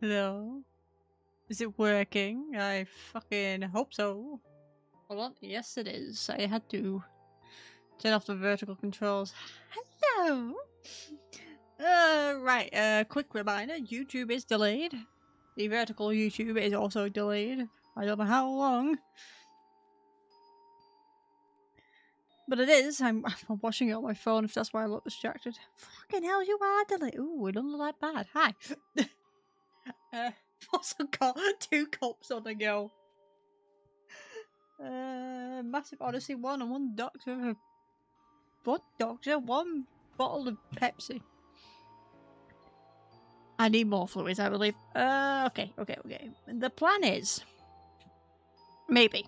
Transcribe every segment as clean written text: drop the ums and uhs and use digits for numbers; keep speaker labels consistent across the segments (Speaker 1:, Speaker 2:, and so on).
Speaker 1: Hello? Is it working? I fucking hope so. Hold on. Yes, it is. I had to turn off the vertical controls. Hello! Right, quick reminder, YouTube is delayed. The vertical YouTube is also delayed. I don't know how long. But it is. I'm watching it on my phone if that's why I look distracted. Fucking hell, you are delayed. Ooh, we don't look that bad. Hi. Also got 2 cups on the go. Massive Odyssey 1 and 1 Doctor. What Doctor? 1 bottle of Pepsi. I need more fluids, I believe. Okay. The plan is maybe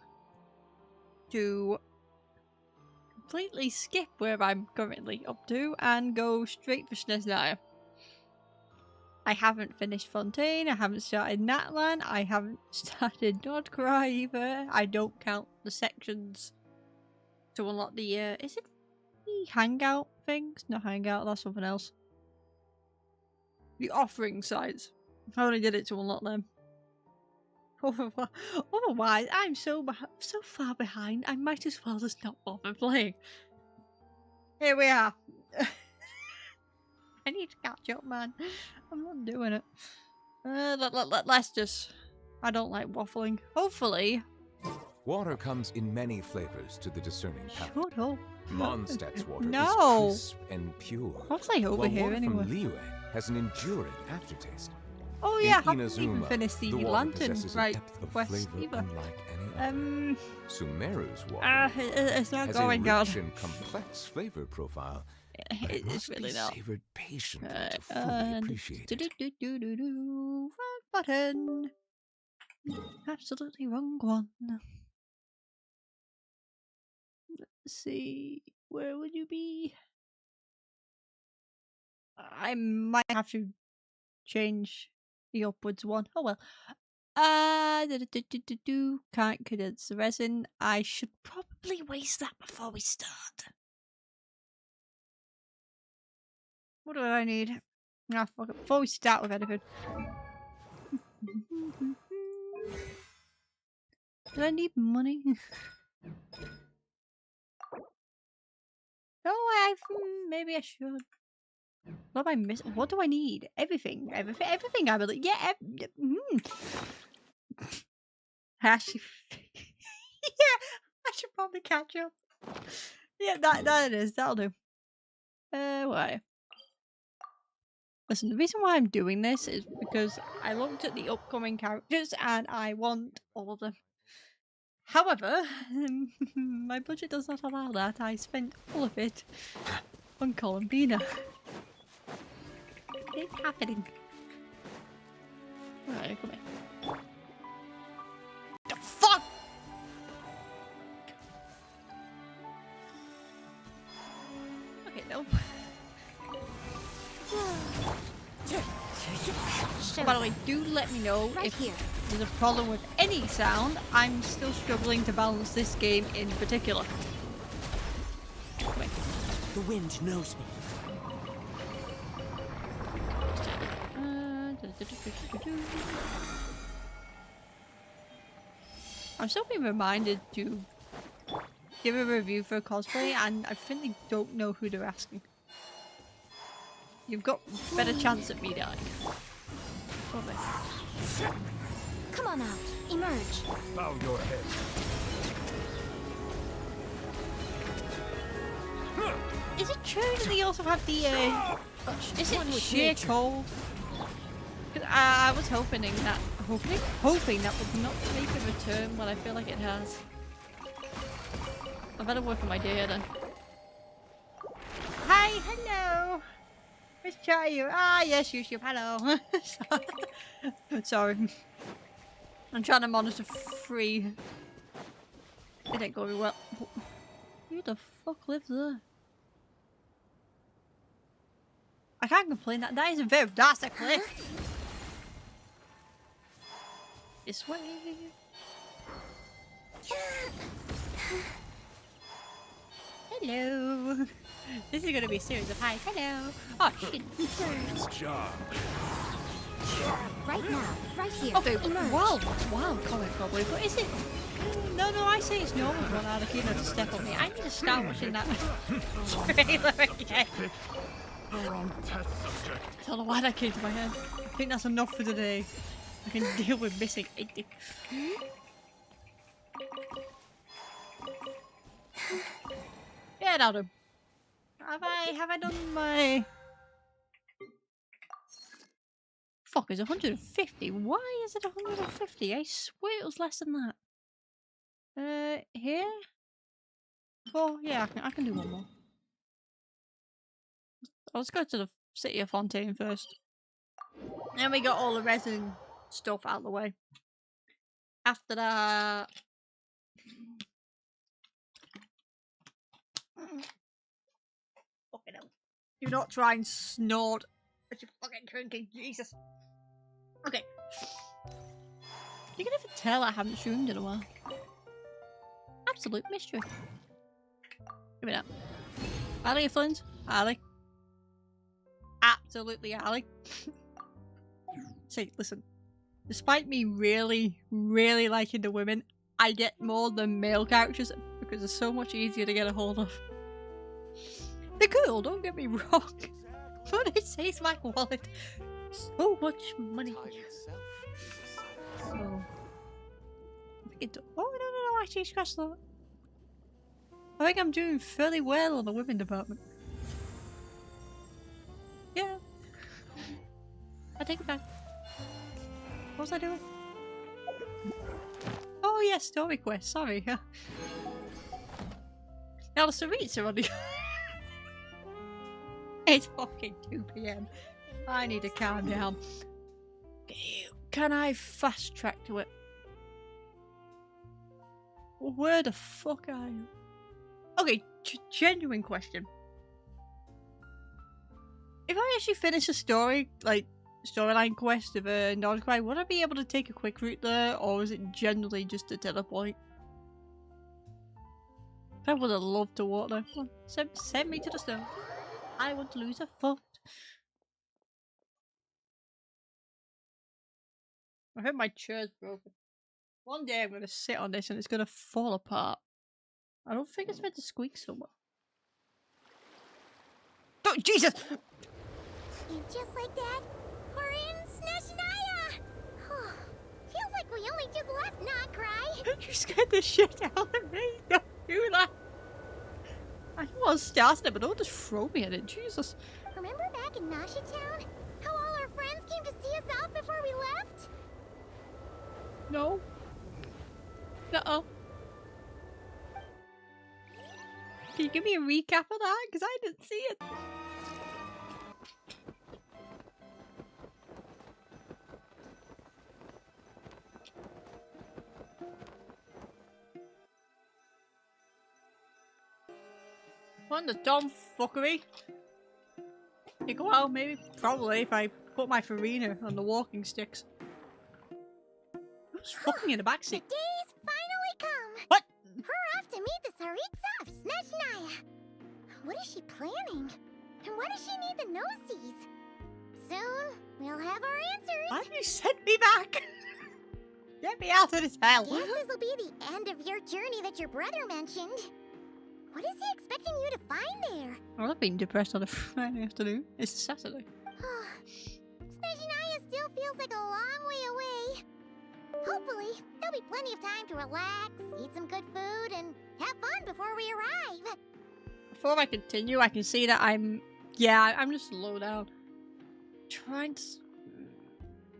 Speaker 1: to completely skip where I'm currently up to and go straight for Snezhnaya. I haven't finished Fontaine, I haven't started Nyar'la, I haven't started Nordcry either. I don't count the sections to unlock the, is it the hangout things? Not hangout, that's something else. The offering sites. I only did it to unlock them. Otherwise, I'm so far behind, I might as well just not bother playing. Here we are. I need to catch up, man. I'm not doing it. Let's just... I don't like waffling. Hopefully...
Speaker 2: Water comes in many flavors to the discerning palate.
Speaker 1: Shut up.
Speaker 2: Mondstadt's water
Speaker 1: No.
Speaker 2: is crisp and pure.
Speaker 1: What's like over
Speaker 2: while
Speaker 1: here
Speaker 2: water
Speaker 1: anyway?
Speaker 2: from Liyue has an enduring aftertaste.
Speaker 1: Oh yeah, I
Speaker 2: In
Speaker 1: haven't even
Speaker 2: Inazuma,
Speaker 1: finished the
Speaker 2: the water
Speaker 1: lantern
Speaker 2: possesses a
Speaker 1: right
Speaker 2: depth of
Speaker 1: quest
Speaker 2: flavor
Speaker 1: either.
Speaker 2: unlike any other. Sumeru's water
Speaker 1: It's not
Speaker 2: has
Speaker 1: going
Speaker 2: a
Speaker 1: on.
Speaker 2: rich and complex flavor profile, but it
Speaker 1: It's
Speaker 2: must
Speaker 1: really
Speaker 2: be
Speaker 1: not.
Speaker 2: savored patiently to fully appreciate it.
Speaker 1: Wrong button. Absolutely wrong one. Let's see. Where would you be? I might have to change the upwards one. Oh well. Can't condense the resin. I should probably waste that before we start. What do I need? Ah, fuck it. Before we start with anything. Do I need money? No, maybe I should. What am I missing? What do I need? Everything. Everything I believe. Yeah, Actually, yeah, I should probably catch up. Yeah, that it is. That'll do. Why? Listen, the reason why I'm doing this is because I looked at the upcoming characters and I want all of them. However, my budget does not allow that. I spent all of it on Columbina. It's happening. Alright, come here. The fuck? Okay, no. By the way, do let me know if there's a problem with any sound. I'm still struggling to balance this game in particular. Wait.
Speaker 3: The wind knows me.
Speaker 1: I'm still being reminded to give a review for cosplay, and I really don't know who they're asking. You've got a better chance at me dying.
Speaker 4: Come on out, emerge.
Speaker 5: Bow your head.
Speaker 1: Is it true that they also have the is it sheer cold? 'Cause I was hoping that would not make a return, but I feel like it has. I better work on my day then. Hi, hello. Let's try you. Ah, yes, YouTube. Hello. Sorry. I'm trying to monitor free. It ain't going well. Who the fuck lives there? I can't complain. That is a very vast cliff. This way. Hello. This is gonna be a series of highs. Hello. Oh shit.
Speaker 5: Nice job.
Speaker 4: Right now, right here.
Speaker 1: Okay,
Speaker 4: Emerge.
Speaker 1: wild comment probably, but is it? No, I say it's normal for an Anakin to step on me. I need to start watching that trailer again. I don't know why that came to my head. I think that's enough for today. I can deal with missing 80. Yeah, that'll do. Have I done my... Fuck, it's 150. Why is it 150? I swear it was less than that. Here? Oh, yeah, I can do one more. Let's go to the City of Fontaine first. Then we got all the resin stuff out of the way. After that... Fucking hell. Do not try and snort as you're fucking drinking, Jesus. Okay. You can never tell I haven't streamed in a while. Absolute mystery. Give me that. Ali Flint? Ali. Absolutely Ali. See, listen. Despite me really liking the women, I get more than male characters because they're so much easier to get a hold of. They're cool, don't get me wrong. But it saves my wallet so much money. So, oh no, actually scratch that. I think I'm doing fairly well on the women department. Yeah. I take it back. What was I doing? Oh yeah, story quest, sorry. Now the Sarit's are on the... It's fucking 2 PM. I need to calm down. Can I fast track to it? Where the fuck are you? Okay, genuine question. If I actually finish a story, like storyline quest of a Nyar'la, would I be able to take a quick route there, or is it generally just a teleport? I would have loved to walk there. Come on, send me to the stone. I want to lose a foot. I heard my chair's broken. One day I'm going to sit on this and it's going to fall apart. I don't think it's meant to squeak so much. Oh, Jesus!
Speaker 4: And just like that, we're in Snezhnaya! Feels like we only just left Nyar'la.
Speaker 1: You scared the shit out of me. Don't do that. I don't want to start it, but don't just throw me at it. Jesus.
Speaker 4: Remember back in Nasha Town? How all our friends came to see us out before we left?
Speaker 1: No. Uh-oh. Can you give me a recap of that? Because I didn't see it. What the dumb fuckery? You go out, maybe, probably, if I put my Farina on the walking sticks. Who's fucking in the backseat?
Speaker 4: The day's finally come!
Speaker 1: What?
Speaker 4: We're off to meet the Sarits of Snezhnaya! What is she planning? And why does she need the noseies? Soon, we'll have our answers!
Speaker 1: Why have you sent me back? Get me out of this hell!
Speaker 4: Guess this'll be the end of your journey that your brother mentioned. What is he expecting you to find there?
Speaker 1: Well, I've been depressed on a Friday afternoon. It's Saturday.
Speaker 4: Snezhnaya still feels like a long way away. Hopefully, there'll be plenty of time to relax, eat some good food, and have fun before we arrive.
Speaker 1: Before I continue, I can see that I'm just low down. Trying to...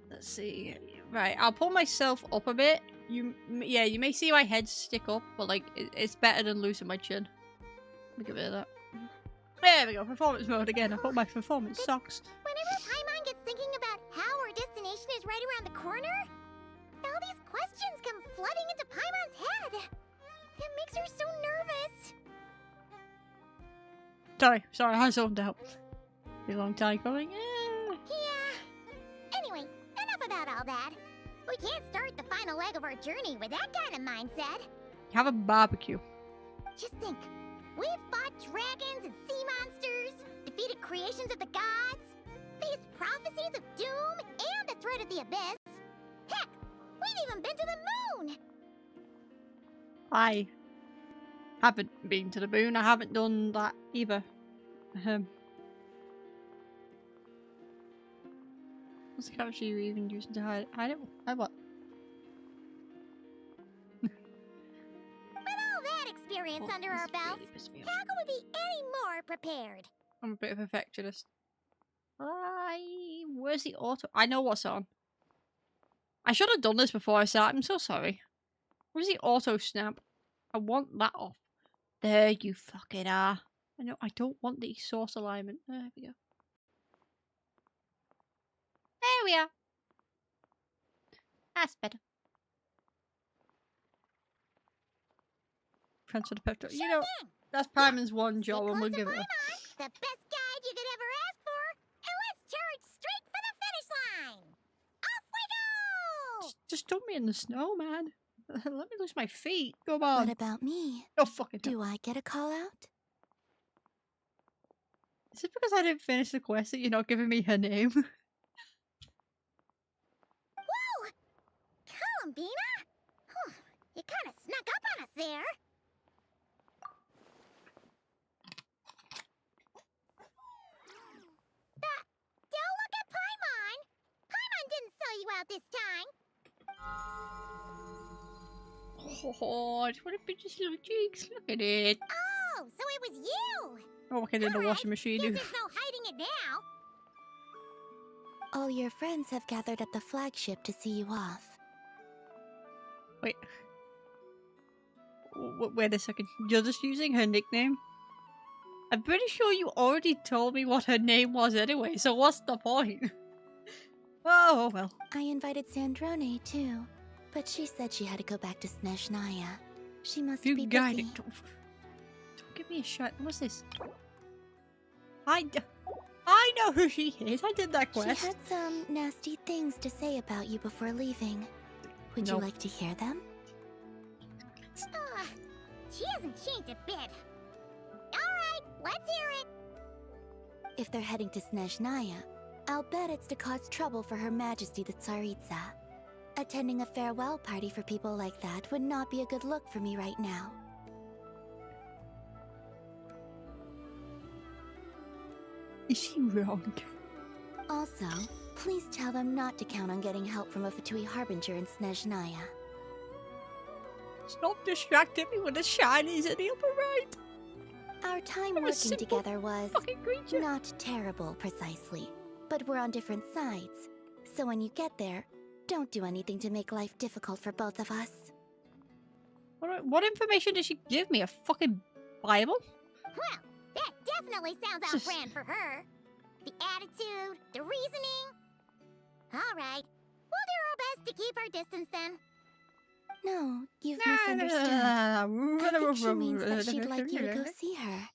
Speaker 1: Let's see. Right, I'll pull myself up a bit. You may see my head stick up, but like, it's better than losing my chin. Let me get rid of that. There we go, performance mode again. I put my performance socks.
Speaker 4: Whenever Paimon gets thinking about how our destination is right around the corner, all these questions come flooding into Paimon's head. It makes her so nervous.
Speaker 1: Sorry, I zoned out. Been a long time coming.
Speaker 4: Yeah. Anyway, enough about all that. We can't start the final leg of our journey with that kind of mindset.
Speaker 1: Have a barbecue.
Speaker 4: Just think. We've fought dragons and sea monsters, defeated creations of the gods, faced prophecies of doom and the stopped right at the abyss. Heck, we've even been to the moon!
Speaker 1: I haven't been to the moon. I haven't done that either. What's the capture you even using to hide? I don't. I what?
Speaker 4: With all that experience
Speaker 1: Oh,
Speaker 4: under our
Speaker 1: this
Speaker 4: belts,
Speaker 1: really pissed me off.
Speaker 4: how can we be any more prepared?
Speaker 1: I'm a bit of a perfectionist. Where's the auto? I know what's on. I should have done this before I started. I'm so sorry. Where's the auto snap? I want that off. There you fucking are. I know. I don't want the source alignment. There we go. There we are. That's better. Transfer the petrol. You know, that's Pyman's one job, and we'll give it.
Speaker 4: The best guide you could ever ask for, and let's charge straight for the finish line. Off we go!
Speaker 1: Just dump me in the snow, man. Let me lose my feet. Come on.
Speaker 3: What about me?
Speaker 1: Oh fucking.
Speaker 3: Do I get a call out?
Speaker 1: Is it because I didn't finish the quest that you're not giving me her name?
Speaker 4: Whoa! Columbina? Huh, you kind of snuck up on us there. Don't look at Paimon! Paimon didn't sell you out this time.
Speaker 1: Oh, I just want to pinch his little cheeks. Look at it.
Speaker 4: Oh, so it was you!
Speaker 1: Oh, I can in the
Speaker 4: Alright,
Speaker 1: washing machine.
Speaker 4: Guess there's no hiding it now.
Speaker 3: All your friends have gathered at the flagship to see you off.
Speaker 1: Wait. Wait a second. You're just using her nickname? I'm pretty sure you already told me what her name was anyway, so what's the point? Oh, well.
Speaker 3: I invited Sandrone too, but she said she had to go back to Snezhnaya. She must
Speaker 1: You
Speaker 3: be
Speaker 1: guide
Speaker 3: busy.
Speaker 1: it. Don't give me a shot. What's this? I know who she is. I did that
Speaker 3: She
Speaker 1: quest.
Speaker 3: had some nasty things to say about you before leaving. Would
Speaker 1: No.
Speaker 3: you like to hear them?
Speaker 4: She hasn't changed a bit. Alright, let's hear it.
Speaker 3: If they're heading to Snezhnaya, I'll bet it's to cause trouble for Her Majesty the Tsaritsa. Attending a farewell party for people like that would not be a good look for me right now.
Speaker 1: Is she wrong?
Speaker 3: Also, please tell them not to count on getting help from a Fatui Harbinger in Snezhnaya.
Speaker 1: Stop distracting me with the shinies in the upper right.
Speaker 3: Our time
Speaker 1: I'm a
Speaker 3: working
Speaker 1: simple
Speaker 3: together was
Speaker 1: fucking creature.
Speaker 3: not terrible precisely, but we're on different sides. So when you get there, don't do anything to make life difficult for both of us.
Speaker 1: What information did she give me? A fucking Bible?
Speaker 4: Well, that definitely sounds on brand for her. The attitude, the reasoning. Alright, we'll do our best to keep our distance then.
Speaker 3: No, you've misunderstood. I think she means that she'd like you to go see her.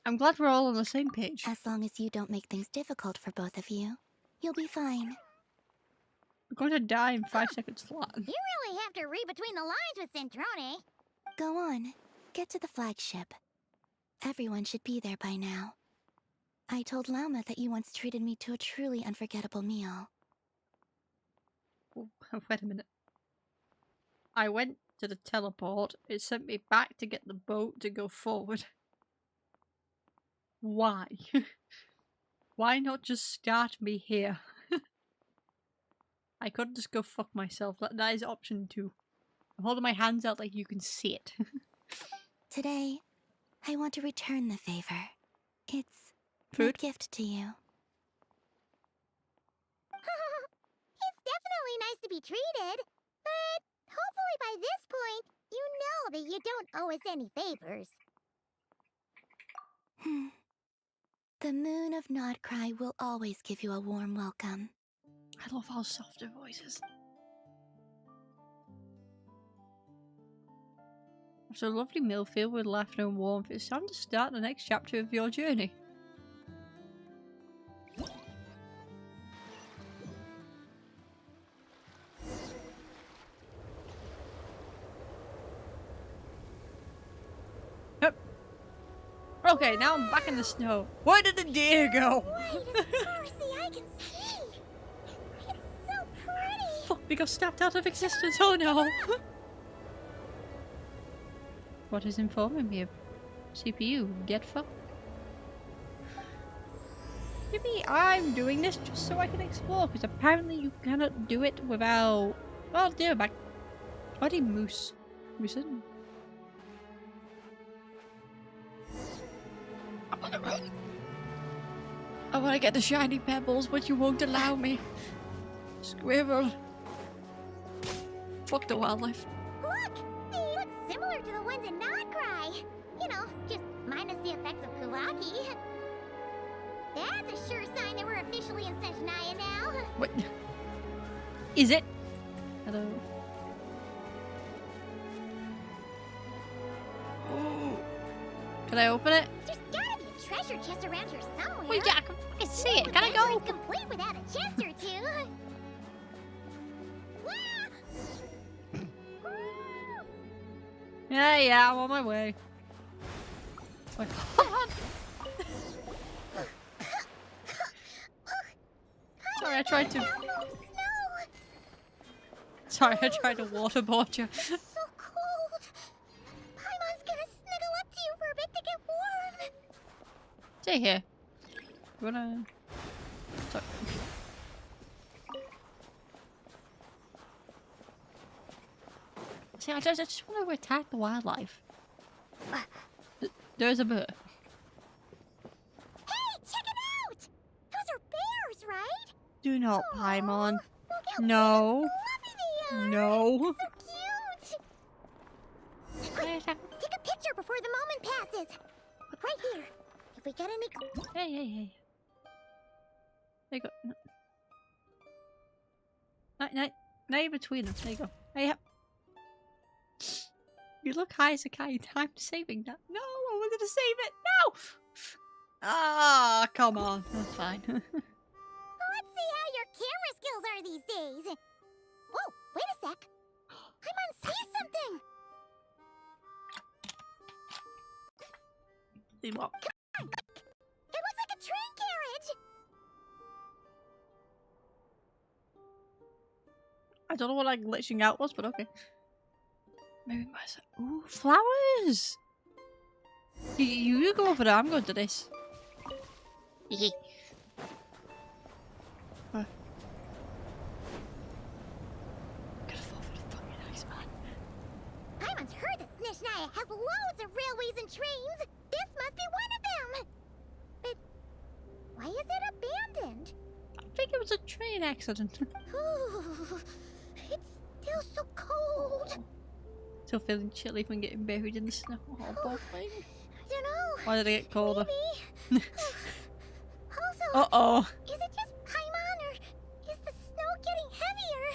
Speaker 1: I'm glad we're all on the same page.
Speaker 3: As long as you don't make things difficult for both of you, you'll be fine.
Speaker 1: We're going to die in 5 seconds flat.
Speaker 4: You really have to read between the lines with Centrone.
Speaker 3: Go on, get to the flagship. Everyone should be there by now. I told Lauma that you once treated me to a truly unforgettable meal.
Speaker 1: Oh, wait a minute. I went to the teleport. It sent me back to get the boat to go forward. Why? Why not just start me here? I could just go fuck myself. That is option 2. I'm holding my hands out like you can see it.
Speaker 3: Today, I want to return the favor. It's my
Speaker 1: Food?
Speaker 3: gift to you.
Speaker 4: It's definitely nice to be treated, but hopefully by this point, you know that you don't owe us any favors.
Speaker 3: The moon of Nodcry will always give you a warm welcome.
Speaker 1: I love how soft her voice is. After a lovely meal filled with laughter and warmth, it's time to start the next chapter of your journey. Oh Okay, now I'm back in the snow. Where did the deer go?
Speaker 4: Right as far as the eye can see. It's so pretty.
Speaker 1: Fuck, we got snapped out of existence. Oh no. What is informing me of CPU? Get fucked. Maybe I'm doing this just so I can explore, because apparently you cannot do it without... Oh dear, back. Bloody moose. Moosin. I want to get the shiny pebbles, but you won't allow me. Squirrel. Fuck the wildlife.
Speaker 4: Look! They look similar to the ones in Nyar'la. You know, just minus the effects of Kawaki. That's a sure sign that we're officially in Snezhnaya now.
Speaker 1: What? Is it? Hello. Can I open it?
Speaker 4: There's gotta be a treasure chest around here somewhere.
Speaker 1: Wait, yeah, I can fucking see it. Can I
Speaker 4: Adventure
Speaker 1: go?
Speaker 4: is complete without a chest or two.
Speaker 1: Yeah, I'm on my way. Wait. Sorry, I tried to. Sorry, I tried to waterboard you.
Speaker 4: So cold. Paimon's gonna snuggle up to you for a bit to get warm.
Speaker 1: Stay here. You wanna? Sorry. See, I just want to attack the wildlife. There's a bird.
Speaker 4: Hey, check it out! Those are bears, right?
Speaker 1: Do not, Paimon.
Speaker 4: Look how
Speaker 1: No.
Speaker 4: fluffy they are.
Speaker 1: No.
Speaker 4: So cute. Quick, take a picture before the moment passes. Right here. If we get any...
Speaker 1: Hey. There you go. No. Now you're between them. There you go. Hey, yep. You look high as a kite. I'm saving that. No, I wanted to save it. No! Ah, come on. That's fine.
Speaker 4: Let's see how your camera skills are these days. Whoa, wait a sec. Paimon sees something.
Speaker 1: See what?
Speaker 4: It looks like a train carriage.
Speaker 1: I don't know what like glitching out was, but okay. Maybe myself. Ooh, flowers! You go over there, I'm going to this. Hehe. Gonna fall for the fucking ice, man.
Speaker 4: Paimon's heard that Snezhnaya has loads of railways and trains. This must be one of them. But why is it abandoned?
Speaker 1: I think it was a train accident.
Speaker 4: Ooh, it's still so cold.
Speaker 1: Still feeling chilly from getting buried in the snow. Oh, poor thing.
Speaker 4: I don't know.
Speaker 1: Why did it get colder?
Speaker 4: Maybe. Also,
Speaker 1: Uh-oh.
Speaker 4: is it just Paimon or is the snow getting heavier?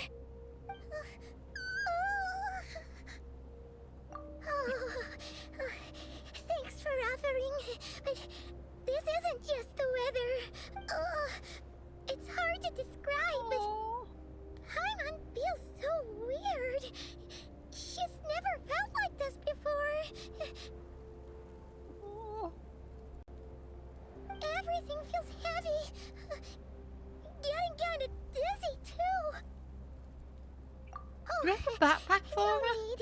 Speaker 4: Thanks for offering, but this isn't just the weather. It's hard to describe, but Paimon feels so weird. She's never felt like this before. Everything feels heavy. Getting kinda dizzy too.
Speaker 1: Do you have a backpack for
Speaker 4: no
Speaker 1: her?
Speaker 4: need.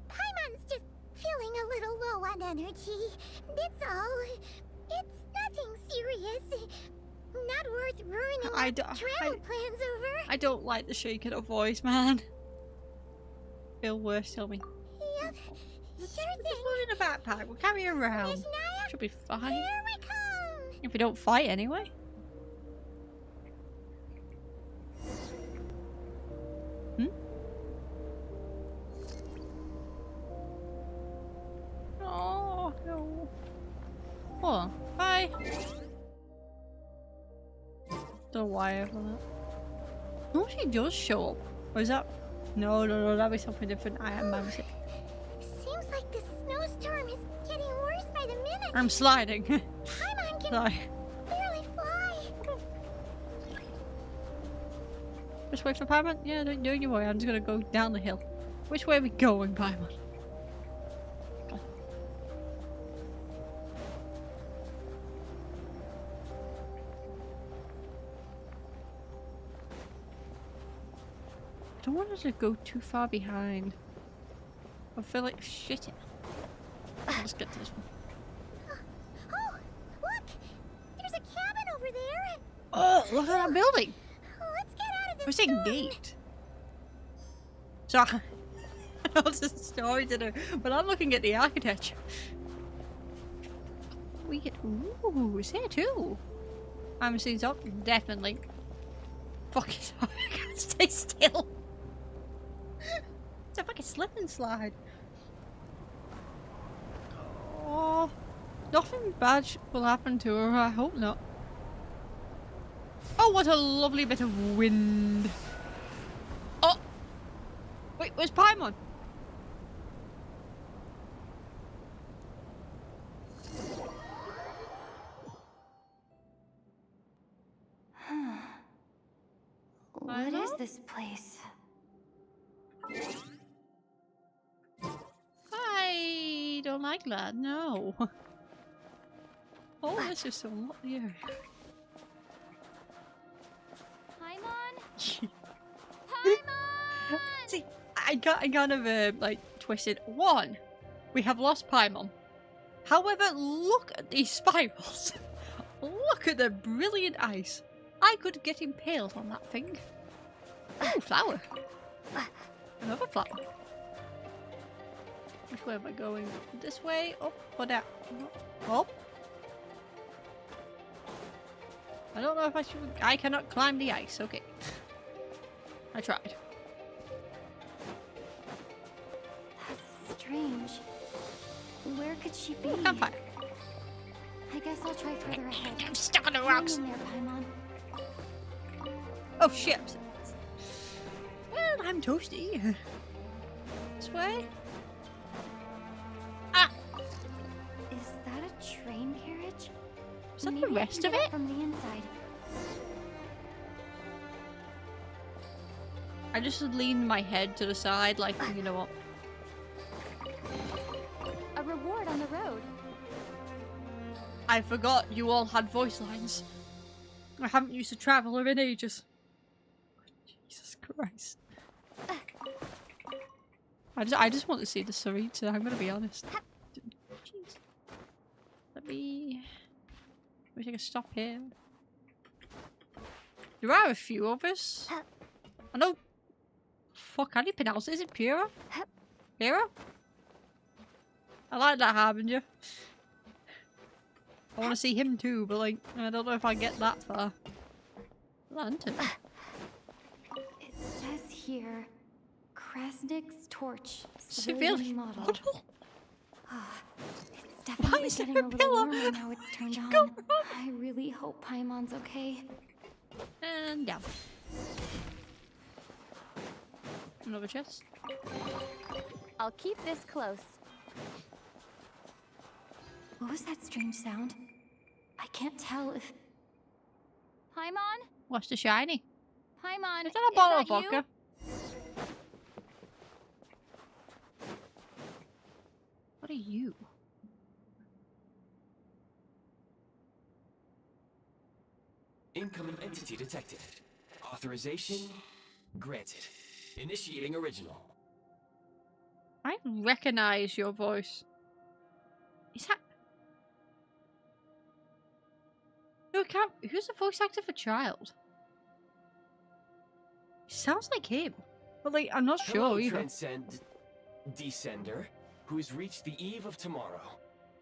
Speaker 4: Paimon's just feeling a little low on energy. That's all. It's nothing serious. Not worth ruining our travel plans over.
Speaker 1: I don't like the shaking of voice, man. Feel worse, tell me.
Speaker 4: Yep. Sure
Speaker 1: Just
Speaker 4: thing.
Speaker 1: put in a backpack, we'll carry her around.
Speaker 4: Snezhnaya,
Speaker 1: Should be fine.
Speaker 4: here we come.
Speaker 1: If we don't fight anyway. Oh, no. Hold on. Bye. The wire for that. No, she does show up. Or is that... No, that'd be something different. I am magic.
Speaker 4: Seems like the snowstorm is getting worse by the minute.
Speaker 1: I'm sliding.
Speaker 4: Paimon can
Speaker 1: Sorry.
Speaker 4: barely fly.
Speaker 1: Just wait for Paimon? Yeah, don't you worry. I'm just gonna go down the hill. Which way are we going, Paimon? don't want her to go too far behind. I feel like shit. Let's get to this one.
Speaker 4: Oh, look! There's a cabin over there!
Speaker 1: Oh, look at that building!
Speaker 4: Let's get out of this
Speaker 1: Where's that
Speaker 4: storm.
Speaker 1: gate? So, I know it's a story to do, but I'm looking at the architecture. We get. Ooh, it's here too. I haven't seen something. Definitely. Fucking sorry, I can't stay still. It's a fucking slip and slide. Oh, nothing bad will happen to her. I hope not. Oh, what a lovely bit of wind. Oh! Wait, where's Paimon?
Speaker 3: What is this place?
Speaker 1: I don't like that, no. Oh, this is so lovely.
Speaker 4: Paimon?
Speaker 1: See, I kind of like twisted. One, we have lost Paimon. However, look at these spirals. Look at the brilliant ice. I could get impaled on that thing. Oh, flower. Another flower. Which way am I going? This way? Up or down? Up? I don't know if I should. I cannot climb the ice. Okay. I tried.
Speaker 3: That's strange. Where could she be?
Speaker 1: Ooh, campfire.
Speaker 3: I guess I'll try further ahead.
Speaker 1: I'm stuck on the
Speaker 3: Hang
Speaker 1: rocks.
Speaker 3: in there, Paimon.
Speaker 1: Oh shit. Well, I'm toasty. This way? Ah!
Speaker 3: Is that a train carriage?
Speaker 1: Is that the
Speaker 3: Maybe I
Speaker 1: rest
Speaker 3: can
Speaker 1: of
Speaker 3: get
Speaker 1: it?
Speaker 3: from the inside.
Speaker 1: I just leaned my head to the side like, you know what?
Speaker 3: A reward on the road.
Speaker 1: I forgot you all had voice lines. I haven't used a traveller in ages. Jesus Christ. I just want to see the Sarita, I'm gonna be honest. Jeez. Let me take a stop here. There are a few of us. I know. Fuck, how do you pronounce it? Is it Pura? Pura? I like that Harbinger. I want to see him too, but like, I don't know if I get that far. Lantern.
Speaker 3: It says here, Krasnik's torch,
Speaker 1: Civilian
Speaker 3: civilian model.
Speaker 1: model?
Speaker 3: It's definitely
Speaker 1: is there
Speaker 3: getting
Speaker 1: a
Speaker 3: a little
Speaker 1: pillow?
Speaker 3: warmer now it's turned on.
Speaker 1: Go
Speaker 3: I really hope Paimon's okay.
Speaker 1: And down. Another chest.
Speaker 3: I'll keep this close. What was that strange sound? I can't tell if... Paimon?
Speaker 1: What's the shiny?
Speaker 3: Paimon,
Speaker 1: Is that a bottle of
Speaker 3: that you?
Speaker 1: vodka? What are you?
Speaker 5: Incoming entity detected. Authorization granted. Initiating original.
Speaker 1: I recognize your voice. Is that... No, it can't... Who's the voice actor for Child? Sounds like him. But like, I'm not
Speaker 5: Hello,
Speaker 1: sure either.
Speaker 5: Transcend Descender, who's reached the eve of tomorrow.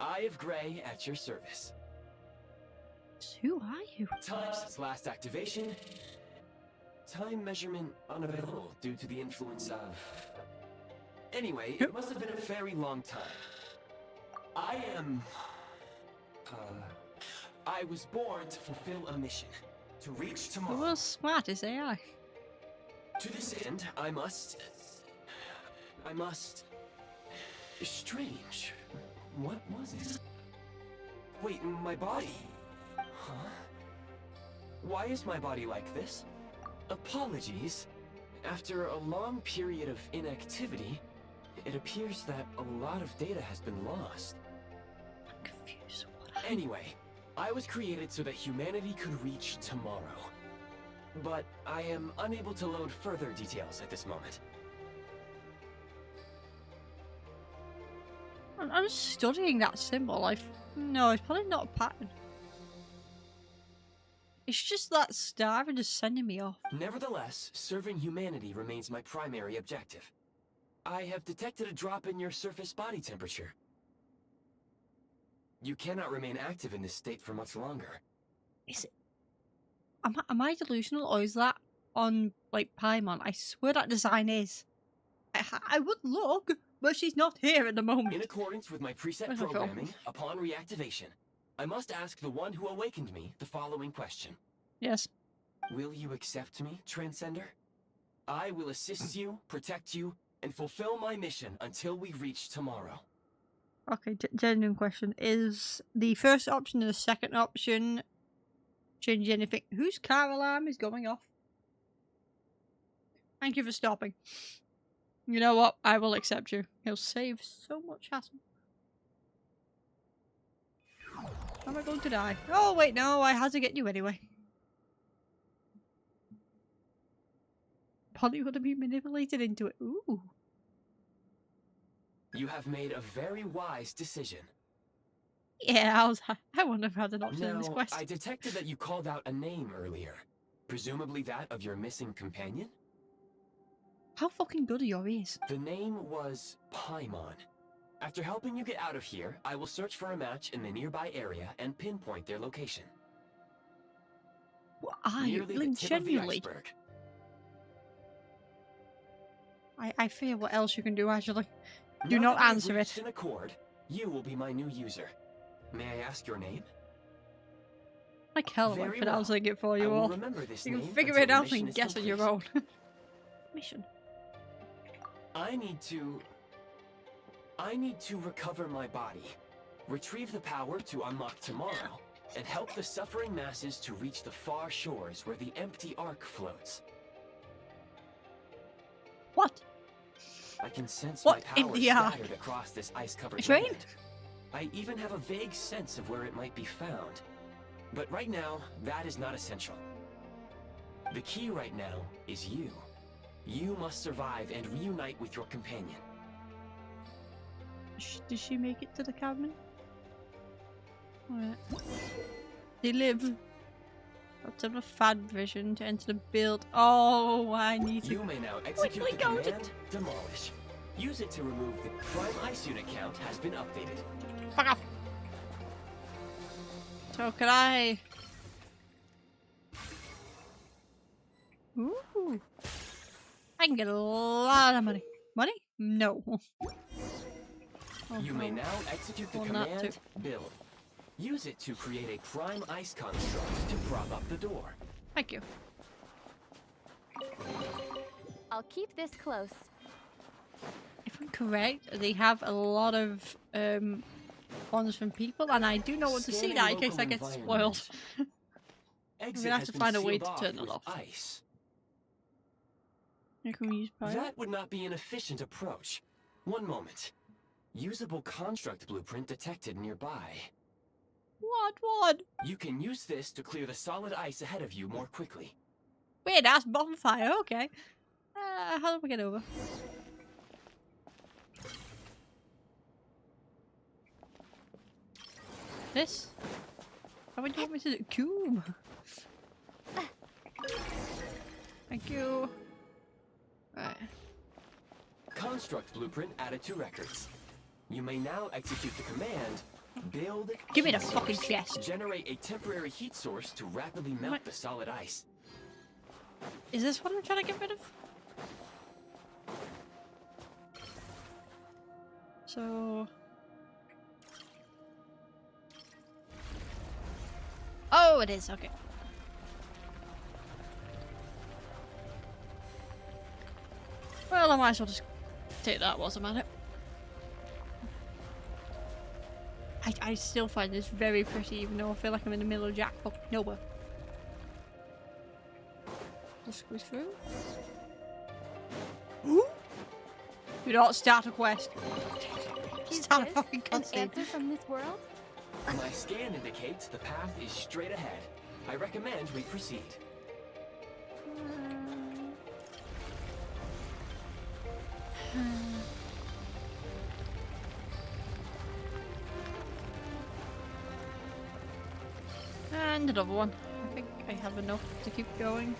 Speaker 5: Eye of Grey at your service.
Speaker 1: Who are you?
Speaker 5: Time since last activation. Time measurement unavailable due to the influence of... Anyway, it must have been a very long time. I am... I was born to fulfill a mission. To reach
Speaker 1: The
Speaker 5: tomorrow.
Speaker 1: world's smartest AI.
Speaker 5: To this end, I must... Strange. What was it? Wait, my body? Huh? Why is my body like this? Apologies. After a long period of inactivity, it appears that a lot of data has been lost.
Speaker 1: I'm confused.
Speaker 5: Anyway, I was created so that humanity could reach tomorrow. but I am unable to load further details at this moment.
Speaker 1: I'm studying that symbol. No, it's probably not a pattern. It's just that star and just sending me off.
Speaker 5: Nevertheless, serving humanity remains my primary objective. I have detected a drop in your surface body temperature. You cannot remain active in this state for much longer.
Speaker 1: Is it? Am I delusional, or is that on like Paimon? I swear that design is. I would look, but she's not here at the moment.
Speaker 5: In accordance with my preset
Speaker 1: Where's my phone?
Speaker 5: programming, upon reactivation, I must ask the one who awakened me the following question.
Speaker 1: Yes.
Speaker 5: Will you accept me, Transcender? I will assist you, protect you, and fulfill my mission until we reach tomorrow.
Speaker 1: Okay, genuine question. Is the first option and the second option change anything? Whose car alarm is going off? Thank you for stopping. You know what? I will accept you. He'll save so much hassle. Am I going to die? Oh, wait, no. I had to get you anyway. Polly would have been manipulated into it. Ooh.
Speaker 5: You have made a very wise decision.
Speaker 1: Yeah, I wouldn't have had an option in this
Speaker 5: Now,
Speaker 1: quest.
Speaker 5: I detected that you called out a name earlier. Presumably that of your missing companion?
Speaker 1: How fucking good are your ears?
Speaker 5: The name was Paimon. After helping you get out of here, I will search for a match in the nearby area and pinpoint their location.
Speaker 1: What,
Speaker 5: Nearly the tip of the
Speaker 1: genuinely.
Speaker 5: iceberg.
Speaker 1: I fear what else you can do, actually. Do
Speaker 5: Now
Speaker 1: not
Speaker 5: that we have
Speaker 1: answer
Speaker 5: reached
Speaker 1: it.
Speaker 5: an accord, you will be my new user. May I ask your name?
Speaker 1: Like hell, I'm
Speaker 5: Very
Speaker 1: pronouncing it for
Speaker 5: I
Speaker 1: you
Speaker 5: will
Speaker 1: all.
Speaker 5: remember this
Speaker 1: You can
Speaker 5: name
Speaker 1: figure
Speaker 5: until
Speaker 1: it
Speaker 5: the
Speaker 1: out
Speaker 5: mission
Speaker 1: and
Speaker 5: is
Speaker 1: guess on your
Speaker 5: complete.
Speaker 1: own. Mission.
Speaker 5: I need to recover my body, retrieve the power to unlock tomorrow, and help the suffering masses to reach the far shores where the empty ark floats.
Speaker 1: What?
Speaker 5: I can sense
Speaker 1: What
Speaker 5: my
Speaker 1: in
Speaker 5: power
Speaker 1: the ark?
Speaker 5: scattered across this ice-covered
Speaker 1: Train?
Speaker 5: land. I even have a vague sense of where it might be found. But right now, that is not essential. The key right now is you. You must survive and reunite with your companion.
Speaker 1: Did she make it to the cabin? Alright. They live. Observe a fad vision to enter the build. Oh, I need to
Speaker 5: You may now execute
Speaker 1: quickly
Speaker 5: the
Speaker 1: go to-
Speaker 5: command Demolish. Use it to remove the Prime Ice Unit count has been updated.
Speaker 1: fuck off. So could I? Ooh. I can get a lot of money. Money? No. Oh,
Speaker 5: You may
Speaker 1: oh.
Speaker 5: now execute the
Speaker 1: Well, not
Speaker 5: command Build. Use it to create a Prime Ice construct to prop up the door.
Speaker 1: Thank you.
Speaker 6: I'll keep this close.
Speaker 1: If I'm correct, they have a lot of bonds from people, and I do know what to see
Speaker 5: Scanning
Speaker 1: that in case
Speaker 5: local
Speaker 1: I get spoiled.
Speaker 5: environment.
Speaker 1: I'm
Speaker 5: Exit
Speaker 1: gonna have
Speaker 5: has
Speaker 1: to
Speaker 5: been
Speaker 1: find a way
Speaker 5: sealed
Speaker 1: to
Speaker 5: off
Speaker 1: turn it
Speaker 5: with
Speaker 1: off.
Speaker 5: ice.
Speaker 1: You can use power.
Speaker 5: That would not be an efficient approach. One moment. Usable construct blueprint detected nearby.
Speaker 1: What?
Speaker 5: You can use this to clear the solid ice ahead of you more quickly.
Speaker 1: Wait, that's bonfire. Okay. How do we get over? This? How would you want me to do? Cube. Thank you. Right.
Speaker 5: Construct blueprint added to records. You may now execute the command Build.
Speaker 1: Give me the
Speaker 5: heat
Speaker 1: fucking
Speaker 5: source.
Speaker 1: chest.
Speaker 5: Generate a temporary heat source to rapidly melt
Speaker 1: What?
Speaker 5: the solid ice.
Speaker 1: Is this what I'm trying to get rid of? So... Oh, it is. Okay. Well, I might as well just take that whilst I'm at it. I still find this very pretty, even though I feel like I'm in the middle of Jack fucking nowhere. Just squeeze through. Ooh! Do not start a quest.
Speaker 6: Is
Speaker 1: Start a
Speaker 6: this
Speaker 1: fucking
Speaker 6: an
Speaker 1: cutscene.
Speaker 6: answer from this world?
Speaker 5: My scan indicates the path is straight ahead. I recommend we proceed.
Speaker 1: find another one. I think I have enough to keep going.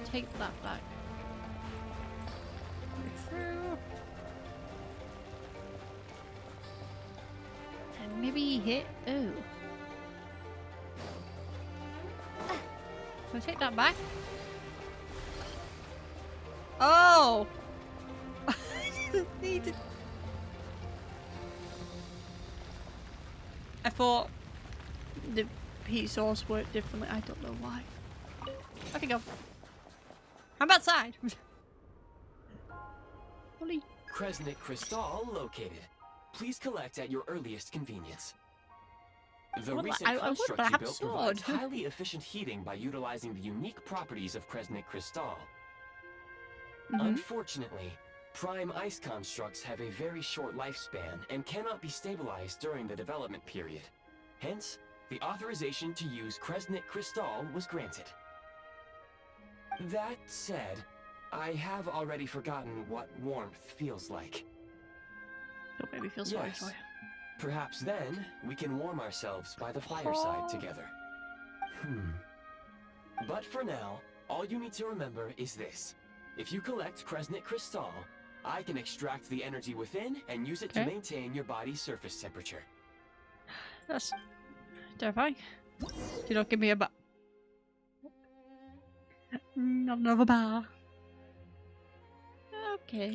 Speaker 1: Take that back. Go through. And maybe hit. Oh. Can I take that back? Oh! I didn't need to. I thought the heat source worked differently. I don't know why. Off you go. I'm outside. Holy.
Speaker 5: Kresnik Crystal located. Please collect at your earliest convenience. The
Speaker 1: Well,
Speaker 5: recent
Speaker 1: I would,
Speaker 5: construct
Speaker 1: but I
Speaker 5: you
Speaker 1: have a
Speaker 5: built
Speaker 1: sword.
Speaker 5: provides highly efficient heating by utilizing the unique properties of Kresnik Crystal. Unfortunately, prime ice constructs have a very short lifespan and cannot be stabilized during the development period. Hence, the authorization to use Kresnik Crystal was granted. That said, I have already forgotten what warmth feels like.
Speaker 1: Don't make me feel sorry for you.
Speaker 5: Perhaps then, we can warm ourselves by the fireside together. But for now, all you need to remember is this. If you collect Kresnik Crystal, I can extract the energy within and use it to maintain your body's surface temperature.
Speaker 1: That's terrifying. Do not give me a bar. Not another bar. Okay.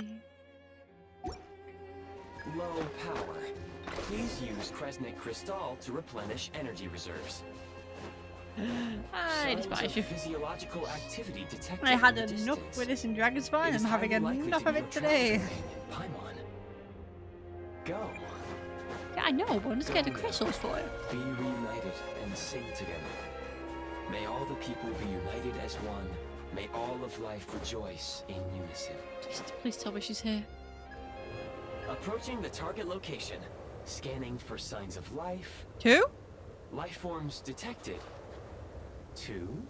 Speaker 5: Low power. Please use Kresnik Crystal to replenish energy reserves.
Speaker 1: I despise you.
Speaker 5: Physiological activity detected
Speaker 1: I had
Speaker 5: in the
Speaker 1: enough
Speaker 5: distance.
Speaker 1: with this in Dragonspine.
Speaker 5: It is
Speaker 1: I'm having
Speaker 5: highly likely
Speaker 1: enough
Speaker 5: to
Speaker 1: of
Speaker 5: be
Speaker 1: it
Speaker 5: your
Speaker 1: today.
Speaker 5: travel companion, Paimon. Go.
Speaker 1: Yeah, I know, but I'm scared of crystals for it.
Speaker 5: Be reunited and sing together. May all the people be united as one. May all of life rejoice in unison.
Speaker 1: Please tell me she's here.
Speaker 5: Approaching the target location. Scanning for signs of life.
Speaker 1: 2?
Speaker 5: Life forms detected. 2.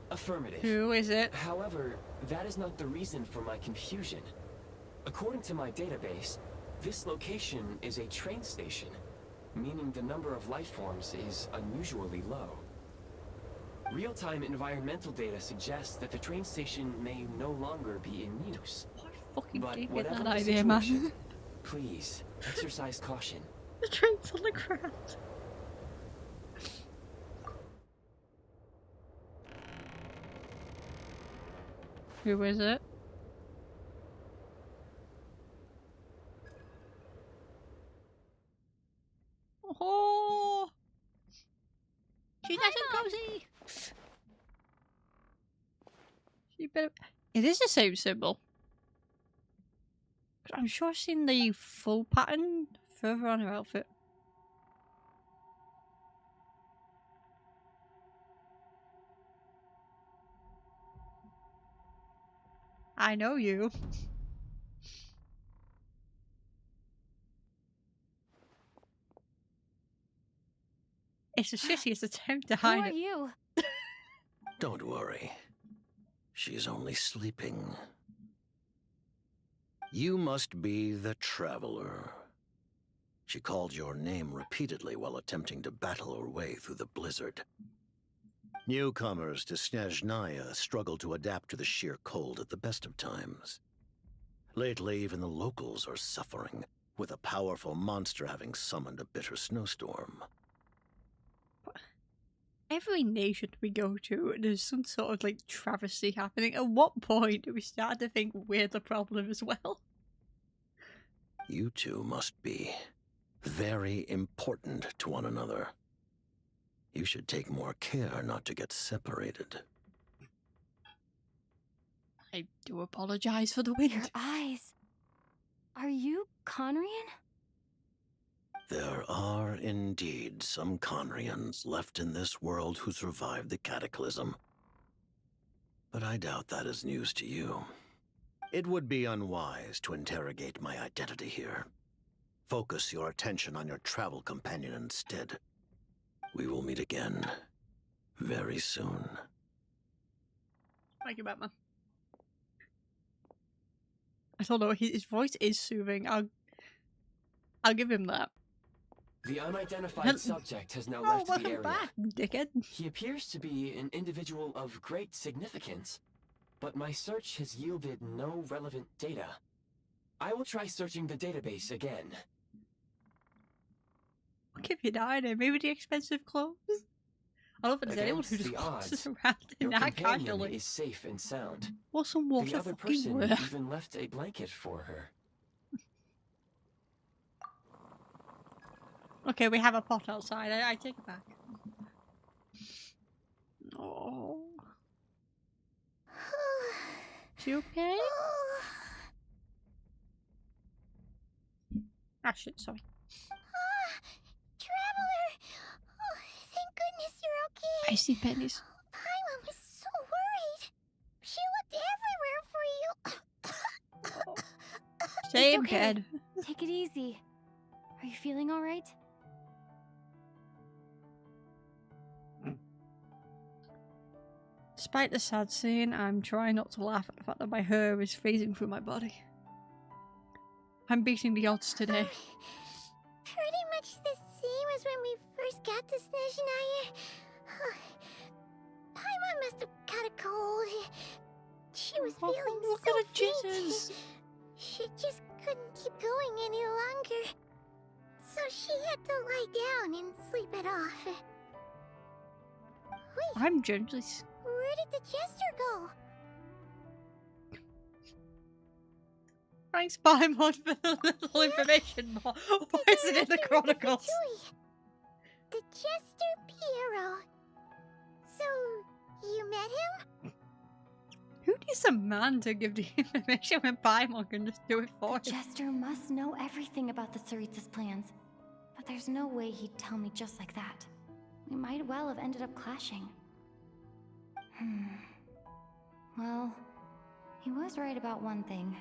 Speaker 5: Affirmative.
Speaker 1: Who is it?
Speaker 5: However, that is not the reason for my confusion. According to my database, this location is a train station, meaning the number of life forms is unusually low. Real-time environmental data suggests that the train station may no longer be in use.
Speaker 1: Fucking
Speaker 5: But
Speaker 1: gave me
Speaker 5: whatever
Speaker 1: that
Speaker 5: the
Speaker 1: idea, man.
Speaker 5: situation, please exercise caution.
Speaker 1: The train's on the ground. Who is it? Oh, she's nice and cozy. She better. It is the same symbol. But I'm sure I've seen the full pattern further on her outfit. I know you. It's the shittiest attempt to
Speaker 6: Who
Speaker 1: hide
Speaker 6: are
Speaker 1: it.
Speaker 6: you?
Speaker 7: Don't worry. She's only sleeping. You must be the Traveler. She called your name repeatedly while attempting to battle her way through the blizzard. Newcomers to Snezhnaya struggle to adapt to the sheer cold at the best of times. Lately, even the locals are suffering, with a powerful monster having summoned a bitter snowstorm.
Speaker 1: Every nation we go to, there's some sort of like travesty happening. At what point do we start to think we're the problem as well?
Speaker 7: You two must be very important to one another. You should take more care not to get separated.
Speaker 1: I do apologize for the wind.
Speaker 6: Your eyes. Are you Conrian?
Speaker 7: There are indeed some Conrians left in this world who survived the cataclysm. But I doubt that is news to you. It would be unwise to interrogate my identity here. Focus your attention on your travel companion instead. We will meet again very soon.
Speaker 1: Thank you, Batman. I don't know, his voice is soothing. I'll give him that.
Speaker 5: The unidentified subject has now
Speaker 1: Oh,
Speaker 5: left the
Speaker 1: welcome
Speaker 5: area.
Speaker 1: back, dickhead.
Speaker 5: He appears to be an individual of great significance, but my search has yielded no relevant data. I will try searching the database again.
Speaker 1: I'll give you an idea. Maybe the expensive clothes. I don't think there's anyone who
Speaker 5: Against
Speaker 1: just
Speaker 5: the
Speaker 1: walks
Speaker 5: odds,
Speaker 1: around in
Speaker 5: Your
Speaker 1: that
Speaker 5: companion
Speaker 1: casually.
Speaker 5: is safe and sound.
Speaker 1: What's some water
Speaker 5: The other
Speaker 1: fucking
Speaker 5: person
Speaker 1: worth?
Speaker 5: even left a blanket for her.
Speaker 1: Okay, we have a pot outside. I take it back. Oh. Is she okay? Ah, shit, sorry.
Speaker 4: Traveler! Oh, thank goodness you're okay.
Speaker 1: I see pennies.
Speaker 4: Paimon was so worried. She looked everywhere for you.
Speaker 1: Same
Speaker 6: okay.
Speaker 1: kid.
Speaker 6: Take it easy. Are you feeling all right?
Speaker 1: Despite the sad scene, I'm trying not to laugh at the fact that my hair is phasing through my body. I'm beating the odds today.
Speaker 4: Pretty much the same as when we first got to Snezhnaya. Paimon must have caught a cold. She was
Speaker 1: Oh,
Speaker 4: feeling
Speaker 1: look
Speaker 4: so
Speaker 1: at her
Speaker 4: faint.
Speaker 1: jitters.
Speaker 4: She just couldn't keep going any longer. So she had to lie down and sleep it off. Wait,
Speaker 1: I'm generally
Speaker 4: where did the jester go?
Speaker 1: Thanks, Paimon, for the little information. Why is it in the Chronicles?
Speaker 4: The jester Piero. So, you met him?
Speaker 1: Who needs a man to give the information when Paimon can just do it for
Speaker 6: The
Speaker 1: him?
Speaker 6: Jester must know everything about the Tsaritsa's plans, but there's no way he'd tell me just like that. We might well have ended up clashing. Well, he was right about one thing.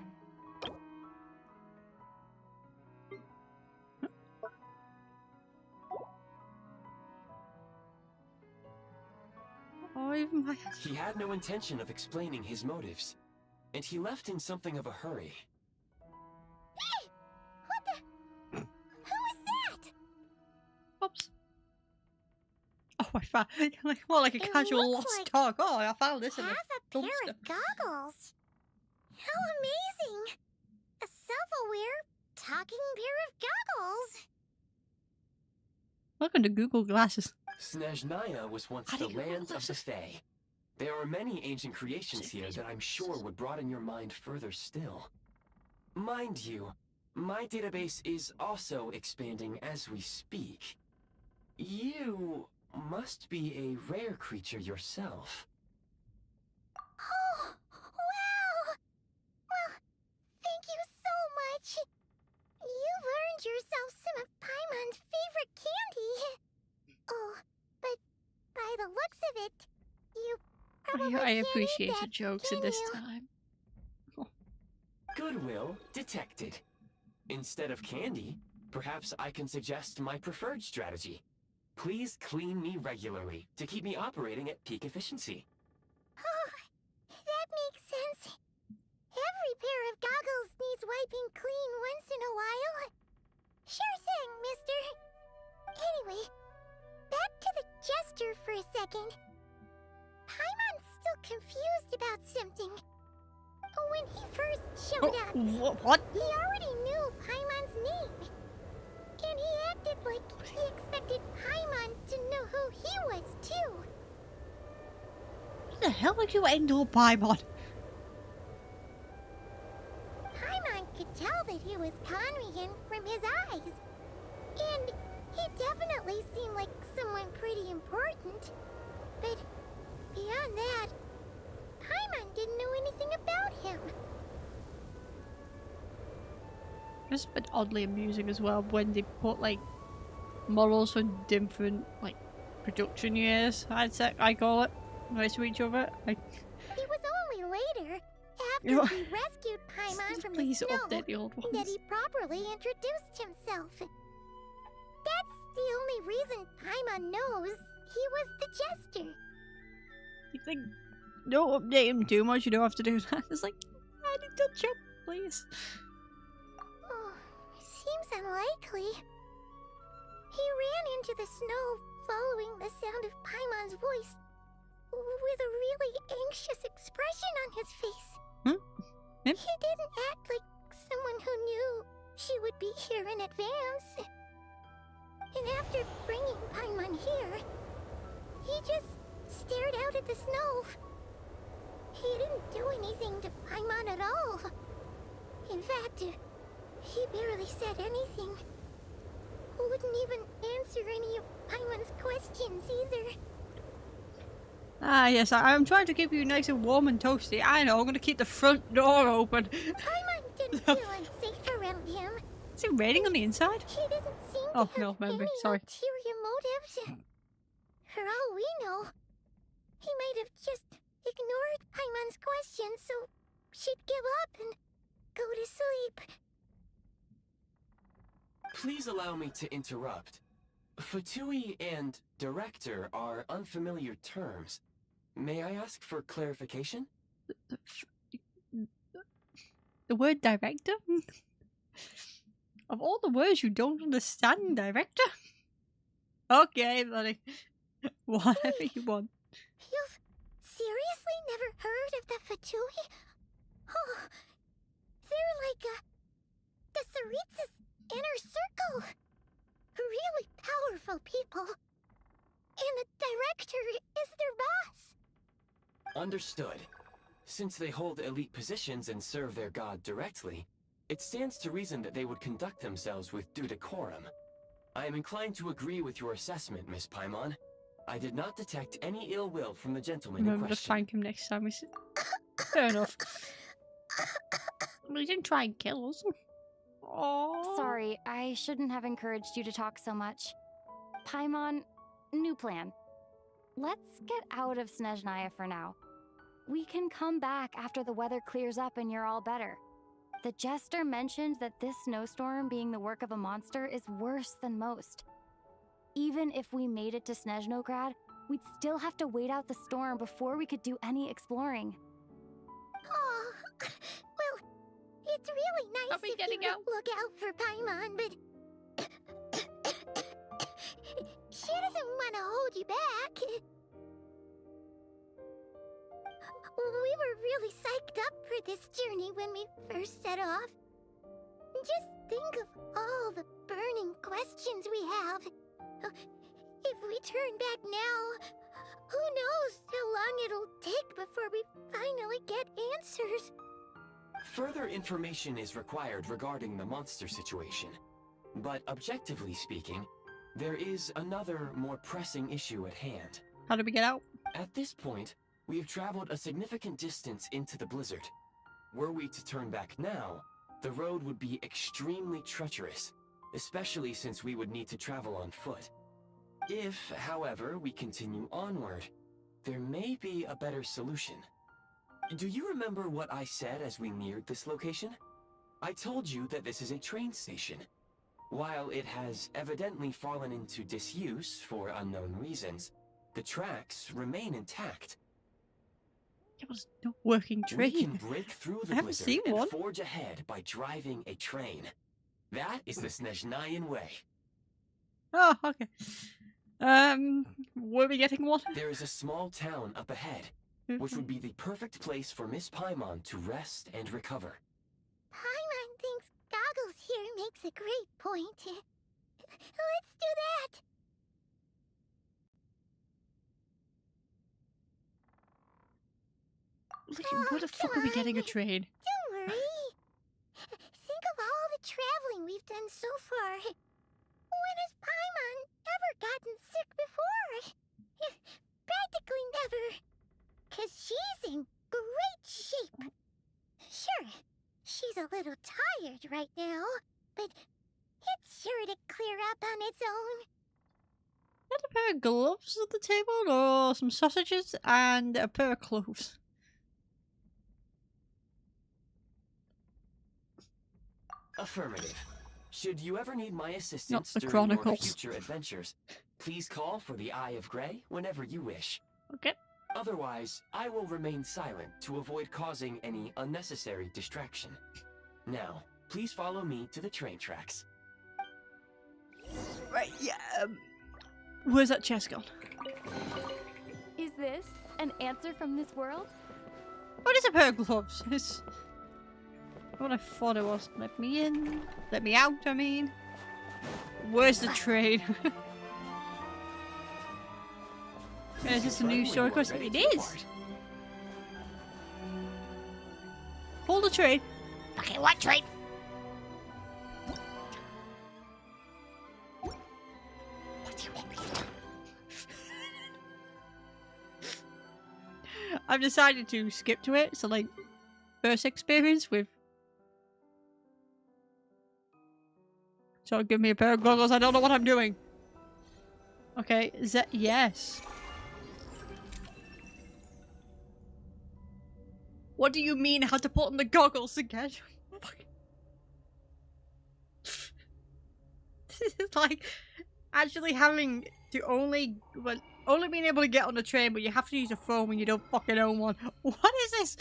Speaker 1: Oh, even my...
Speaker 5: He had no intention of explaining his motives, and he left in something of a hurry.
Speaker 4: Hey! What the... Who is that?
Speaker 1: Oops. Oh, I found... Like, more like a
Speaker 4: It
Speaker 1: casual
Speaker 4: looks
Speaker 1: lost
Speaker 4: like
Speaker 1: dog. Oh, I found this in
Speaker 4: Half
Speaker 1: a
Speaker 4: a pair
Speaker 1: dumpster.
Speaker 4: of goggles. How amazing! A self-aware, talking pair of goggles.
Speaker 1: Welcome to Google Glasses.
Speaker 5: Snezhnaya was once
Speaker 1: How
Speaker 5: the
Speaker 1: do you know
Speaker 5: land of
Speaker 1: this?
Speaker 5: the Fae. There are many ancient creations here that I'm sure would broaden your mind further still. Mind you, my database is also expanding as we speak. You must be a rare creature yourself.
Speaker 4: Oh, wow! Well, thank you so much. You've earned yourself some of Paimon's favorite candy. Oh, but by the looks of it, you probably
Speaker 1: I
Speaker 4: can't eat
Speaker 1: appreciate the
Speaker 4: that,
Speaker 1: jokes
Speaker 4: can
Speaker 1: at this
Speaker 4: you?
Speaker 1: time.
Speaker 5: Goodwill detected. Instead of candy, perhaps I can suggest my preferred strategy. Please clean me regularly to keep me operating at peak efficiency.
Speaker 4: Oh, that makes sense. Every pair of goggles needs wiping clean once in a while. Sure thing, mister. Anyway, back to the jester for a second. Paimon's still confused about something. When he first showed up,
Speaker 1: What?
Speaker 4: he already knew Paimon's name. And he acted like he expected Paimon to know who he was, too.
Speaker 1: What the hell are you ending up, Paimon?
Speaker 4: Paimon could tell that he was Conrian from his eyes. And he definitely seemed like someone pretty important. But beyond that, Paimon didn't know anything about him.
Speaker 1: It's a bit oddly amusing as well when they put like models from different like production years. I call it next to each other.
Speaker 4: It was only later,
Speaker 1: You know-
Speaker 4: after he rescued Paimon from the
Speaker 1: Please
Speaker 4: snow,
Speaker 1: update the old
Speaker 4: that
Speaker 1: ones.
Speaker 4: he properly introduced himself. That's the only reason Paimon knows he was the jester.
Speaker 1: You think don't update him too much. You don't have to do that. It's like I need to jump, please.
Speaker 4: Oh, seems unlikely. He ran into the snow, following the sound of Paimon's voice, with a really anxious expression on his face.
Speaker 1: Hmm?
Speaker 4: He didn't act like someone who knew she would be here in advance. And after bringing Paimon here, he just stared out at the snow. He didn't do anything to Paimon at all. In fact, he barely said anything. Wouldn't even answer any of Paimon's questions either.
Speaker 1: Ah, yes, I'm trying to keep you nice and warm and toasty. I know, I'm going to keep the front door open.
Speaker 4: Paimon didn't feel unsafe around him.
Speaker 1: Is it raining on the inside?
Speaker 4: He didn't seem
Speaker 1: Oh,
Speaker 4: to
Speaker 1: no,
Speaker 4: have
Speaker 1: memory,
Speaker 4: any
Speaker 1: sorry.
Speaker 4: ulterior motives. For all we know, he might have just ignored Paimon's questions so she'd give up and go to sleep.
Speaker 5: Please allow me to interrupt. Fatui and director are unfamiliar terms. May I ask for clarification?
Speaker 1: The word director? Of all the words you don't understand, director? Okay, buddy. Whatever you want.
Speaker 4: You've seriously never heard of the Fatui? Oh, they're like the Tsaritsa's inner circle. Really powerful people. And the director is their boss.
Speaker 5: Understood. Since they hold elite positions and serve their god directly, it stands to reason that they would conduct themselves with due decorum. I am inclined to agree with your assessment, Miss Paimon. I did not detect any ill will from the gentleman in
Speaker 1: Remember to
Speaker 5: question.
Speaker 1: thank him next time we see. Fair enough. Well, he didn't try and kill us. Oh.
Speaker 6: Sorry, I shouldn't have encouraged you to talk so much. Paimon, new plan. Let's get out of Snezhnaya for now. We can come back after the weather clears up and you're all better. The jester mentioned that this snowstorm being the work of a monster is worse than most. Even if we made it to Snezhnograd, we'd still have to wait out the storm before we could do any exploring.
Speaker 4: Oh, well, it's really nice
Speaker 1: Are we
Speaker 4: if
Speaker 1: getting
Speaker 4: you
Speaker 1: out?
Speaker 4: look out for Paimon, but she doesn't want to hold you back. We were really psyched up for this journey when we first set off. Just think of all the burning questions we have. If we turn back now, who knows how long it'll take before we finally get answers.
Speaker 5: Further information is required regarding the monster situation. But objectively speaking, there is another, more pressing issue at hand.
Speaker 1: How did we get out?
Speaker 5: At this point, we have traveled a significant distance into the blizzard. Were we to turn back now, the road would be extremely treacherous, especially since we would need to travel on foot. If, however, we continue onward, there may be a better solution. Do you remember what I said as we neared this location? I told you that this is a train station. While it has evidently fallen into disuse for unknown reasons, the tracks remain intact.
Speaker 1: It was no working
Speaker 5: We
Speaker 1: train.
Speaker 5: can break through
Speaker 1: I
Speaker 5: the
Speaker 1: haven't
Speaker 5: blizzard
Speaker 1: seen
Speaker 5: and
Speaker 1: one.
Speaker 5: forge ahead by driving a train. That is the Snezhnayan way.
Speaker 1: Oh, okay. Were we getting one?
Speaker 5: There is a small town up ahead, which would be the perfect place for Miss Paimon to rest and recover.
Speaker 4: Paimon thinks Goggles here makes a great point. Let's do that.
Speaker 1: Where the fuck are we getting a train?
Speaker 4: Don't worry. Think of all the traveling we've done so far. When has Paimon ever gotten sick before? Practically never. 'Cause she's in great shape. Sure, she's a little tired right now, but it's sure to clear up on its own.
Speaker 1: I had a pair of gloves at the table, or some sausages, and a pair of cloves.
Speaker 5: Affirmative. Should you ever need my
Speaker 1: Not
Speaker 5: assistance
Speaker 1: the
Speaker 5: during your
Speaker 1: Chronicles.
Speaker 5: future adventures, please call for the Eye of Grey whenever you wish.
Speaker 1: Okay.
Speaker 5: Otherwise, I will remain silent to avoid causing any unnecessary distraction. Now, please follow me to the train tracks.
Speaker 1: Right, yeah. Where's that chest gone?
Speaker 6: Is this an answer from this world?
Speaker 1: What is a pair of gloves? It's what I thought it was. Let me in. Let me out, I mean. Where's the train? Is this a new story quest? It is! Pull the train.
Speaker 4: Okay, what train?
Speaker 1: What do you want me to do? I've decided to skip to it, so like, first experience with... So give me a pair of goggles, I don't know what I'm doing. Okay, is that... Yes. What do you mean how to put on the goggles again? This is like actually having to only being able to get on the train, but you have to use a phone when you don't fucking own one. What is this?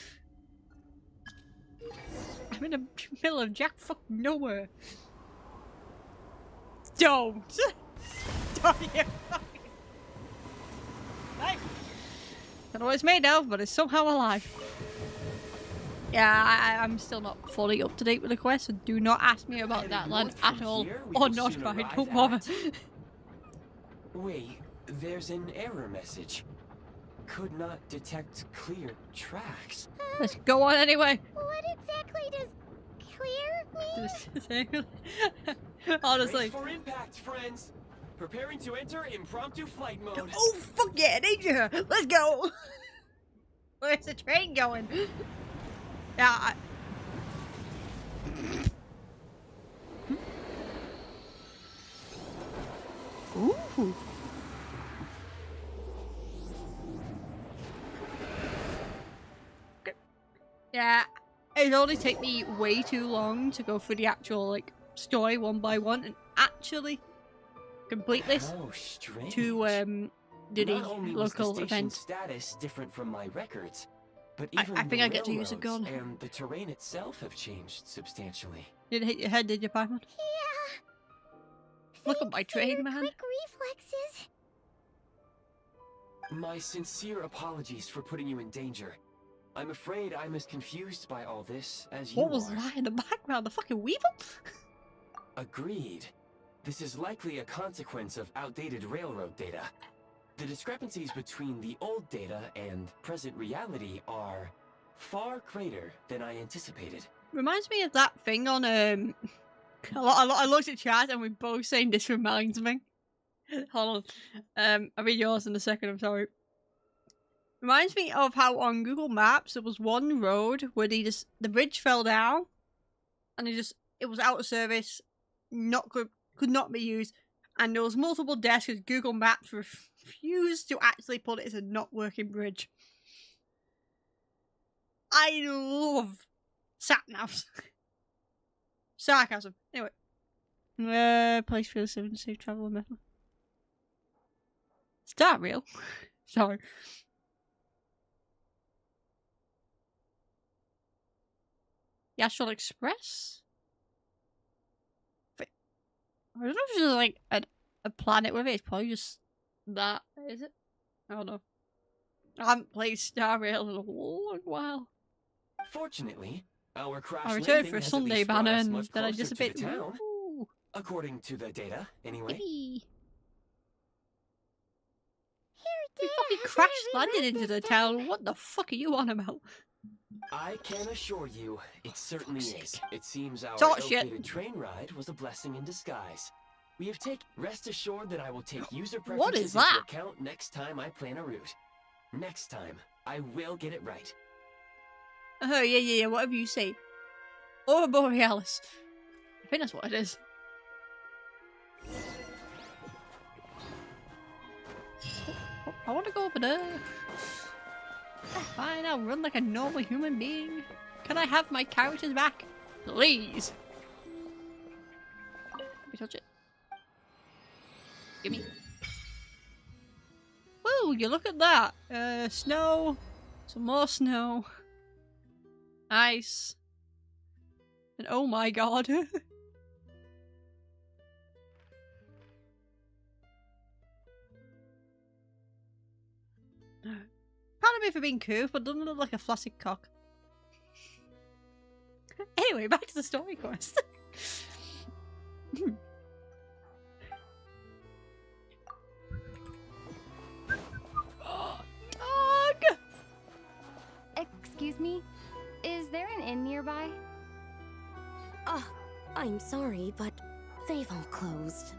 Speaker 1: I'm in the middle of Jack fucking nowhere. Don't! Don't you fucking... Right. Don't know what it's made of, but it's somehow alive. Yeah, I'm still not fully up to date with the quest, so do not ask me about that land at all. Or not, fine, don't bother.
Speaker 5: Wait, there's an error message. Could not detect clear tracks.
Speaker 1: Let's go on anyway.
Speaker 4: What exactly does clear mean?
Speaker 1: Honestly.
Speaker 5: Brace for impact, friends. Preparing to enter impromptu flight mode.
Speaker 1: Oh, fuck yeah, danger! Let's go! Where's the train going? Yeah, Ooh. Yeah, it'd only take me way too long to go through the actual, like, story one by one and actually complete this to, do the local event.
Speaker 5: Status different from my records, but
Speaker 1: I
Speaker 5: even
Speaker 1: think I get to use a gun.
Speaker 5: And the terrain itself have changed substantially.
Speaker 1: Did it hit your head, did you, Paimon?
Speaker 4: Yeah.
Speaker 1: Look at my train, man.
Speaker 4: Quick reflexes.
Speaker 5: My sincere apologies for putting you in danger. I'm afraid I'm as confused by all this as you
Speaker 1: What was
Speaker 5: are.
Speaker 1: that in the background? The fucking weevil?
Speaker 5: Agreed. This is likely a consequence of outdated railroad data. The discrepancies between the old data and present reality are far greater than I anticipated.
Speaker 1: Reminds me of that thing on I looked at chat and we both saying this reminds me. Hold on. I'll read yours in a second, I'm sorry. Reminds me of how on Google Maps there was one road where the bridge fell down and it was out of service, could not be used, and there was multiple deaths because Google Maps refused to actually put it as a not working bridge. I love sat-navs. Sarcasm. Anyway. Place for the safe travel method. Is that real? Sorry. The Astral Express? I don't know if it's just like a planet with it. It's probably just that, is it? I don't know. I haven't played Star Rail in a long while.
Speaker 5: Fortunately, our crash
Speaker 1: I returned
Speaker 5: landing
Speaker 1: for a
Speaker 5: has at
Speaker 1: Sunday
Speaker 5: least brought
Speaker 1: banner
Speaker 5: us
Speaker 1: and
Speaker 5: much
Speaker 1: then I
Speaker 5: closer to
Speaker 1: disappeared.
Speaker 5: the town.
Speaker 1: Ooh.
Speaker 5: According to the data, anyway.
Speaker 1: Yippee.
Speaker 4: Here,
Speaker 1: We
Speaker 4: Dad,
Speaker 1: fucking
Speaker 4: I
Speaker 1: crash
Speaker 4: better
Speaker 1: landed
Speaker 4: rewrite
Speaker 1: into
Speaker 4: this
Speaker 1: the
Speaker 4: down.
Speaker 1: town. What the fuck are you on about?
Speaker 5: I can assure you, it certainly is. It seems our
Speaker 1: Talk shit.
Speaker 5: ill-fated train ride was a blessing in disguise. We have rest assured that I will take user
Speaker 1: What is
Speaker 5: preferences
Speaker 1: that?
Speaker 5: into account next time I plan a route. Next time, I will get it right.
Speaker 1: Oh, yeah, whatever you say. Or Borealis. I think that's what it is. Oh, I want to go over there. Fine, I'll run like a normal human being. Can I have my characters back? Please. Let me touch it. Gimme. Woo, you look at that. Snow. Some more snow. Ice. And oh my god. for being curved, but doesn't look like a flaccid cock. Anyway, back to the story quest. Dog!
Speaker 6: Excuse me? Is there an inn nearby?
Speaker 8: I'm sorry, but they've all closed.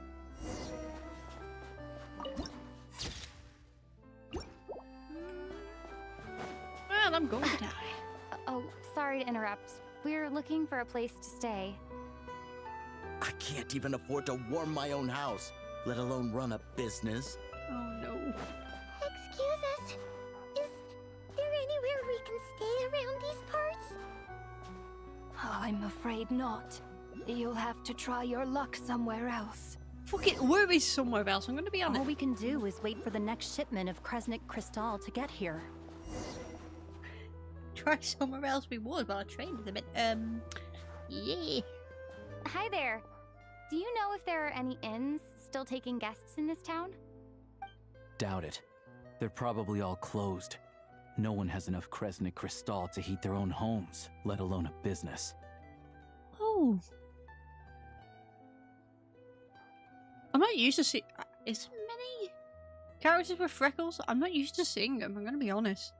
Speaker 1: Well, I'm going to die.
Speaker 6: Oh, sorry to interrupt. We're looking for a place to stay.
Speaker 9: I can't even afford to warm my own house, let alone run a business.
Speaker 1: Oh no.
Speaker 4: Excuse us. Is there anywhere we can stay around these parts?
Speaker 10: I'm afraid not. You'll have to try your luck somewhere else.
Speaker 1: Fuck it, where is somewhere else? I'm gonna be honest.
Speaker 10: All we can do is wait for the next shipment of Kresnik Crystal to get here.
Speaker 1: Try somewhere else we would, but our train is a bit, yeah.
Speaker 6: Hi there. Do you know if there are any inns still taking guests in this town?
Speaker 11: Doubt it. They're probably all closed. No one has enough Kresnik Crystal to heat their own homes, let alone a business.
Speaker 1: Oh. I'm not used to seeing... Is there many characters with freckles? I'm not used to seeing them, I'm gonna be honest.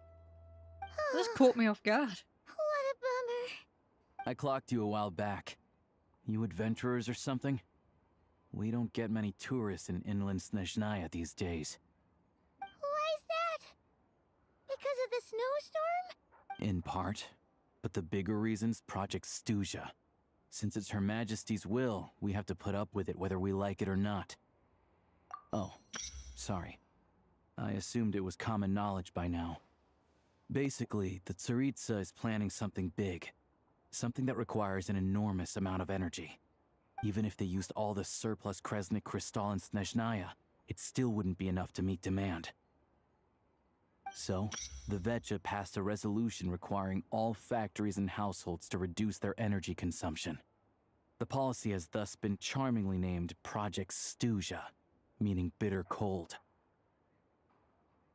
Speaker 1: This caught me off guard.
Speaker 4: What a bummer.
Speaker 11: I clocked you a while back. You adventurers or something? We don't get many tourists in inland Snezhnaya these days.
Speaker 4: Why is that? Because of the snowstorm?
Speaker 11: In part. But the bigger reason's Project Stuzha. Since it's Her Majesty's will, we have to put up with it whether we like it or not. Oh, sorry. I assumed it was common knowledge by now. Basically, the Tsaritsa is planning something big. Something that requires an enormous amount of energy. Even if they used all the surplus Kresnik Crystal in Snezhnaya, it still wouldn't be enough to meet demand. So, the Vetja passed a resolution requiring all factories and households to reduce their energy consumption. The policy has thus been charmingly named Project Stuzha, meaning bitter cold.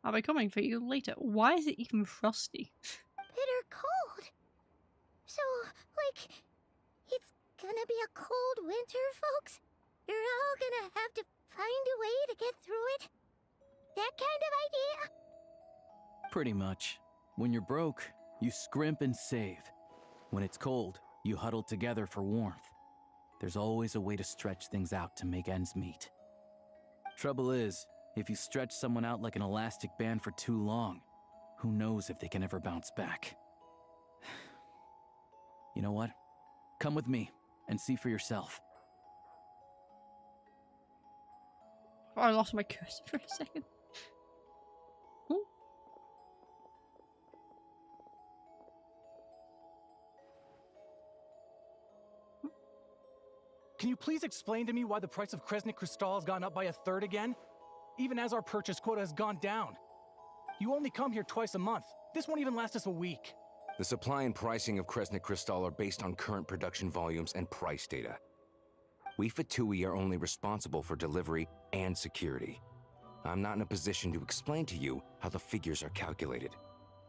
Speaker 1: I'll be coming for you later. Why is it even frosty?
Speaker 4: Bitter cold. So, like, it's gonna be a cold winter, folks? You're all gonna have to find a way to get through it? That kind of idea?
Speaker 11: Pretty much. When you're broke, you scrimp and save. When it's cold, you huddle together for warmth. There's always a way to stretch things out to make ends meet. Trouble is, if you stretch someone out like an elastic band for too long, who knows if they can ever bounce back. You know what? Come with me and see for yourself.
Speaker 1: Oh, I lost my cursor for a second. Ooh.
Speaker 12: Can you please explain to me why the price of Kresnik Crystal has gone up by 1/3 again? Even as our purchase quota has gone down. You only come here twice a month. This won't even last us a week.
Speaker 2: The supply and pricing of Kresnik Crystal are based on current production volumes and price data. We Fatui are only responsible for delivery and security. I'm not in a position to explain to you how the figures are calculated,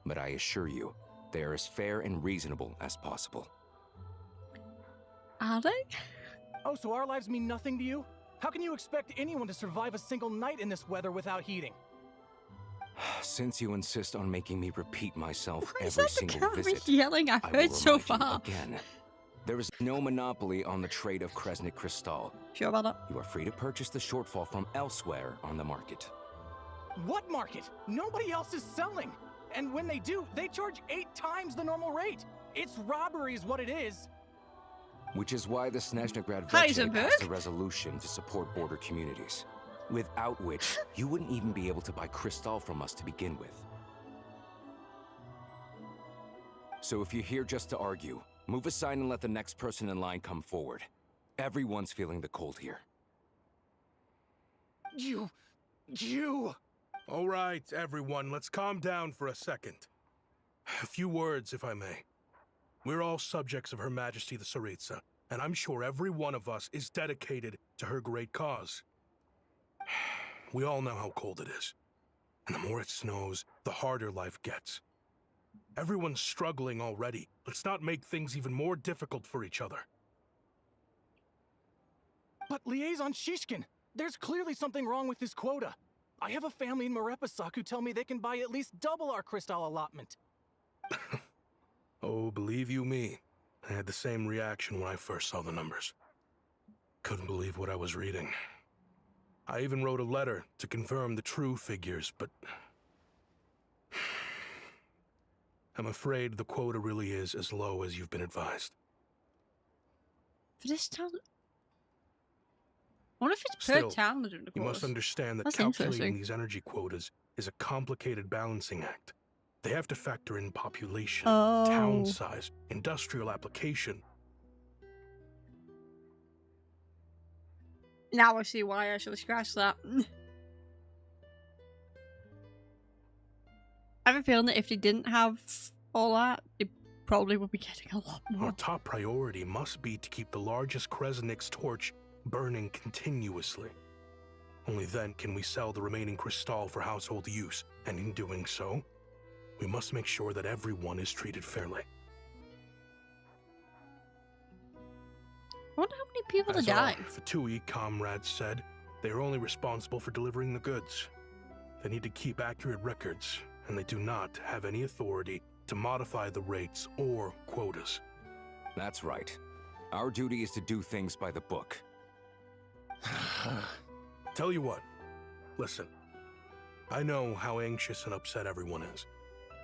Speaker 2: but I assure you, they are as fair and reasonable as possible.
Speaker 1: Are they?
Speaker 12: Oh, so our lives mean nothing to you? How can you expect anyone to survive a single night in this weather without heating?
Speaker 2: Since you insist on making me repeat myself
Speaker 1: Why is
Speaker 2: every
Speaker 1: that the
Speaker 2: single
Speaker 1: camera
Speaker 2: visit,
Speaker 1: yelling I've
Speaker 2: I
Speaker 1: heard
Speaker 2: will
Speaker 1: so
Speaker 2: remind you
Speaker 1: far?
Speaker 2: again. There is no monopoly on the trade of Kresnik Crystal.
Speaker 1: Sure about that?
Speaker 2: You are free to purchase the shortfall from elsewhere on the market.
Speaker 12: What market? Nobody else is selling. And when they do, they charge 8 times the normal rate. It's robbery is what it is.
Speaker 2: Which is why the Snezhnagrad Vetche
Speaker 1: Heisenberg?
Speaker 2: passed a resolution to support border communities, without which you wouldn't even be able to buy crystal from us to begin with. So if you're here just to argue, move aside and let the next person in line come forward. Everyone's feeling the cold here.
Speaker 12: You...
Speaker 13: All right, everyone, let's calm down for a second. A few words, if I may. We're all subjects of Her Majesty the Tsaritsa, and I'm sure every one of us is dedicated to her great cause. We all know how cold it is. And the more it snows, the harder life gets. Everyone's struggling already. Let's not make things even more difficult for each other.
Speaker 12: But Liaison Shishkin, there's clearly something wrong with this quota. I have a family in Marepasak who tell me they can buy at least double our crystal allotment.
Speaker 13: Oh, believe you me, I had the same reaction when I first saw the numbers. Couldn't believe what I was reading. I even wrote a letter to confirm the true figures, but I'm afraid the quota really is as low as you've been advised.
Speaker 1: For this town... What if it's
Speaker 13: Still,
Speaker 1: per town they're doing the
Speaker 13: you must
Speaker 1: quotas?
Speaker 13: understand that
Speaker 1: That's
Speaker 13: calculating
Speaker 1: interesting.
Speaker 13: these energy quotas is a complicated balancing act. They have to factor in population,
Speaker 1: Oh.
Speaker 13: town size, industrial application.
Speaker 1: Now I see why I should have scratched that. I have a feeling that if they didn't have all that, they probably would be getting a lot more.
Speaker 13: Our top priority must be to keep the largest Kresnik's torch burning continuously. Only then can we sell the remaining crystal for household use, and in doing so, we must make sure that everyone is treated fairly.
Speaker 1: I wonder how many people are
Speaker 13: As our
Speaker 1: dying.
Speaker 13: Fatui comrades said, they are only responsible for delivering the goods. They need to keep accurate records, and they do not have any authority to modify the rates or quotas.
Speaker 2: That's right. Our duty is to do things by the book.
Speaker 13: Tell you what, listen. I know how anxious and upset everyone is.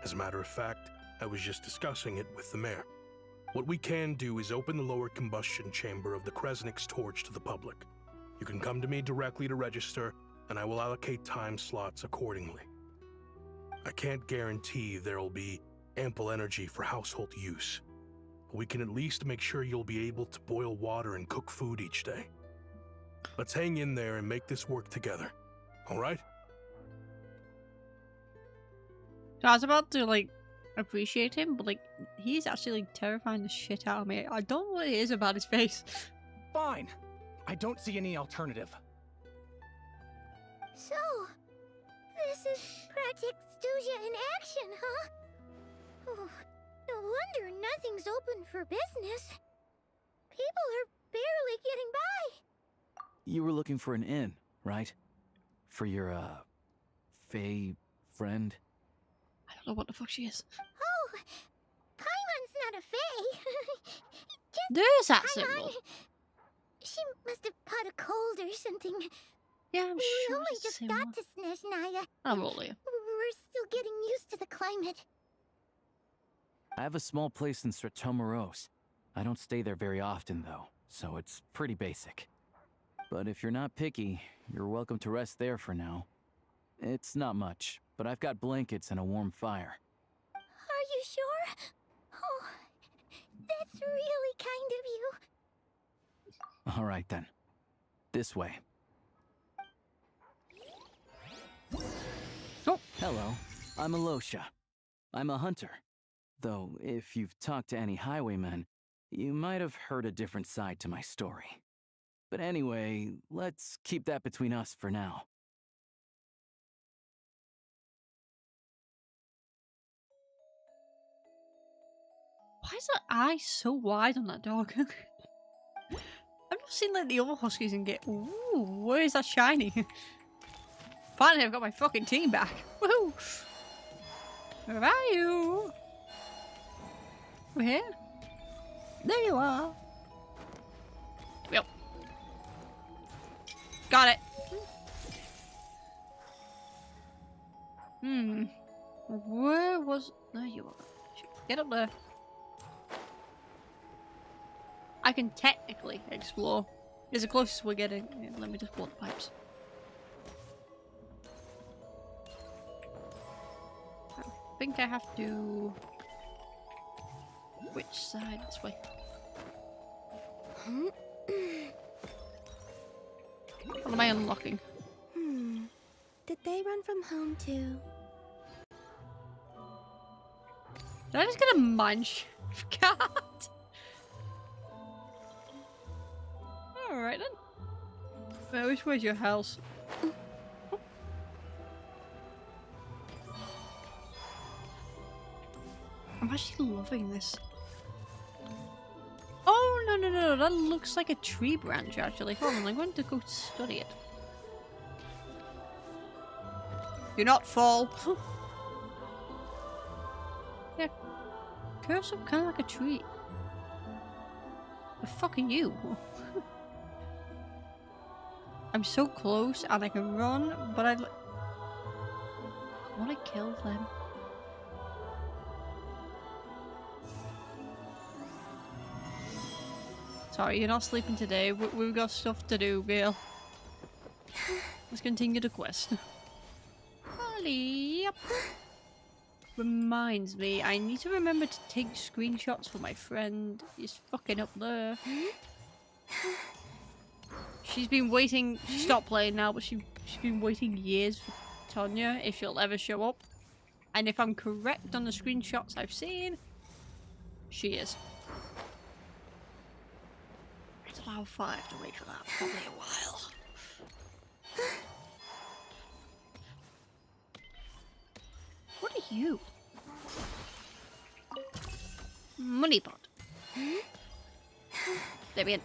Speaker 13: As a matter of fact, I was just discussing it with the mayor. What we can do is open the lower combustion chamber of the Kresnik's torch to the public. You can come to me directly to register, and I will allocate time slots accordingly. I can't guarantee there'll be ample energy for household use, but we can at least make sure you'll be able to boil water and cook food each day. Let's hang in there and make this work together, all right?
Speaker 1: So I was about to, like, appreciate him, but, like, he's actually, like, terrifying the shit out of me. I don't know what it is about his face.
Speaker 12: Fine. I don't see any alternative.
Speaker 4: So, this is Project Snezhnaya in action, huh? Oh, no wonder nothing's open for business. People are barely getting by.
Speaker 11: You were looking for an inn, right? For your, Fae friend?
Speaker 1: I don't know what the fuck she is.
Speaker 4: Oh, Paimon's not a fae. Just
Speaker 1: There's that
Speaker 4: Paimon.
Speaker 1: symbol.
Speaker 4: She must have caught a cold or something.
Speaker 1: Yeah, I'm
Speaker 4: We
Speaker 1: sure
Speaker 4: only
Speaker 1: it's
Speaker 4: just
Speaker 1: similar.
Speaker 4: got to Snezhnaya.
Speaker 1: I'm only.
Speaker 4: We're still getting used to the climate.
Speaker 11: I have a small place in Stratomaros. I don't stay there very often, though, so it's pretty basic. But if you're not picky, you're welcome to rest there for now. It's not much, but I've got blankets and a warm fire.
Speaker 4: Are you sure? Oh, that's really kind of you.
Speaker 11: All right, then. This way.
Speaker 1: Oh.
Speaker 11: Hello, I'm Alosha. I'm a hunter. Though, if you've talked to any highwaymen, you might have heard a different side to my story. But anyway, let's keep that between us for now.
Speaker 1: Why is that eye so wide on that dog? I've not seen like the other huskies and get. Ooh, where is that shiny? Finally, I've got my fucking team back. Woohoo! Where are you? We're here. There you are. Yep. Got it. Where was... There you are. Get up there. I can technically explore. It's the closest we're getting. Yeah, let me just blow the pipes. I think I have to... Which side? This way. What am I unlocking?
Speaker 3: Did they run from home too?
Speaker 1: Did I just get a munch? God! Alright then. Which way's your house? I'm actually loving this. Oh, no, no, no, that looks like a tree branch, actually. Hold on, I'm going to go study it. Do not fall. Yeah, curves up kind of like a tree. The fuck are you? I'm so close and I can run, but I want to kill them. Sorry, you're not sleeping today. We've got stuff to do, Gail. Let's continue the quest. Yep. Reminds me, I need to remember to take screenshots for my friend. He's fucking up there. She's been waiting. She stopped playing now, but she's been waiting years for Tonya if she'll ever show up. And if I'm correct on the screenshots I've seen, she is. I don't know how far I have to wait for that. Probably a while. What are you? Money pot. Let me in.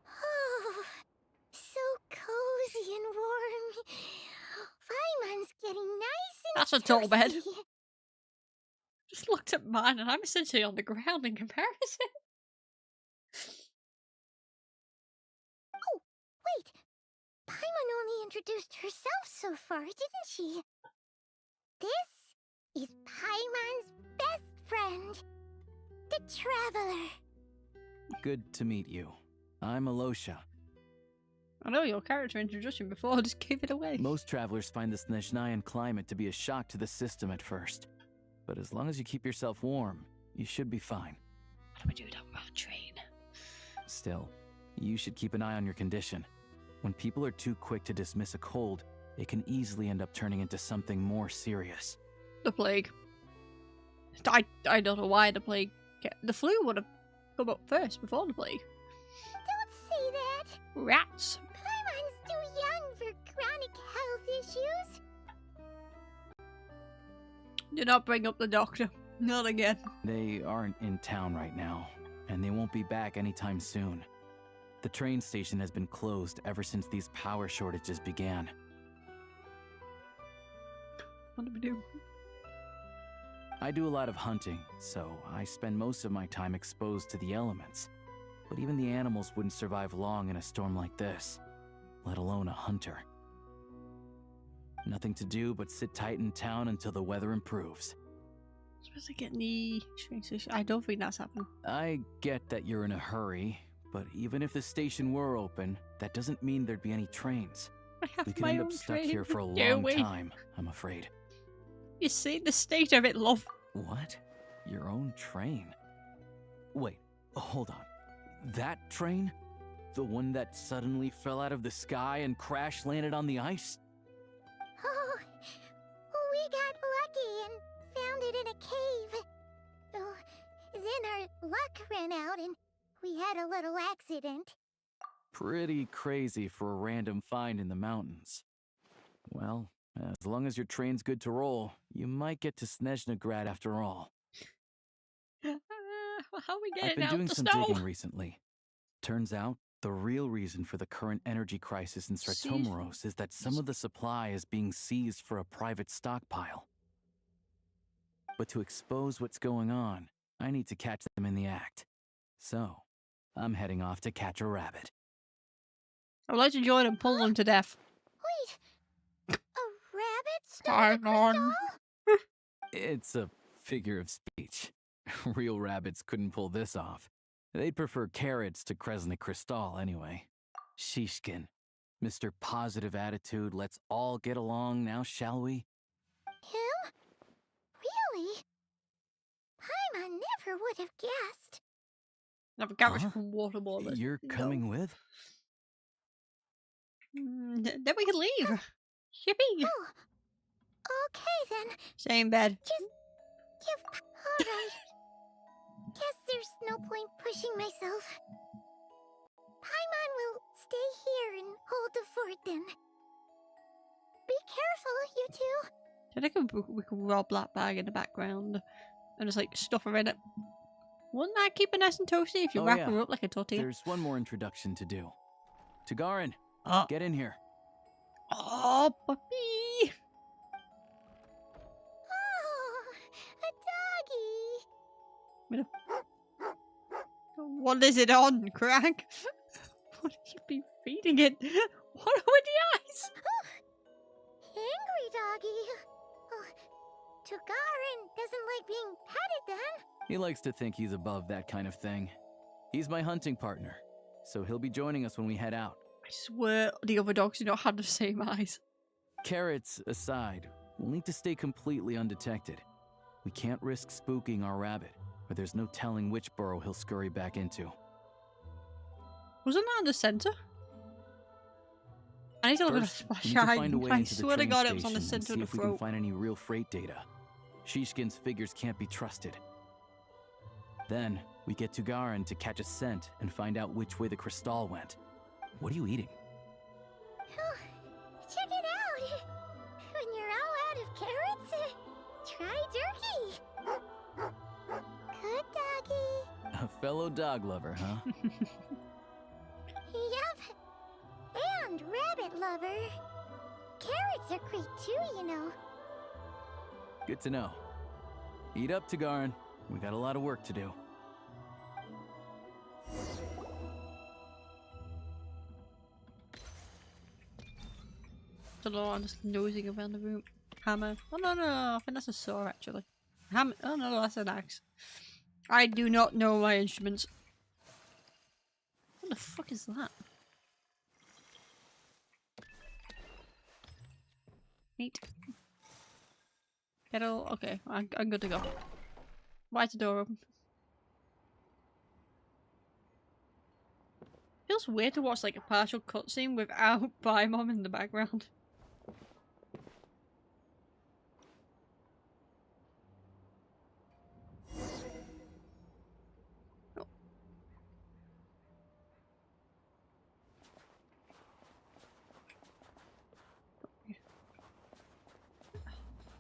Speaker 4: Oh, so cozy and warm. Paimon's getting nice and
Speaker 1: That's a tall bed.
Speaker 4: toasty.
Speaker 1: Just looked at mine and I'm essentially on the ground in comparison.
Speaker 4: Oh, wait. Paimon only introduced herself so far, didn't she? This is Paimon's best friend, the Traveler.
Speaker 11: Good to meet you. I'm Alosha.
Speaker 1: I know your character introduction before, just gave it away.
Speaker 11: Most travelers find the Snezhnayan climate to be a shock to the system at first. But as long as you keep yourself warm, you should be fine.
Speaker 1: What do we do down that train?
Speaker 11: Still, you should keep an eye on your condition. When people are too quick to dismiss a cold, it can easily end up turning into something more serious.
Speaker 1: The plague. I don't know why the plague... The flu would have come up first before the plague.
Speaker 4: Don't say that.
Speaker 1: Rats.
Speaker 4: Paimon's too young for chronic health issues.
Speaker 1: Do not bring up the doctor. Not again.
Speaker 11: They aren't in town right now, and they won't be back anytime soon. The train station has been closed ever since these power shortages began.
Speaker 1: What do we do?
Speaker 11: I do a lot of hunting, so I spend most of my time exposed to the elements. But even the animals wouldn't survive long in a storm like this, let alone a hunter. Nothing to do but sit tight in town until the weather improves.
Speaker 1: Supposed to get in the train station. I don't think that's happening.
Speaker 11: I get that you're in a hurry, but even if the station were open, that doesn't mean there'd be any trains.
Speaker 1: I have
Speaker 11: We could
Speaker 1: my
Speaker 11: end
Speaker 1: own
Speaker 11: up stuck
Speaker 1: train.
Speaker 11: here for a
Speaker 1: Get
Speaker 11: long
Speaker 1: away.
Speaker 11: time, I'm afraid.
Speaker 1: You see the state of it, love.
Speaker 11: What? Your own train? Wait, hold on. That train? The one that suddenly fell out of the sky and crash landed on the ice?
Speaker 4: Oh, we got lucky and found it in a cave. Oh, then our luck ran out and we had a little accident.
Speaker 11: Pretty crazy for a random find in the mountains. Well, as long as your train's good to roll, you might get to Snezhnaya after all.
Speaker 1: How are we
Speaker 11: I've
Speaker 1: getting
Speaker 11: been
Speaker 1: out
Speaker 11: doing
Speaker 1: the
Speaker 11: some
Speaker 1: snow?
Speaker 11: digging recently. Turns out, the real reason for the current energy crisis in Stratomeros is that some of the supply is being seized for a private stockpile. But to expose what's going on, I need to catch them in the act. So, I'm heading off to catch a rabbit.
Speaker 1: I'd like to join and pull them to death.
Speaker 4: Wait, a rabbit stole
Speaker 1: Hang
Speaker 4: a
Speaker 1: on.
Speaker 4: crystal?
Speaker 11: It's a figure of speech. Real rabbits couldn't pull this off. They'd prefer carrots to Kresnik Crystal anyway. Shishkin. Mr. Positive Attitude, let's all get along now, shall we?
Speaker 4: Him? Really? Paimon never would have guessed.
Speaker 1: Have a garbage
Speaker 11: Huh?
Speaker 1: from waterboarders.
Speaker 11: You're coming with?
Speaker 1: Then we can leave. Yippee!
Speaker 4: Oh, okay then.
Speaker 1: Same bed.
Speaker 4: Alright. Guess there's no point pushing myself. Paimon will stay here and hold the fort then. Be careful, you two.
Speaker 1: I think we could rob that bag in the background and just like stuff her in it. Wouldn't that keep her nice and toasty if you wrap her up like a tortilla?
Speaker 11: There's one more introduction to do. Tagarin, get in here.
Speaker 1: Oh, puppy!
Speaker 4: Oh, a doggy.
Speaker 1: What is it on, Craig? What have you been feeding it? What are with the eyes?
Speaker 4: Angry doggy. Oh, Tagarin doesn't like being petted then.
Speaker 11: He likes to think he's above that kind of thing. He's my hunting partner, so he'll be joining us when we head out.
Speaker 1: I swear the other dogs do not have the same eyes.
Speaker 11: Carrots aside, we'll need to stay completely undetected. We can't risk spooking our rabbit, or there's no telling which burrow he'll scurry back into.
Speaker 1: Wasn't that in the center? I need to look at
Speaker 11: First,
Speaker 1: a
Speaker 11: we need to find a way
Speaker 1: I
Speaker 11: into the
Speaker 1: swear to
Speaker 11: train
Speaker 1: God it was on the
Speaker 11: station and
Speaker 1: center of
Speaker 11: see
Speaker 1: the
Speaker 11: if we can
Speaker 1: throat.
Speaker 11: find any real freight data. Shishkin's figures can't be trusted. Then, we get Tugarin to catch a scent and find out which way the crystal went. What are you eating?
Speaker 4: Oh, check it out. When you're all out of carrots, try jerky. Good doggy.
Speaker 11: A fellow dog lover, huh?
Speaker 4: Yup. And rabbit lover. Carrots are great too, you know.
Speaker 11: Good to know. Eat up, Tugarin. We got a lot of work to do.
Speaker 1: Don't know, I'm just nosing around the room. Hammer. Oh no, I think that's a saw actually. Hammer. Oh no, that's an axe. I do not know my instruments. What the fuck is that? Neat. Kettle. Okay, I'm good to go. Why is the door open? Feels weird to watch like a partial cutscene without Paimon in the background.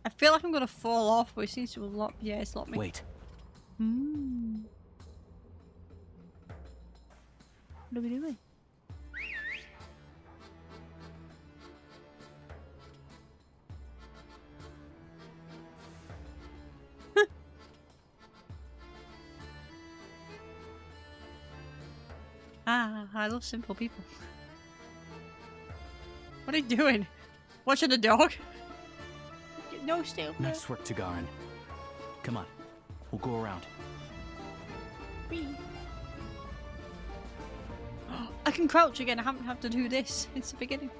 Speaker 1: I feel like I'm gonna fall off, but it seems to lock. Yeah, it's locked me.
Speaker 11: Wait.
Speaker 1: What are we doing? I love simple people. What are you doing? Watching the dog? No, still.
Speaker 11: Nice work, Tugarin. Come on, we'll go around.
Speaker 1: I can crouch again. I haven't had to do this since the beginning.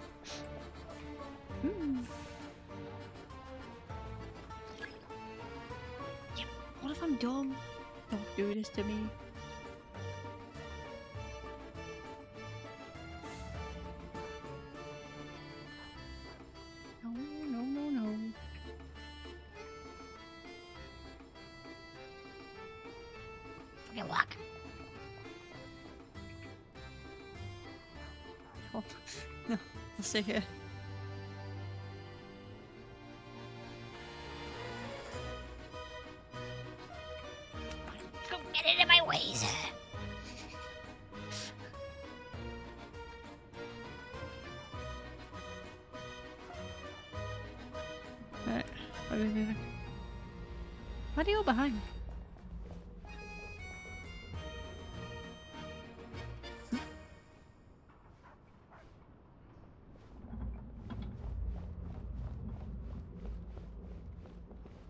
Speaker 1: Yep. What if I'm dumb? Don't do this to me. No. Good luck. Oh, no, I'll stay here.
Speaker 4: Don't get into my ways.
Speaker 1: Right, where are we moving? Why are you all behind me?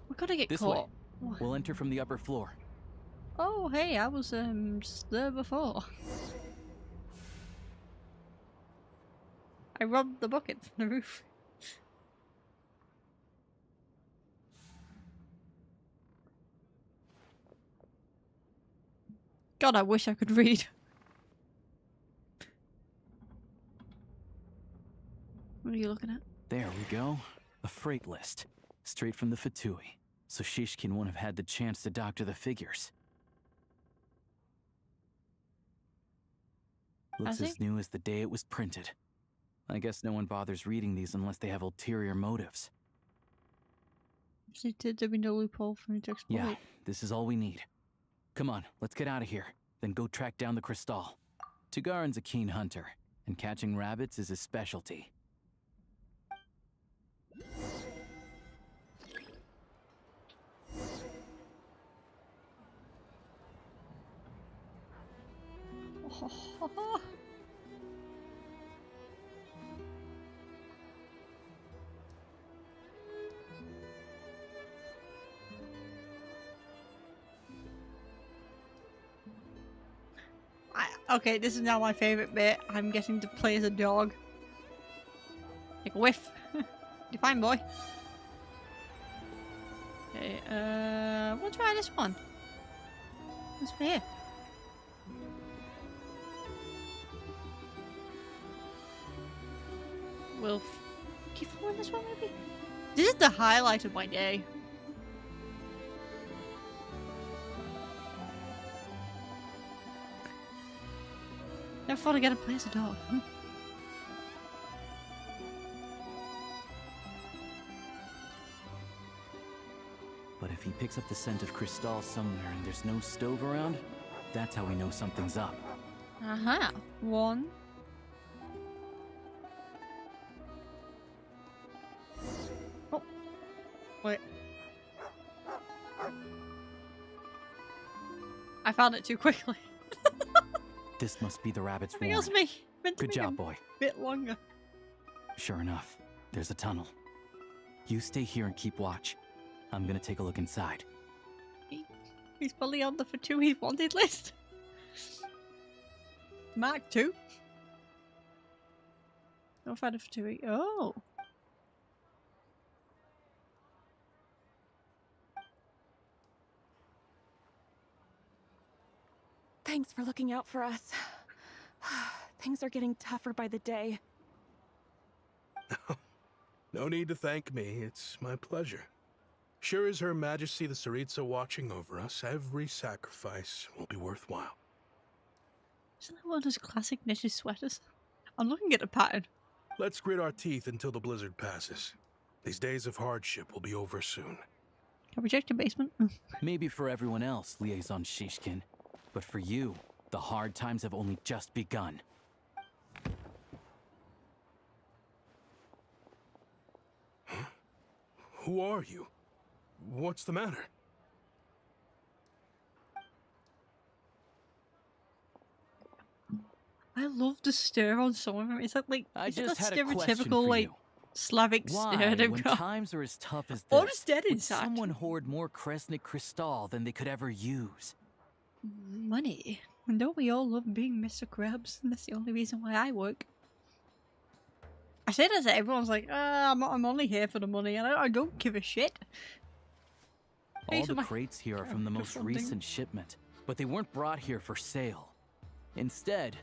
Speaker 1: We're gonna get
Speaker 11: This
Speaker 1: caught.
Speaker 11: way. We'll enter from the upper floor.
Speaker 1: Oh, hey, I was just there before. I robbed the bucket from the roof. God, I wish I could read. What are you looking at?
Speaker 11: There we go. A freight list. Straight from the Fatui. So Shishkin won't have had the chance to doctor the figures. Looks
Speaker 1: Has he?
Speaker 11: as new as the day it was printed. I guess no one bothers reading these unless they have ulterior motives.
Speaker 1: There'd be no loophole for me to exploit.
Speaker 11: Yeah, this is all we need. Come on, let's get out of here. Then go track down the crystal. Tugarin's a keen hunter, and catching rabbits is his specialty.
Speaker 1: Okay, this is now my favourite bit. I'm getting to play as a dog. Take a whiff. You're fine, boy. Okay, we'll try this one. What's for here? We'll keep following this one, maybe? This is the highlight of my day. Never thought I'd get to play as a dog.
Speaker 11: But if he picks up the scent of crystal somewhere and there's no stove around, that's how we know something's up.
Speaker 1: Uh-huh. One. Oh. Wait. I found it too quickly.
Speaker 11: This must be the rabbit's
Speaker 1: I think
Speaker 11: warren.
Speaker 1: it was me. Meant to
Speaker 11: Good
Speaker 1: make
Speaker 11: job,
Speaker 1: it
Speaker 11: boy.
Speaker 1: a bit longer.
Speaker 11: Sure enough, there's a tunnel. You stay here and keep watch. I'm gonna take a look inside.
Speaker 1: He's probably on the for 2 he's wanted list. Mark 2. Don't find it for 2. Oh.
Speaker 14: Thanks for looking out for us. Things are getting tougher by the day.
Speaker 13: No need to thank me. It's my pleasure. Sure as Her Majesty the Tsaritsa watching over us, every sacrifice will be worthwhile.
Speaker 1: Isn't that one of those classic knitted sweaters? I'm looking at the pattern.
Speaker 13: Let's grit our teeth until the blizzard passes. These days of hardship will be over soon.
Speaker 1: Can we check the basement?
Speaker 11: Maybe for everyone else, Liaison Shishkin. But for you, the hard times have only just begun.
Speaker 13: Huh? Who are you? What's the matter?
Speaker 1: I love the stare on some of them. It's like
Speaker 11: I
Speaker 1: is it
Speaker 11: just
Speaker 1: that
Speaker 11: had a question
Speaker 1: stereotypical
Speaker 11: for
Speaker 1: like
Speaker 11: you.
Speaker 1: Slavic
Speaker 11: Why,
Speaker 1: stare they've
Speaker 11: when
Speaker 1: got?
Speaker 11: times are as tough as
Speaker 1: Or
Speaker 11: this,
Speaker 1: just dead
Speaker 11: would
Speaker 1: inside.
Speaker 11: someone hoard more Kresnik Crystal than they could ever use?
Speaker 1: Money. And don't we all love being Mr. Krabs? And that's the only reason why I work. I say that to everyone's like, I'm only here for the money, and I don't give a shit.
Speaker 11: All the crates here are from the most recent shipment, but they weren't brought here for sale. Instead,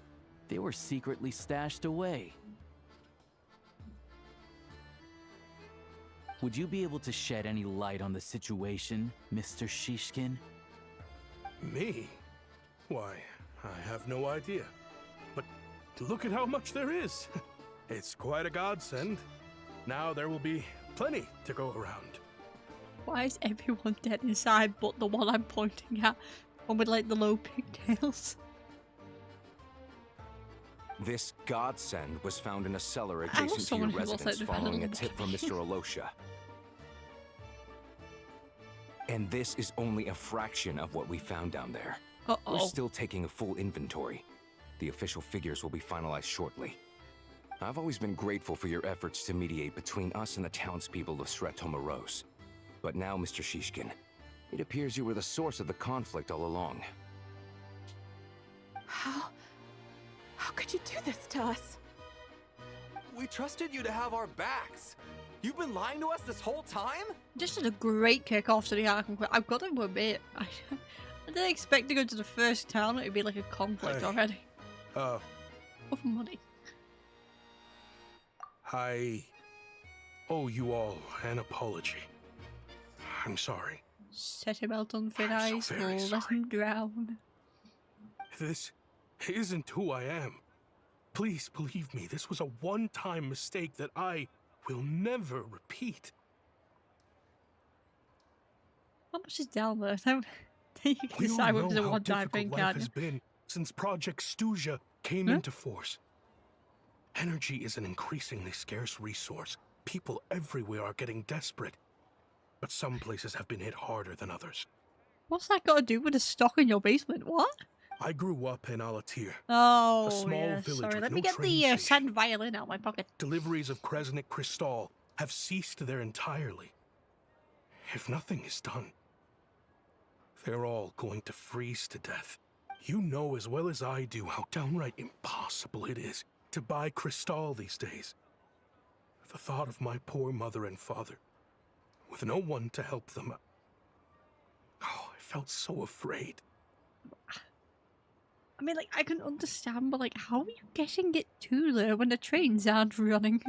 Speaker 11: they were secretly stashed away. Would you be able to shed any light on the situation, Mr. Shishkin?
Speaker 13: Me? Why, I have no idea. But look at how much there is. It's quite a godsend. Now there will be plenty to go around.
Speaker 1: Why is everyone dead inside but the one I'm pointing at? One with like the low pigtails.
Speaker 2: This godsend was found in a cellar
Speaker 1: I want
Speaker 2: adjacent to
Speaker 1: someone
Speaker 2: your
Speaker 1: who looks
Speaker 2: residence
Speaker 1: like the
Speaker 2: following a
Speaker 1: Venom
Speaker 2: tip from Mr. Alosha. And this is only a fraction of what we found down there. We're still taking a full inventory. The official figures will be finalized shortly. I've always been grateful for your efforts to mediate between us and the townspeople of Sretomaros. But now, Mr. Shishkin, it appears you were the source of the conflict all along.
Speaker 14: How could you do this to us?
Speaker 5: We trusted you to have our backs. You've been lying to us this whole time?
Speaker 1: This is a great kick-off to the Arkham Quest. I've got to admit, I didn't expect to go to the first town. It'd be like a conflict already. Of money.
Speaker 13: I owe you all an apology. I'm sorry.
Speaker 1: Set him out on thin ice or let him drown.
Speaker 13: This isn't who I am. Please believe me, this was a one-time mistake that I will never repeat.
Speaker 1: How much is down there? You can
Speaker 13: We all
Speaker 1: decide whether
Speaker 13: know
Speaker 1: it's a
Speaker 13: how
Speaker 1: one-time thing,
Speaker 13: difficult life
Speaker 1: can't you?
Speaker 13: has been since Project Snezhnaya came into force. Energy is an increasingly scarce resource. People everywhere are getting desperate. But some places have been hit harder than others.
Speaker 1: What's that got to do with the stock in your basement? What?
Speaker 13: I grew up in Alatir.
Speaker 1: Oh,
Speaker 13: a small
Speaker 1: yeah,
Speaker 13: village
Speaker 1: sorry.
Speaker 13: with
Speaker 1: Let
Speaker 13: no
Speaker 1: me get
Speaker 13: train
Speaker 1: the
Speaker 13: station.
Speaker 1: sand violin out of my pocket.
Speaker 13: Deliveries of Kresnik Crystal have ceased there entirely. If nothing is done, they're all going to freeze to death. You know as well as I do how downright impossible it is to buy Crystal these days. The thought of my poor mother and father, with no one to help them. Oh, I felt so afraid.
Speaker 1: I mean, like, I can understand, but, like, how are you getting it to there when the trains aren't running?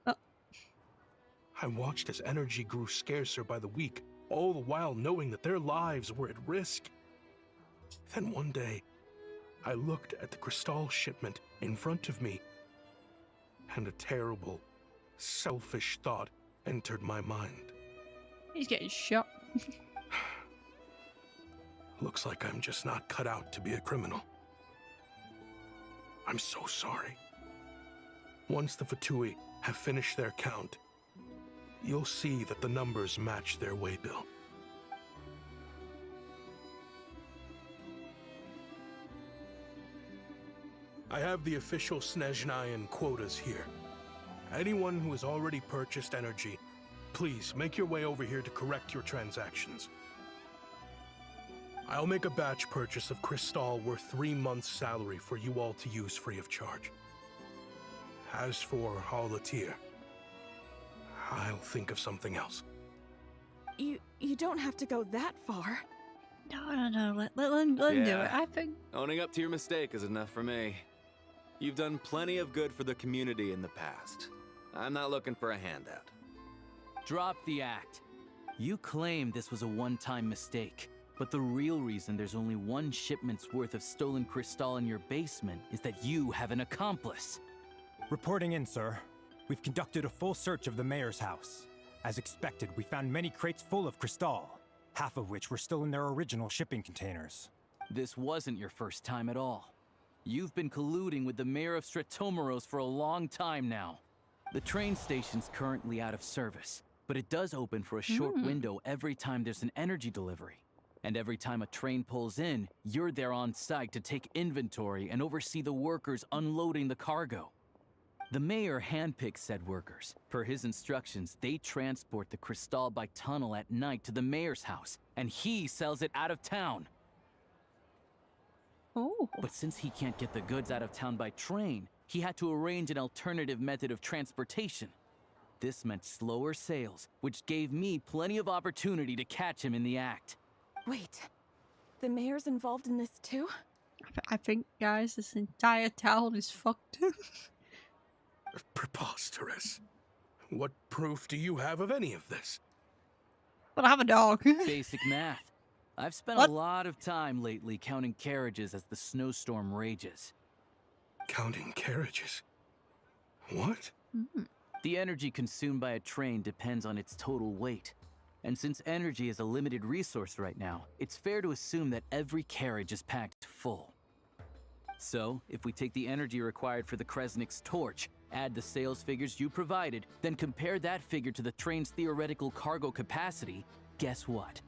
Speaker 13: I watched as energy grew scarcer by the week, all the while knowing that their lives were at risk. Then one day, I looked at the Crystal shipment in front of me, and a terrible, selfish thought entered my mind.
Speaker 1: He's getting shot.
Speaker 13: Looks like I'm just not cut out to be a criminal. I'm so sorry. Once the Fatui have finished their count, you'll see that the numbers match their waybill. I have the official Snezhnayan quotas here. Anyone who has already purchased energy, please make your way over here to correct your transactions. I'll make a batch purchase of Crystal worth 3 months' salary for you all to use free of charge. As for Alatir, I'll think of something else.
Speaker 14: You don't have to go that far.
Speaker 1: No. Let him do it. I think.
Speaker 15: Owning up to your mistake is enough for me. You've done plenty of good for the community in the past. I'm not looking for a handout.
Speaker 11: Drop the act. You claim this was a one-time mistake, but the real reason there's only one shipment's worth of stolen crystal in your basement is that you have an accomplice.
Speaker 16: Reporting in, sir. We've conducted a full search of the mayor's house. As expected, we found many crates full of crystal, half of which were still in their original shipping containers.
Speaker 11: This wasn't your first time at all. You've been colluding with the mayor of Stratomeros for a long time now. The train station's currently out of service, but it does open for a short window every time there's an energy delivery. And every time a train pulls in, you're there on site to take inventory and oversee the workers unloading the cargo. The mayor handpicks said workers. Per his instructions, they transport the crystal by tunnel at night to the mayor's house, and he sells it out of town.
Speaker 1: Oh.
Speaker 11: But since he can't get the goods out of town by train, he had to arrange an alternative method of transportation. This meant slower sales, which gave me plenty of opportunity to catch him in the act.
Speaker 14: Wait, the mayor's involved in this too?
Speaker 1: I think, guys, this entire town is fucked.
Speaker 13: Preposterous. What proof do you have of any of this?
Speaker 1: But I have a dog.
Speaker 11: Basic math. I've spent a lot of time lately counting carriages as the snowstorm rages.
Speaker 13: Counting carriages? What?
Speaker 11: The energy consumed by a train depends on its total weight. And since energy is a limited resource right now, it's fair to assume that every carriage is packed full. So, if we take the energy required for the Kresnik's torch, add the sales figures you provided, then compare that figure to the train's theoretical cargo capacity, guess what?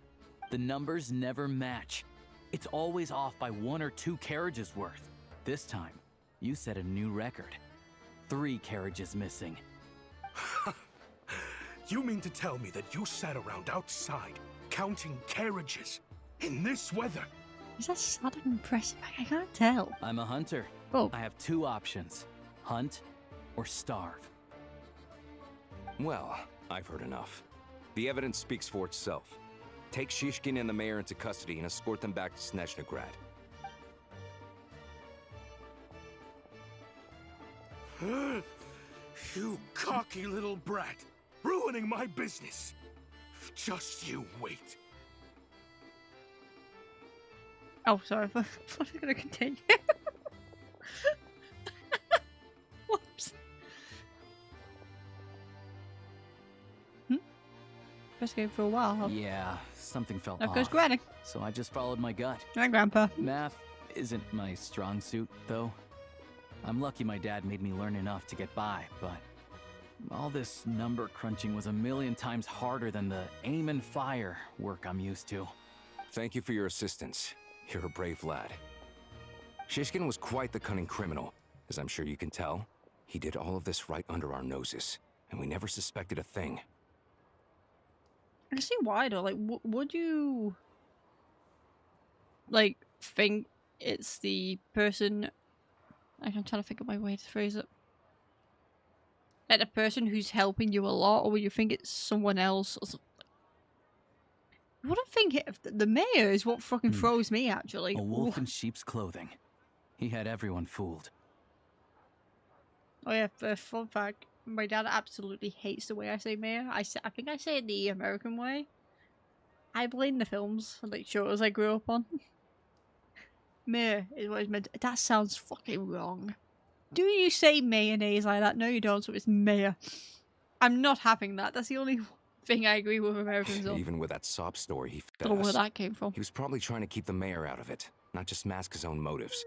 Speaker 11: The numbers never match. It's always off by 1 or 2 carriages worth. This time, you set a new record. 3 carriages missing.
Speaker 13: You mean to tell me that you sat around outside, counting carriages, in this weather?
Speaker 1: Is that sad and impressive? I can't tell.
Speaker 11: I'm a hunter.
Speaker 1: Oh.
Speaker 11: I have 2 options. Hunt or starve.
Speaker 2: Well, I've heard enough. The evidence speaks for itself. Take Shishkin and the mayor into custody and escort them back to Snezhnaya.
Speaker 13: You cocky little brat! Ruining my business! Just you wait.
Speaker 1: Oh, sorry. I was going to continue. investigating for a while.
Speaker 11: Yeah, something felt
Speaker 1: Of course,
Speaker 11: off.
Speaker 1: Granny.
Speaker 11: So I just followed my gut.
Speaker 1: Hi, Grandpa.
Speaker 11: Math isn't my strong suit, though. I'm lucky my dad made me learn enough to get by, but all this number crunching was a million times harder than the aim and fire work I'm used to.
Speaker 2: Thank you for your assistance. You're a brave lad. Shishkin was quite the cunning criminal. As I'm sure you can tell, he did all of this right under our noses, and we never suspected a thing.
Speaker 1: I can see why though. Like, would you like think it's the person? Like, I'm trying to think of my way to phrase it. Like the person who's helping you a lot, or would you think it's someone else? Or something? I wouldn't think it. The mayor is what fucking throws me. Actually,
Speaker 11: A wolf in sheep's clothing. He had everyone fooled.
Speaker 1: Oh yeah, fun fact. My dad absolutely hates the way I say mayor. I think I say it the American way. I blame the films and like shows I grew up on. Mayor is what it's meant. That sounds fucking wrong. Do you say mayonnaise like that? No, you don't. So it's mayor. I'm not having that. That's the only thing I agree with Americans on.
Speaker 2: Even with that sob story he fed
Speaker 1: Don't know where
Speaker 2: us,
Speaker 1: that came from.
Speaker 2: he was probably trying to keep the mayor out of it, not just mask his own motives.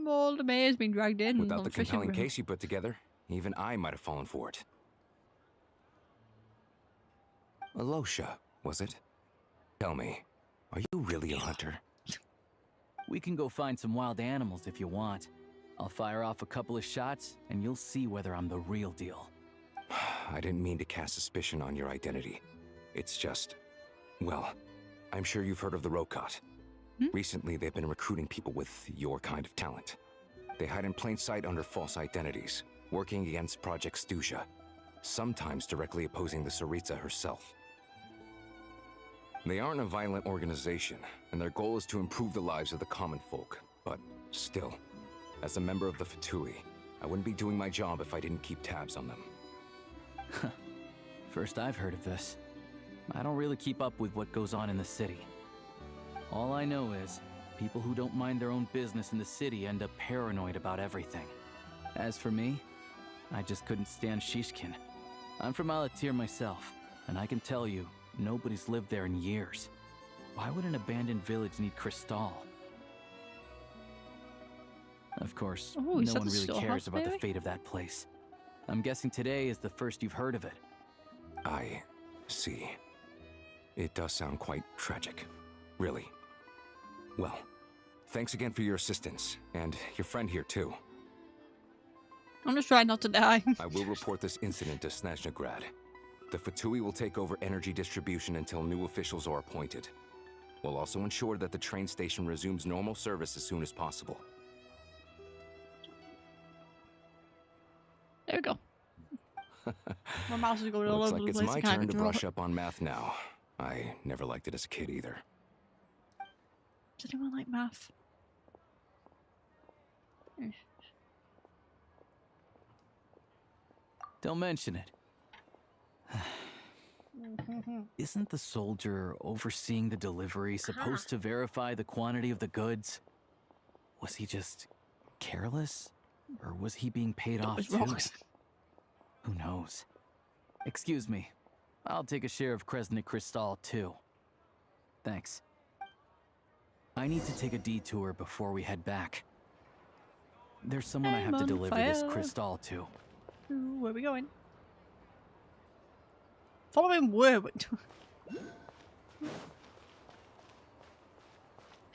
Speaker 1: All the mayor's been dragged in.
Speaker 2: Without
Speaker 1: on
Speaker 2: the
Speaker 1: fishing
Speaker 2: compelling
Speaker 1: ground.
Speaker 2: case you put together, even I might have fallen for it. Alosha, was it? Tell me, are you really a hunter?
Speaker 11: We can go find some wild animals if you want. I'll fire off a couple of shots, and you'll see whether I'm the real deal.
Speaker 2: I didn't mean to cast suspicion on your identity. It's just... well, I'm sure you've heard of the Rokot. Recently, they've been recruiting people with your kind of talent. They hide in plain sight under false identities, working against Project Snezhnaya, sometimes directly opposing the Tsaritsa herself. They aren't a violent organization, and their goal is to improve the lives of the common folk. But still, as a member of the Fatui, I wouldn't be doing my job if I didn't keep tabs on them.
Speaker 11: First I've heard of this. I don't really keep up with what goes on in the city. All I know is, people who don't mind their own business in the city end up paranoid about everything. As for me, I just couldn't stand Shishkin. I'm from Alatir myself, and I can tell you, nobody's lived there in years. Why would an abandoned village need Crystal? Of course, no one really cares about the fate of that place. I'm guessing today is the first you've heard of it.
Speaker 2: I see. It does sound quite tragic. Really. Well, thanks again for your assistance, and your friend here too.
Speaker 1: I'm just trying not to die.
Speaker 2: I will report this incident to Snezhnaya. The Fatui will take over energy distribution until new officials are appointed. We'll also ensure that the train station resumes normal service as soon as possible.
Speaker 1: There we go. My mouse is going all
Speaker 2: Looks
Speaker 1: over
Speaker 2: like
Speaker 1: the
Speaker 2: it's
Speaker 1: place.
Speaker 2: my turn to brush up on math now. I never liked it as a kid either.
Speaker 1: Does anyone like math?
Speaker 11: Don't mention it. Isn't the soldier overseeing the delivery supposed to verify the quantity of the goods? Was he just careless? Or was he being paid off too? Who knows? Excuse me. I'll take a share of Kresnik Crystal too. Thanks. I need to take a detour before we head back. There's someone I have to deliver this crystal to.
Speaker 1: Ooh, where are we going? Follow him where? Where's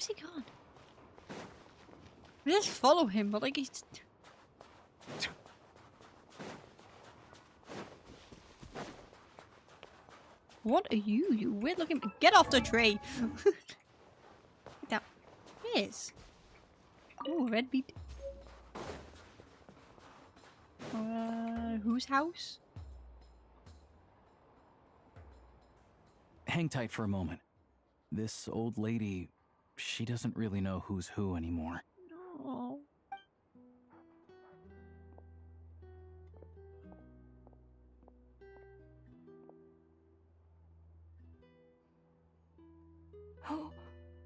Speaker 1: he gone? We just follow him, but like he's... What are you? You weird looking... Get off the tree! That is. Ooh, red beet. Whose house?
Speaker 11: Hang tight for a moment. This old lady, she doesn't really know who's who anymore.
Speaker 1: No.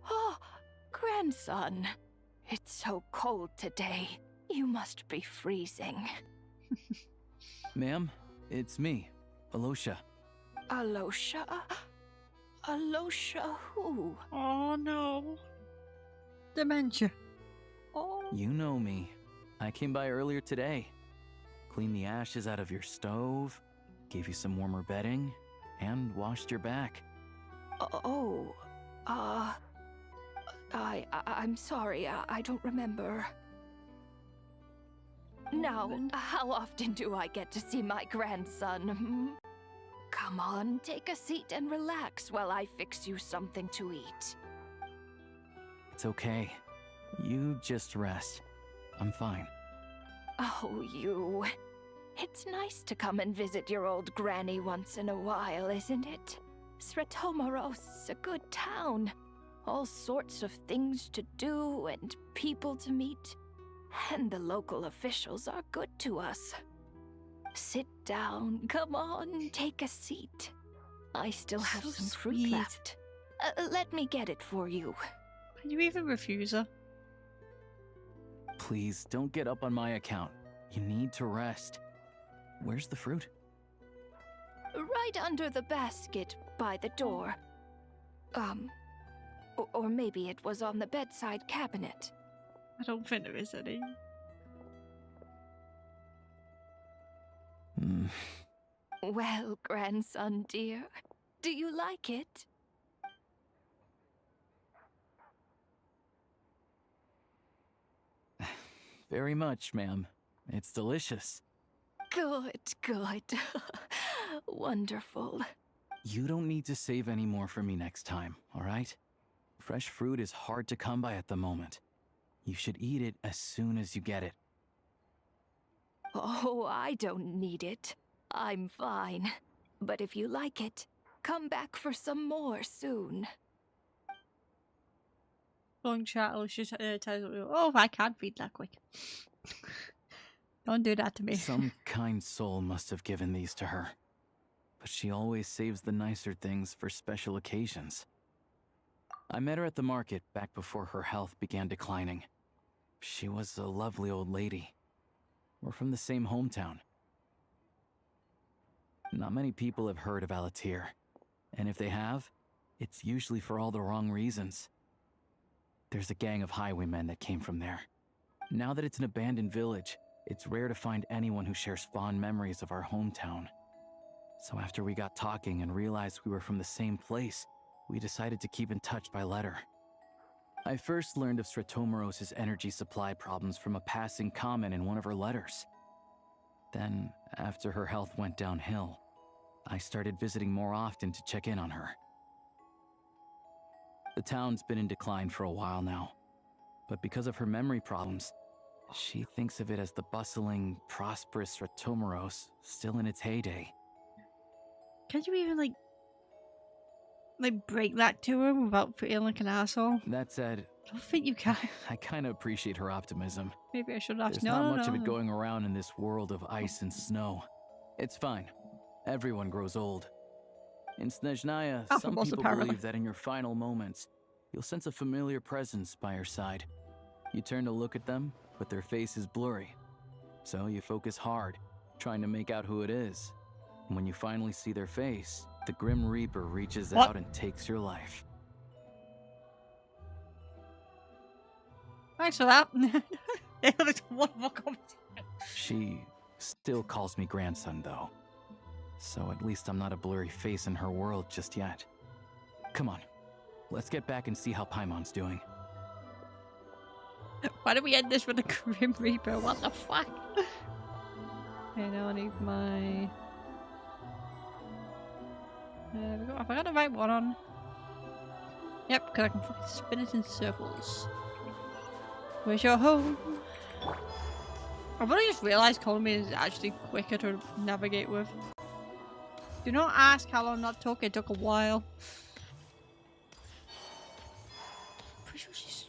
Speaker 10: Oh, grandson. It's so cold today. You must be freezing.
Speaker 11: Ma'am, it's me, Alosha.
Speaker 10: Alosha? Alosha who?
Speaker 1: Oh no. Dementia. Oh.
Speaker 11: You know me. I came by earlier today. Cleaned the ashes out of your stove, gave you some warmer bedding, and washed your back.
Speaker 10: Oh, I'm sorry, I don't remember. Now, how often do I get to see my grandson? Hmm? Come on, take a seat and relax while I fix you something to eat.
Speaker 11: It's okay. You just rest. I'm fine.
Speaker 10: Oh, you. It's nice to come and visit your old granny once in a while, isn't it? Sretomaros, a good town. All sorts of things to do and people to meet. And the local officials are good to us. Sit down, come on, take a seat. I still have some fruit left. Let me get it for you.
Speaker 1: Can you even refuse her?
Speaker 11: Please, don't get up on my account. You need to rest. Where's the fruit?
Speaker 10: Right under the basket by the door. Or maybe it was on the bedside cabinet.
Speaker 1: I don't think there is any.
Speaker 10: Well, grandson dear, do you like it?
Speaker 11: Very much, ma'am. It's delicious.
Speaker 10: Good, good. Wonderful.
Speaker 11: You don't need to save any more for me next time, all right? Fresh fruit is hard to come by at the moment. You should eat it as soon as you get it.
Speaker 10: Oh, I don't need it. I'm fine. But if you like it, come back for some more soon.
Speaker 1: Long chat, oh, I can't feed that quick. Don't do that to me.
Speaker 11: Some kind soul must have given these to her. But she always saves the nicer things for special occasions. I met her at the market back before her health began declining. She was a lovely old lady. We're from the same hometown. Not many people have heard of Alatir. And if they have, it's usually for all the wrong reasons. There's a gang of highwaymen that came from there. Now that it's an abandoned village, it's rare to find anyone who shares fond memories of our hometown. So after we got talking and realized we were from the same place, we decided to keep in touch by letter. I first learned of Sretomaros' energy supply problems from a passing comment in one of her letters. Then, after her health went downhill, I started visiting more often to check in on her. The town's been in decline for a while now, but because of her memory problems, she thinks of it as the bustling, prosperous Sretomaros still in its heyday.
Speaker 1: Can't you even, like break that to her without feeling like an asshole?
Speaker 11: That said,
Speaker 1: I don't think you can.
Speaker 11: I kind of appreciate her optimism.
Speaker 1: Maybe I should have.
Speaker 11: There's not much of it going around in this world of ice and snow. It's fine. Everyone grows old. In Snezhnaya, some people believe that in your final moments, you'll sense a familiar presence by your side. You turn to look at them, but their face is blurry. So you focus hard, trying to make out who it is. And when you finally see their face, the Grim Reaper reaches out and takes your life.
Speaker 1: Thanks for that. Wonderful conversation.
Speaker 11: She still calls me grandson, though. So at least I'm not a blurry face in her world just yet. Come on, let's get back and see how Paimon's doing.
Speaker 1: Why do we end this with a Grim Reaper? What the fuck? Okay, now I need my... There we go. Have I got the right one on? Yep, because I can fucking spin it in circles. Where's your home? I've only just realised calling me is actually quicker to navigate with. Do not ask how long that took. It took a while. Pretty sure she's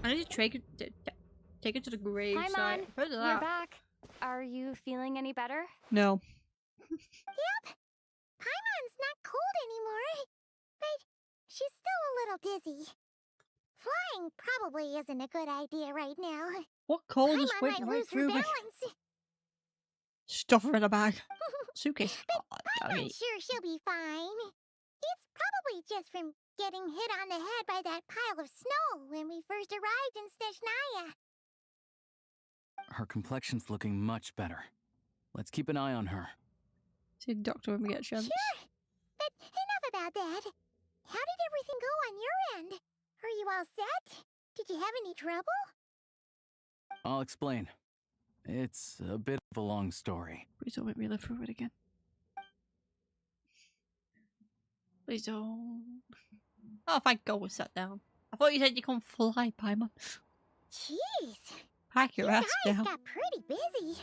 Speaker 1: I need to take it to the grave site.
Speaker 6: Paimon, you're back. Are you feeling any better?
Speaker 1: No.
Speaker 4: Yep. Paimon's not cold anymore. But she's still a little dizzy. Flying probably isn't a good idea right now.
Speaker 1: What cold is
Speaker 4: Paimon
Speaker 1: waiting
Speaker 4: might
Speaker 1: right
Speaker 4: lose her
Speaker 1: through me?
Speaker 4: balance.
Speaker 1: Stuff her in a bag. Suitcase.
Speaker 4: I'm sure she'll be fine. It's probably just from getting hit on the head by that pile of snow when we first arrived in Snezhnaya.
Speaker 11: Her complexion's looking much better. Let's keep an eye on her.
Speaker 1: See the doctor when we get a chance.
Speaker 4: Sure, but enough about that. How did everything go on your end? Are you all set? Did you have any trouble?
Speaker 11: I'll explain. It's a bit of a long story.
Speaker 1: Please don't make me live through it again. Please don't. Oh, thank God we sat down. I thought you said you couldn't fly, Paimon.
Speaker 4: Jeez.
Speaker 1: Pack your ass
Speaker 4: guys
Speaker 1: down.
Speaker 4: got pretty busy.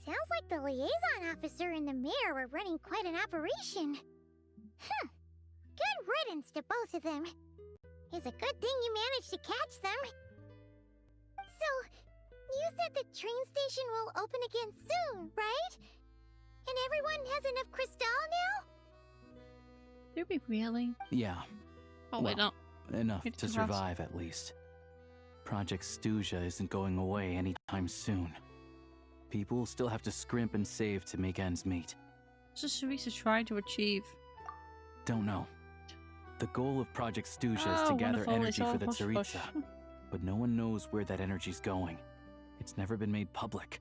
Speaker 4: Sounds like the liaison officer and the mayor were running quite an operation. Good riddance to both of them. It's a good thing you managed to catch them. So, you said the train station will open again soon, right? And everyone has enough crystal now?
Speaker 1: Do we really?
Speaker 11: Yeah.
Speaker 1: Oh, wait, no.
Speaker 11: Enough
Speaker 1: It's
Speaker 11: to
Speaker 1: gross.
Speaker 11: survive, at least. Project Stuzha isn't going away anytime soon. People still have to scrimp and save to make ends meet.
Speaker 1: What's the Sarisa trying to achieve?
Speaker 11: Don't know. The goal of Project Stuzha is
Speaker 1: Oh,
Speaker 11: to gather
Speaker 1: wonderful.
Speaker 11: energy
Speaker 1: It's
Speaker 11: for
Speaker 1: all
Speaker 11: the
Speaker 1: hush hush.
Speaker 11: Tsaritsa, but no one knows where that energy's going. It's never been made public.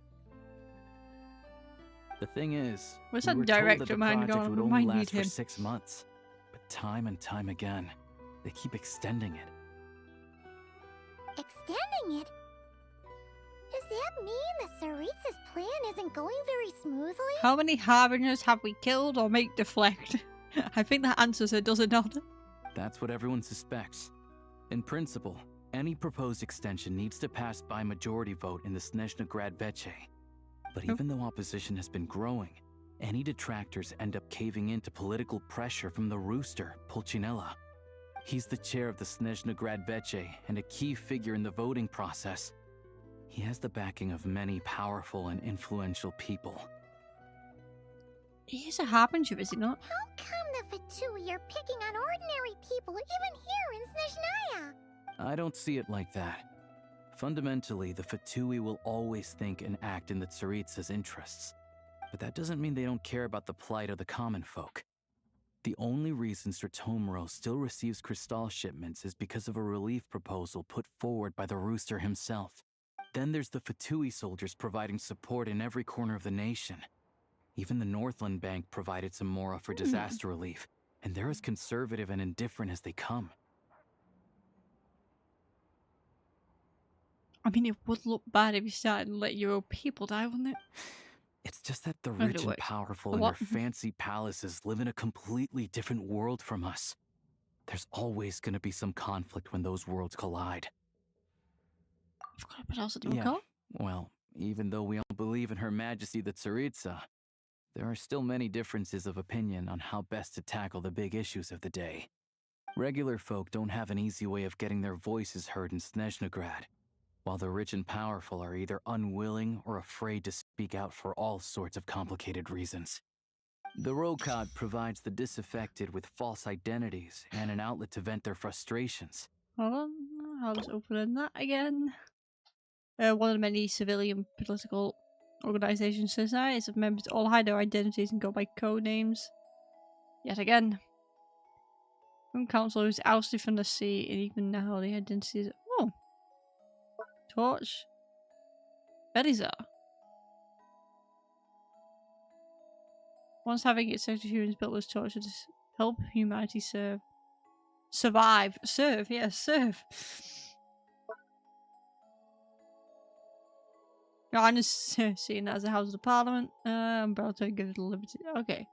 Speaker 11: The thing is,
Speaker 1: Where's
Speaker 11: we
Speaker 1: that
Speaker 11: were told that
Speaker 1: director
Speaker 11: the
Speaker 1: man
Speaker 11: project
Speaker 1: gone?
Speaker 11: would
Speaker 1: We
Speaker 11: only
Speaker 1: might need
Speaker 11: last for
Speaker 1: him.
Speaker 11: 6 months, but time and time again, they keep extending it.
Speaker 4: Extending it? Does that mean the Tsaritsa's plan isn't going very smoothly?
Speaker 1: How many Harbingers have we killed or make deflect? I think that answers it, does it not?
Speaker 11: That's what everyone suspects. In principle, any proposed extension needs to pass by majority vote in the Snezhnaya Veche. But even though opposition has been growing, any detractors end up caving into political pressure from the rooster, Pulcinella. He's the chair of the Snezhnaya Veche and a key figure in the voting process. He has the backing of many powerful and influential people.
Speaker 1: He is a Harbinger, is he not?
Speaker 4: How come the Fatui are picking on ordinary people even here in Snezhnaya?
Speaker 11: I don't see it like that. Fundamentally, the Fatui will always think and act in the Tsaritsa's interests. But that doesn't mean they don't care about the plight of the common folk. The only reason Stratomiro still receives crystal shipments is because of a relief proposal put forward by the rooster himself. Then there's the Fatui soldiers providing support in every corner of the nation. Even the Northland Bank provided some mora for disaster relief, and they're as conservative and indifferent as they come.
Speaker 1: I mean, it would look bad if you started and let your own people die, wouldn't it?
Speaker 11: It's just that the
Speaker 1: Maybe
Speaker 11: rich
Speaker 1: it
Speaker 11: and
Speaker 1: would.
Speaker 11: powerful
Speaker 1: A
Speaker 11: in their
Speaker 1: lot.
Speaker 11: fancy palaces live in a completely different world from us. There's always going to be some conflict when those worlds collide.
Speaker 1: I forgot what else it would call.
Speaker 11: Well, even though we all believe in Her Majesty the Tsaritsa, there are still many differences of opinion on how best to tackle the big issues of the day. Regular folk don't have an easy way of getting their voices heard in Snezhnaya, while the rich and powerful are either unwilling or afraid to speak out for all sorts of complicated reasons. The Rokad provides the disaffected with false identities and an outlet to vent their frustrations.
Speaker 1: Hold on, I'll just open that again. One of the many civilian political organizations says that is of members all hide their identities and go by code names. Yet again. One council is ousted from the sea, and even now the identities. Oh! Torch. Belizar. Once having its sector humans built this torch to help humanity survive. Serve, yes, serve. I'm just seeing that as a House of Parliament. I'm about to give it a liberty. Okay.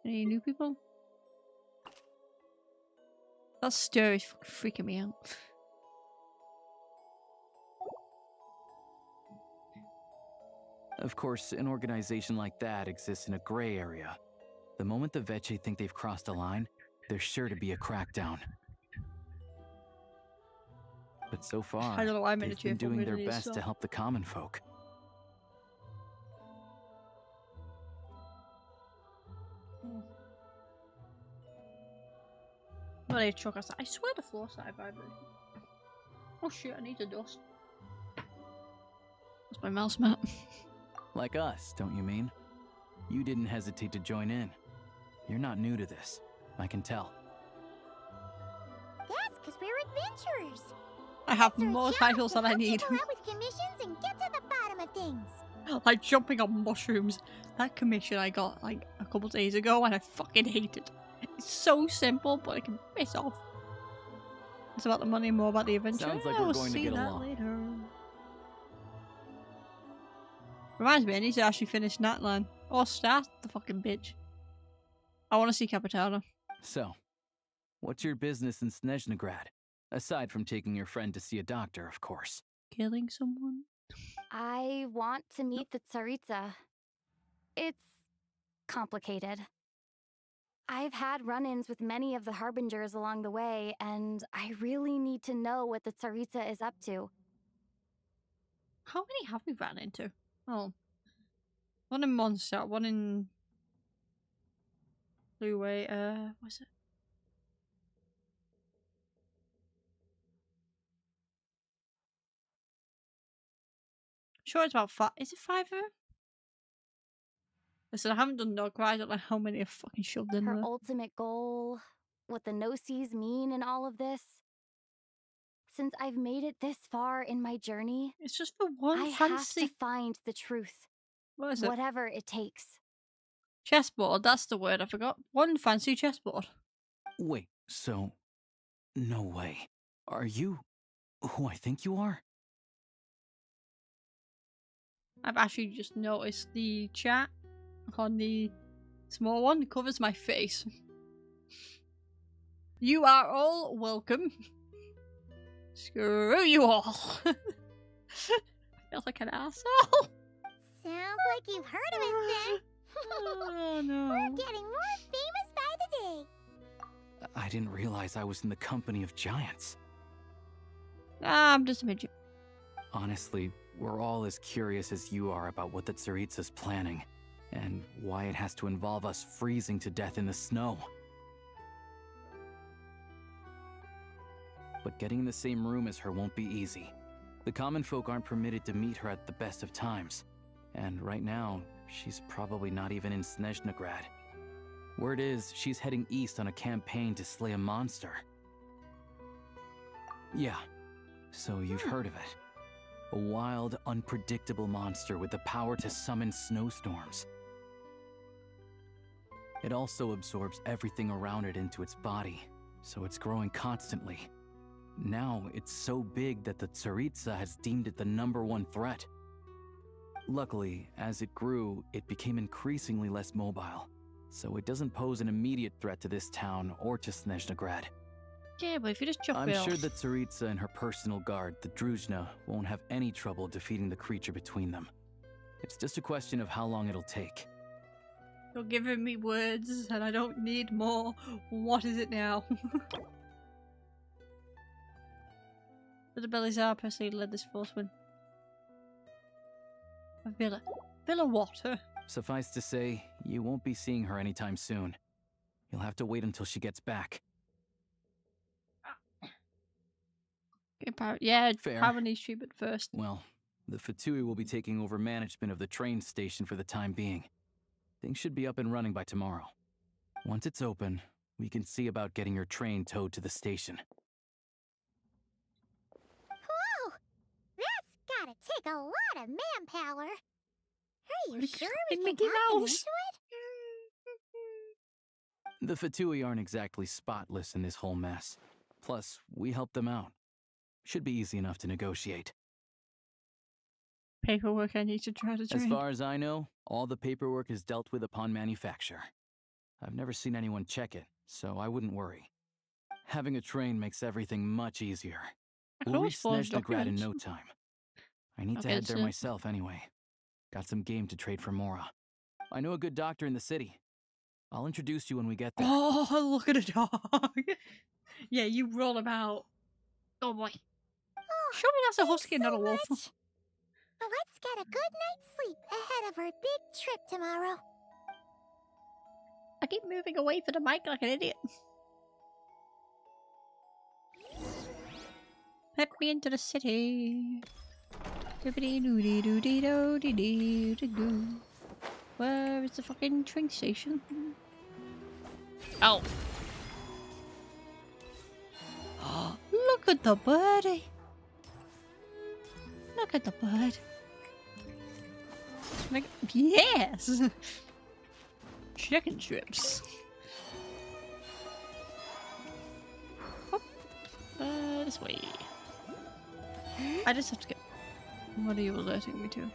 Speaker 1: Any new people? That stir is freaking me out.
Speaker 11: Of course, an organization like that exists in a gray area. The moment the Veche think they've crossed a line, there's sure to be a crackdown. But so far,
Speaker 1: I don't know why I made a
Speaker 11: they've been
Speaker 1: cheerful
Speaker 11: doing
Speaker 1: mood
Speaker 11: their
Speaker 1: of these,
Speaker 11: best
Speaker 1: so.
Speaker 11: to help the common folk.
Speaker 1: Well, I truck outside. I swear the floor started vibrating. Oh shit, I need to dust. That's my mouse mat.
Speaker 11: Like us, don't you mean? You didn't hesitate to join in. You're not new to this. I can tell.
Speaker 4: That's because we're adventurers.
Speaker 1: I have more titles than I need.
Speaker 4: People out with commissions and get to the bottom of things.
Speaker 1: Like jumping on mushrooms. That commission I got like a couple days ago and I fucking hate it. It's so simple, but I can piss off. It's about the money, more about the adventure.
Speaker 11: Sounds like we're going to get along.
Speaker 1: Later. Reminds me, I need to actually finish Nyar'la. Or start the fucking bitch. I want to see Capitana.
Speaker 11: So, what's your business in Snezhnaya? Aside from taking your friend to see a doctor, of course.
Speaker 1: Killing someone?
Speaker 6: I want to meet the Tsaritsa. It's complicated. I've had run-ins with many of the Harbingers along the way, and I really need to know what the Tsaritsa is up to.
Speaker 1: How many have we ran into? Oh. One in Mondstadt, one in Blueway, what's it? Sure, it's about 5. Is it 5 of them? Listen, I haven't done Dog Ride. I don't know how many I've fucking shoved in
Speaker 6: Her
Speaker 1: there.
Speaker 6: ultimate goal, what the no-sees mean in all of this. Since I've made it this far in my journey,
Speaker 1: it's just for one
Speaker 6: I
Speaker 1: fancy...
Speaker 6: have to find the truth.
Speaker 1: What is it?
Speaker 6: Whatever it takes.
Speaker 1: Chessboard, that's the word I forgot. One fancy chessboard.
Speaker 11: Wait, so... No way. Are you who I think you are?
Speaker 1: I've actually just noticed the chat on the small one covers my face. You are all welcome. Screw you all. I feel like an asshole.
Speaker 4: Sounds like you've heard of us then.
Speaker 1: Oh no.
Speaker 4: We're getting more famous by the day.
Speaker 11: I didn't realize I was in the company of giants.
Speaker 1: I'm just a midget.
Speaker 11: Honestly, we're all as curious as you are about what the Tsaritsa's planning, and why it has to involve us freezing to death in the snow. But getting in the same room as her won't be easy. The common folk aren't permitted to meet her at the best of times, and right now, she's probably not even in Snezhnaya. Word is, she's heading east on a campaign to slay a monster. Yeah, so you've heard of it. A wild, unpredictable monster with the power to summon snowstorms. It also absorbs everything around it into its body, so it's growing constantly. Now, it's so big that the Tsaritsa has deemed it the #1 threat. Luckily, as it grew, it became increasingly less mobile, so it doesn't pose an immediate threat to this town or to Snezhnaya.
Speaker 1: Yeah, but if you just jump
Speaker 11: I'm sure the Tsaritsa and her personal guard, the Druzhna, won't have any trouble defeating the creature between them. It's just a question of how long it'll take.
Speaker 1: You're giving me words, and I don't need more. What is it now? But the Belizar personally led this force when... A villa. Villa water.
Speaker 11: Suffice to say, you won't be seeing her anytime soon. You'll have to wait until she gets back.
Speaker 1: Yeah,
Speaker 11: fair.
Speaker 1: Power needs treatment first.
Speaker 11: Well, the Fatui will be taking over management of the train station for the time being. Things should be up and running by tomorrow. Once it's open, we can see about getting your train towed to the station.
Speaker 4: Whoa! That's gotta take a lot of manpower. Are you sure we can
Speaker 1: Mickey
Speaker 4: talk them
Speaker 1: Mouse.
Speaker 4: into it?
Speaker 11: The Fatui aren't exactly spotless in this whole mess. Plus, we helped them out. Should be easy enough to negotiate.
Speaker 1: Paperwork I need to try to train.
Speaker 11: As far as I know, all the paperwork is dealt with upon manufacture. I've never seen anyone check it, so I wouldn't worry. Having a train makes everything much easier. We'll reach Snezhnaya in no time. I need to head there myself anyway. Got some game to trade for Mora. I know a good doctor in the city. I'll introduce you when we get there.
Speaker 1: Oh, look at a dog. Yeah, you roll him out. Oh boy.
Speaker 4: Oh,
Speaker 1: surely that's a husky, not a wolf.
Speaker 4: Let's get a good night's sleep ahead of our big trip tomorrow.
Speaker 1: I keep moving away from the mic like an idiot. Let me into the city. Where is the fucking train station? Oh. Look at the birdie. Look at the bird. Like, yes! Chicken strips. Hop. This way. I just have to get... What are you alerting me to?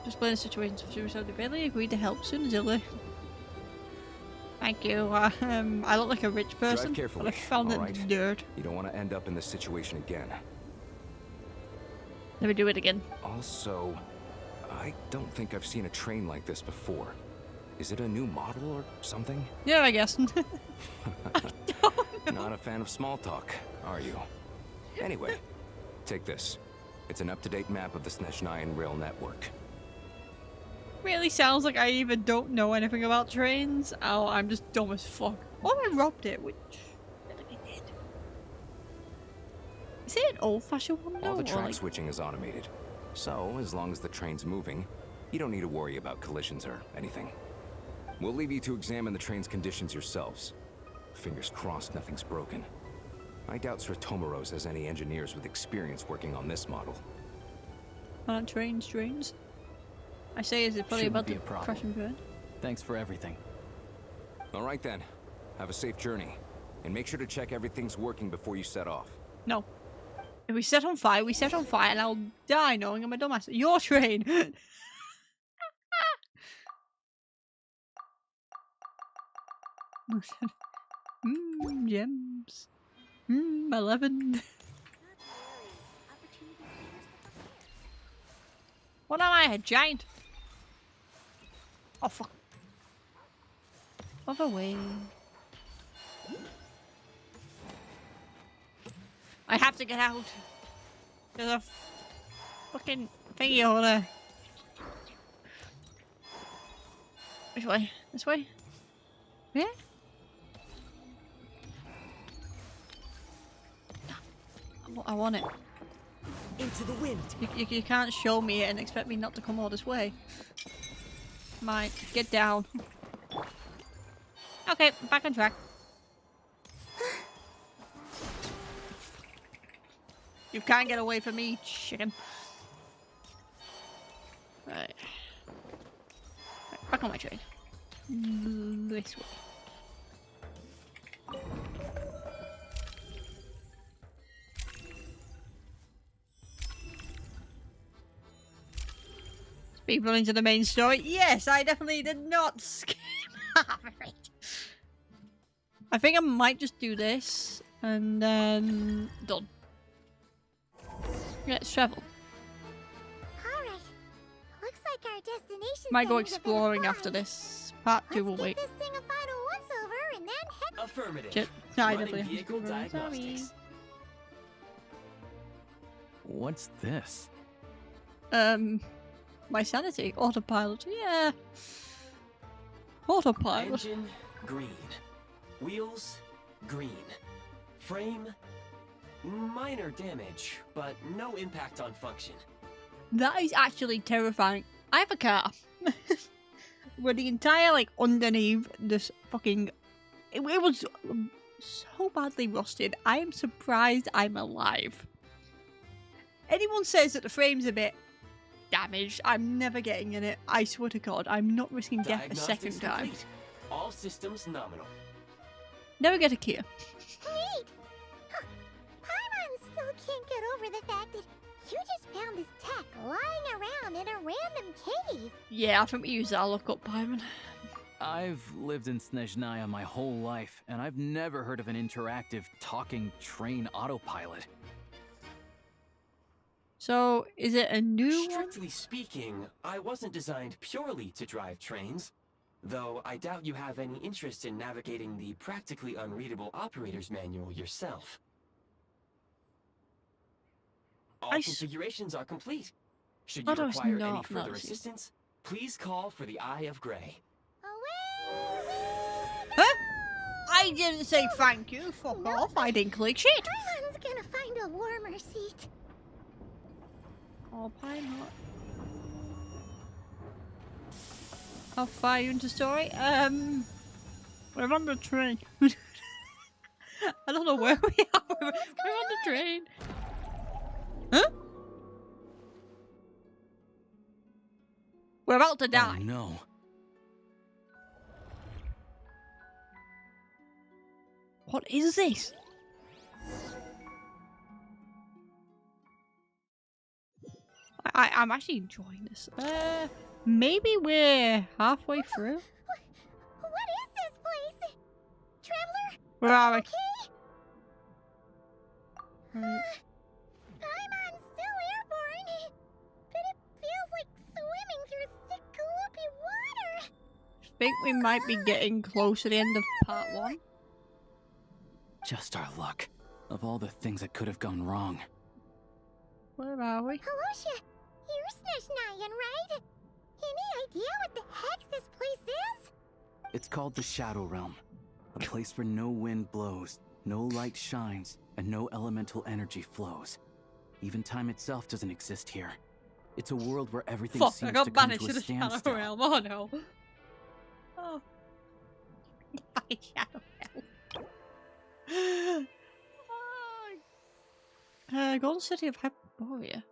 Speaker 1: Explain the situation to suicide. They barely agreed to help Snezhnaya. Thank you. I look like a rich person,
Speaker 2: Drive carefully,
Speaker 1: but I found
Speaker 2: all right?
Speaker 1: it dirt.
Speaker 2: You don't want to end up in this situation again.
Speaker 1: Let me do it again.
Speaker 2: Also, I don't think I've seen a train like this before. Is it a new model or something?
Speaker 1: Yeah, I guess.
Speaker 2: Not a fan of small talk, are you? Anyway, take this. It's an up-to-date map of the Snezhnayan rail network.
Speaker 1: Really sounds like I even don't know anything about trains. Oh, I'm just dumb as fuck. Oh, I robbed it, which I think I did. Is it an old-fashioned one though?
Speaker 2: All the track
Speaker 1: like...
Speaker 2: switching is automated. So, as long as the train's moving, you don't need to worry about collisions or anything. We'll leave you to examine the train's conditions yourselves. Fingers crossed nothing's broken. I doubt Sratomaros has any engineers with experience working on this model.
Speaker 1: Aren't trains? I say, is it probably about to crash and burn?
Speaker 11: Thanks for everything.
Speaker 2: All right then. Have a safe journey. And make sure to check everything's working before you set off.
Speaker 1: No. If we set on fire, and I'll die knowing I'm a dumbass. Your train! Gems. 11. What am I, a giant? Oh fuck. Other way. I have to get out. There's a fucking thingy over there. Which way? This way? Yeah? I want it.
Speaker 9: Into the wind.
Speaker 1: You can't show me it and expect me not to come all this way. Mike, get down. Okay, back on track. You can't get away from me, chicken. Right. Back on my train. This way. Speed running to the main story. Yes, I definitely did not skip half of it. I think I might just do this and then done. Let's travel.
Speaker 4: Alright. Looks like our destination.
Speaker 1: Might go exploring after this. Part 2 will wait.
Speaker 4: This thing a final once over and then head.
Speaker 5: Affirmative.
Speaker 1: Shit. No, I
Speaker 5: Running
Speaker 1: definitely
Speaker 5: vehicle diagnostics.
Speaker 1: Sorry.
Speaker 11: What's this?
Speaker 1: My sanity. Autopilot. Yeah. Autopilot.
Speaker 5: Engine green. Wheels green. Frame minor damage, but no impact on function.
Speaker 1: That is actually terrifying. I have a car. Where the entire, like, underneath this fucking... It was so badly rusted. I am surprised I'm alive. Anyone says that the frame's a bit damaged, I'm never getting in it. I swear to God, I'm not risking death a second time.
Speaker 5: Complete. All systems nominal.
Speaker 1: Never get a Kia.
Speaker 4: Neat! Paimon still can't get over the fact that you just found this tech lying around in a random cave.
Speaker 1: Yeah, I think we use that. I'll look up Paimon.
Speaker 11: I've lived in Snezhnaya my whole life, and I've never heard of an interactive talking train autopilot.
Speaker 1: So, is it a new one?
Speaker 5: Strictly speaking, I wasn't designed purely to drive trains. Though I doubt you have any interest in navigating the practically unreadable operator's manual yourself. All configurations are complete. Should you require any further assistance, please call for the Eye of Grey.
Speaker 1: Huh? I didn't say thank you. Fuck off. I didn't click shit.
Speaker 4: Paimon's gonna find a warmer seat.
Speaker 1: Oh, Paimon. How far are you into story? We're on the train. I don't know where we are. We're on the train. Huh? We're about to die.
Speaker 11: Oh, no.
Speaker 1: What is this? I'm actually enjoying this. Maybe we're halfway through.
Speaker 4: What is this place? Traveler?
Speaker 1: Where are we?
Speaker 4: Okay? Paimon's still airborne, but it feels like swimming through thick, gloopy water.
Speaker 1: I think we might be getting close to the end of part 1.
Speaker 11: Just our luck. Of all the things that could have gone wrong.
Speaker 1: Where are we?
Speaker 4: Halosha, you're Snezhnayan, right? Any idea what the heck this place is?
Speaker 11: It's called the Shadow Realm. A place where no wind blows, no light shines, and no elemental energy flows. Even time itself doesn't exist here. It's a world where everything seems
Speaker 1: I got
Speaker 11: to come
Speaker 1: banished
Speaker 11: to
Speaker 1: to
Speaker 11: a
Speaker 1: the Shadow
Speaker 11: standstill.
Speaker 1: Realm. Oh no. Oh. Shadow Realm. Golden City of Hyperborea.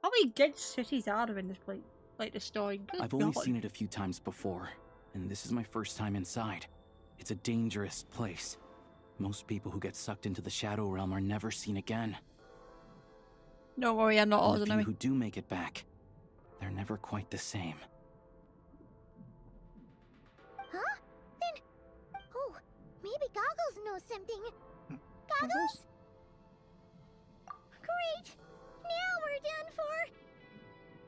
Speaker 1: How many dead cities are there in this place? Like the story? Good
Speaker 11: I've only
Speaker 1: God.
Speaker 11: seen it a few times before, and this is my first time inside. It's a dangerous place. Most people who get sucked into the Shadow Realm are never seen again.
Speaker 1: Don't worry, I'm not
Speaker 11: And the
Speaker 1: ordinary.
Speaker 11: few who do make it back, they're never quite the same.
Speaker 4: Huh? Then... Oh, maybe Goggles knows something. Goggles? Great! Now we're done for!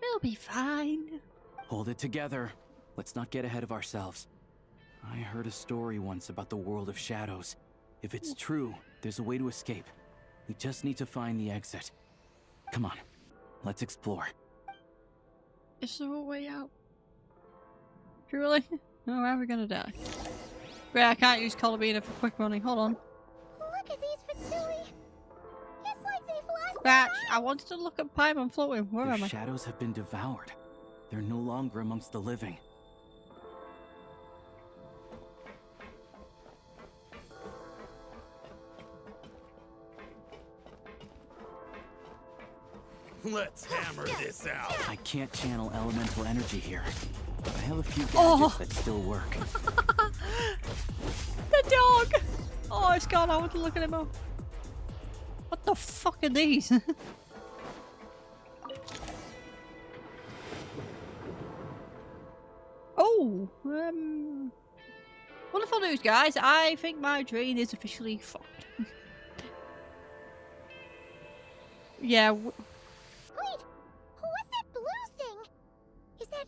Speaker 1: We'll be fine.
Speaker 11: Hold it together. Let's not get ahead of ourselves. I heard a story once about the world of shadows. If it's true, there's a way to escape. We just need to find the exit. Come on, let's explore.
Speaker 1: Is there a way out? Truly? No, how are we gonna die? Wait, I can't use Colabina for quick running. Hold on.
Speaker 4: Look at these Fatsui! It's like they've lost
Speaker 1: Batch, I wanted to look at Paimon floating. Where
Speaker 11: Their
Speaker 1: am I?
Speaker 11: shadows have been devoured. They're no longer amongst the living.
Speaker 17: Let's hammer this out.
Speaker 11: I can't channel elemental energy here. But I have a few gadgets
Speaker 1: Oh.
Speaker 11: that still work.
Speaker 1: The dog! Oh, it's gone. I want to look at him. What the fuck are these? Oh, wonderful news, guys. I think my train is officially fucked. Yeah.
Speaker 4: Wait! What's that blue thing? Is that...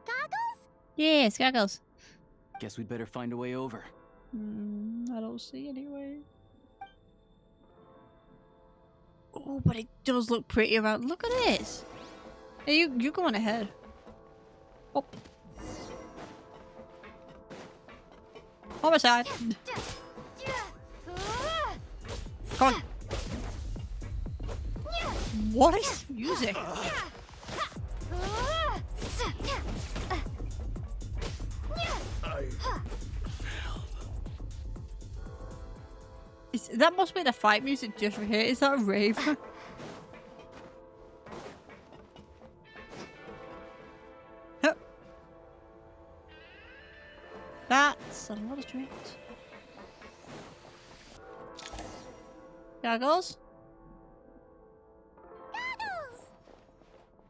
Speaker 4: Goggles?
Speaker 1: Yes, goggles.
Speaker 11: Guess we'd better find a way over.
Speaker 1: I don't see any way. Oh, but it does look pretty around. Look at this. Hey, you go on ahead. Oh. Homicide. Come on. What is music? That must be the fight music just for here. Is that a rave? Huh. That's a lot of drinks. Goggles?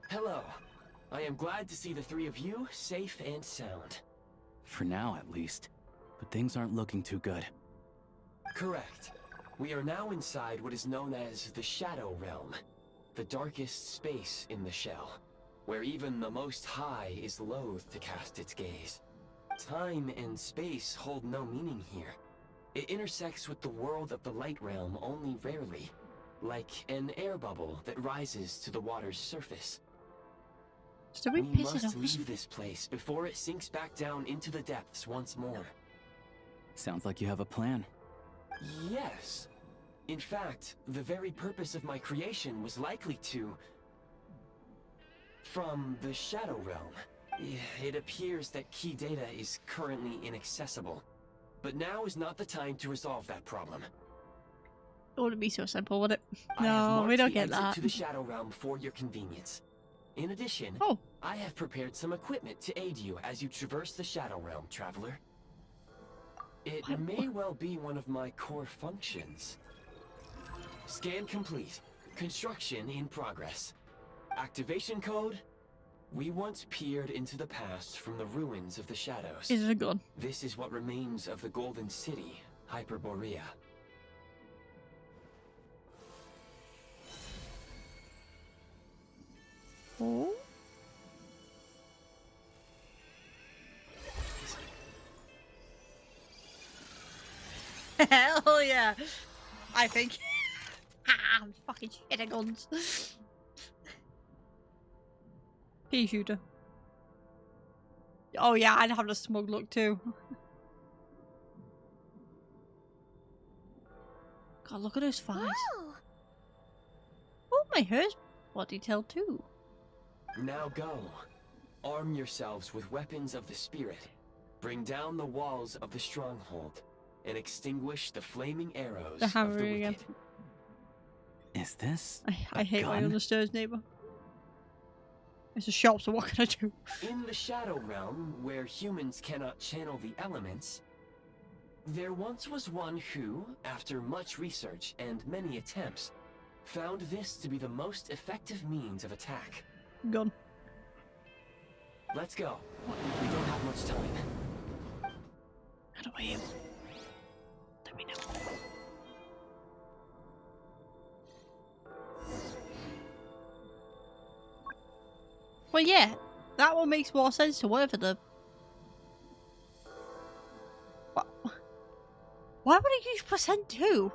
Speaker 5: Hello. I am glad to see the three of you safe and sound.
Speaker 11: For now, at least. But things aren't looking too good.
Speaker 5: Correct. We are now inside what is known as the Shadow Realm, the darkest space in the shell, where even the Most High is loath to cast its gaze. Time and space hold no meaning here. It intersects with the world of the Light Realm only rarely, like an air bubble that rises to the water's surface.
Speaker 1: So we
Speaker 5: must leave this place before it sinks back down into the depths once more.
Speaker 11: Sounds like you have a plan.
Speaker 5: Yes. In fact, the very purpose of my creation was likely to... from the Shadow Realm. It appears that key data is currently inaccessible. But now is not the time to resolve that problem.
Speaker 1: It wouldn't be so simple, would it?
Speaker 5: I have
Speaker 1: No,
Speaker 5: marked
Speaker 1: we don't
Speaker 5: the
Speaker 1: get
Speaker 5: exit
Speaker 1: that.
Speaker 5: to the Shadow Realm for your convenience. In addition, I have prepared some equipment to aid you as you traverse the Shadow Realm, traveler. It may well be one of my core functions. Scan complete. Construction in progress. Activation code. We once peered into the past from the ruins of the shadows.
Speaker 1: Is it good?
Speaker 5: This is what remains of the Golden City, Hyperborea.
Speaker 1: Oh. Hell yeah! I think. I'm fucking shit at guns. Pea shooter. Oh yeah, I'd have a smug look too. God, look at those thighs. Oh, my hair's more detailed too.
Speaker 5: Now go. Arm yourselves with weapons of the spirit. Bring down the walls of the stronghold and extinguish the flaming arrows
Speaker 1: The hammer
Speaker 5: of the
Speaker 1: again.
Speaker 5: wicked.
Speaker 11: Is this?
Speaker 1: I hate my on the stairs neighbor. It's a shop, so what can I do?
Speaker 5: In the Shadow Realm, where humans cannot channel the elements, there once was one who, after much research and many attempts, found this to be the most effective means of attack.
Speaker 1: Gun.
Speaker 5: Let's go. We don't have much time.
Speaker 1: How do I aim? Let me know. Well, yeah, that one makes more sense to whatever the... What? Why would I use %2?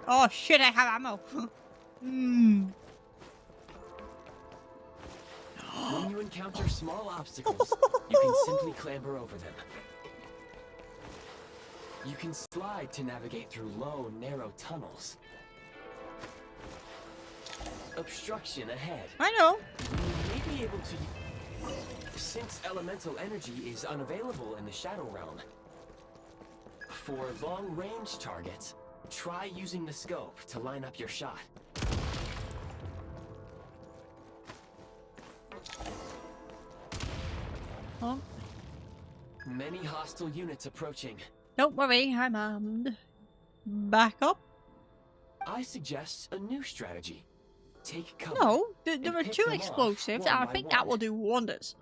Speaker 1: Oh shit, I have ammo.
Speaker 5: When you encounter small obstacles, you can simply clamber over them. You can slide to navigate through low, narrow tunnels. Obstruction ahead.
Speaker 1: I know.
Speaker 5: You may be able to... Since elemental energy is unavailable in the Shadow Realm, for long-range targets, try using the scope to line up your shot.
Speaker 1: Oh.
Speaker 5: Many hostile units approaching.
Speaker 1: Don't worry, I'm armed. Back up.
Speaker 5: I suggest a new strategy. Take cover.
Speaker 1: No, there are
Speaker 5: pick
Speaker 1: two
Speaker 5: them off
Speaker 1: explosives,
Speaker 5: one
Speaker 1: and I
Speaker 5: by
Speaker 1: think
Speaker 5: one.
Speaker 1: that will do wonders.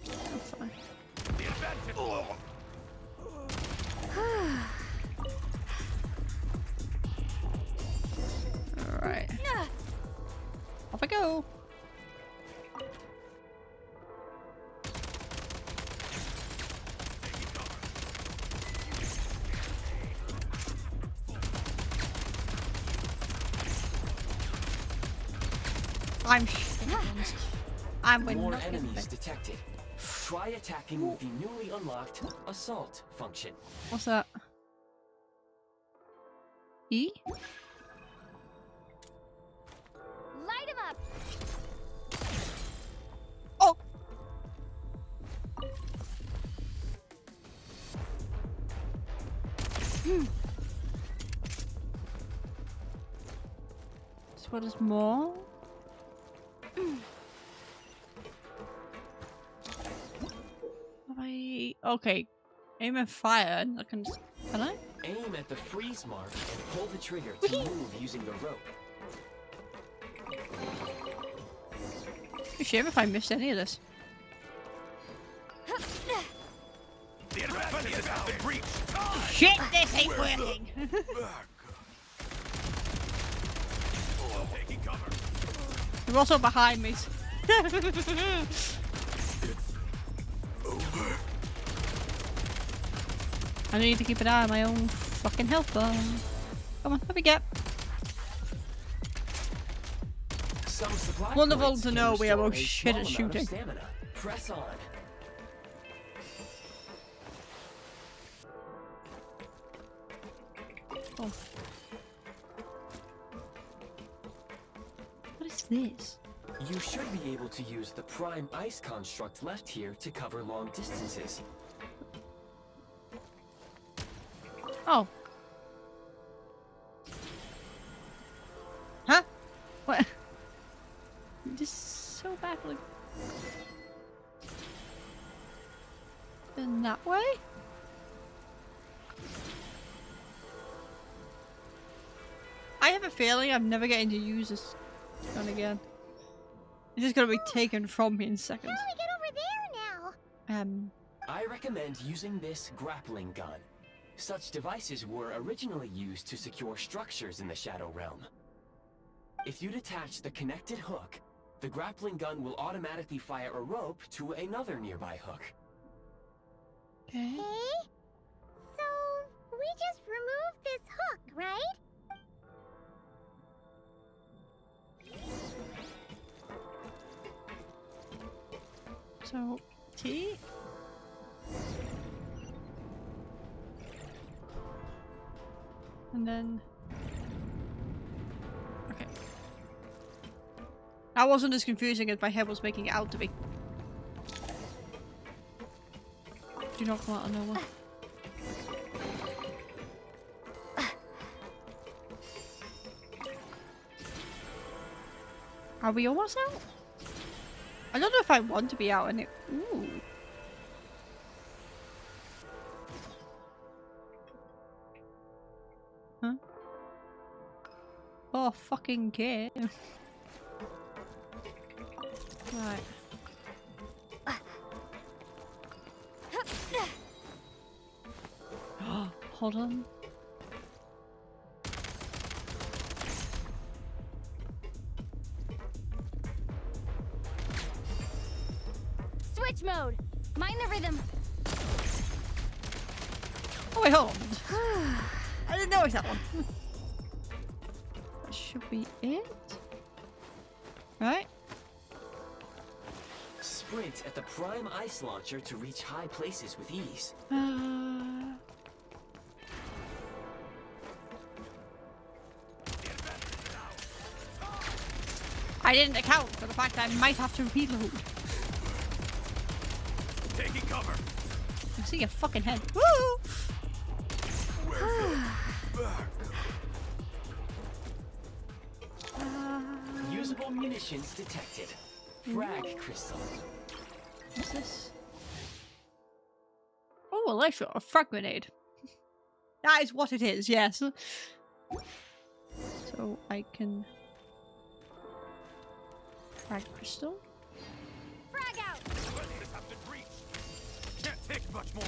Speaker 1: That's fine. Alright. Off I go. I'm shit. I'm
Speaker 5: More
Speaker 1: not
Speaker 5: enemies detected. Try attacking with the newly unlocked assault function.
Speaker 1: What's that? E?
Speaker 6: Light him up!
Speaker 1: Oh! So what is more? Okay, aim and fire. And I can I?
Speaker 5: Aim at the freeze mark and pull the trigger to move using the rope.
Speaker 1: Be shame if I missed any of this. Shit, this ain't working. They're also behind me. I need to keep an eye on my own fucking health bar. Come on, let me get.
Speaker 5: Some supply
Speaker 1: Wonderful
Speaker 5: points
Speaker 1: to
Speaker 5: can
Speaker 1: know we are
Speaker 5: restore
Speaker 1: both
Speaker 5: a
Speaker 1: shit
Speaker 5: small
Speaker 1: at
Speaker 5: amount of
Speaker 1: shooting.
Speaker 5: stamina. Press on.
Speaker 1: Oh. What is this?
Speaker 5: You should be able to use the prime ice construct left here to cover long distances.
Speaker 1: Oh. Huh? What? This is so baffling. In that way? I have a feeling I'm never getting to use this gun again. It's just gonna be taken from me in seconds.
Speaker 4: How do we get over there now?
Speaker 5: I recommend using this grappling gun. Such devices were originally used to secure structures in the Shadow Realm. If you detach the connected hook, the grappling gun will automatically fire a rope to another nearby hook.
Speaker 1: Okay.
Speaker 4: Hey? So, we just removed this hook, right?
Speaker 1: So, T? And then... Okay. That wasn't as confusing as my head was making it out to be. Do not come out of nowhere. Are we almost out? I don't know if I want to be out in it. Ooh. Huh? Oh, fucking game. Right. Hold on.
Speaker 6: Switch mode. Mind the rhythm.
Speaker 1: Oh wait, hold on. I didn't notice that one. That should be it. Right?
Speaker 5: Sprint at the prime ice launcher to reach high places with ease.
Speaker 1: I didn't account for the fact I might have to reload.
Speaker 17: Taking cover.
Speaker 1: I see your fucking head. Woo!
Speaker 5: Usable munitions detected. Frag crystal.
Speaker 1: What's this? Oh, electro, a frag grenade. That is what it is, yes. So I can frag crystal.
Speaker 6: Frag out.
Speaker 17: Let this have to breach. Can't take much more.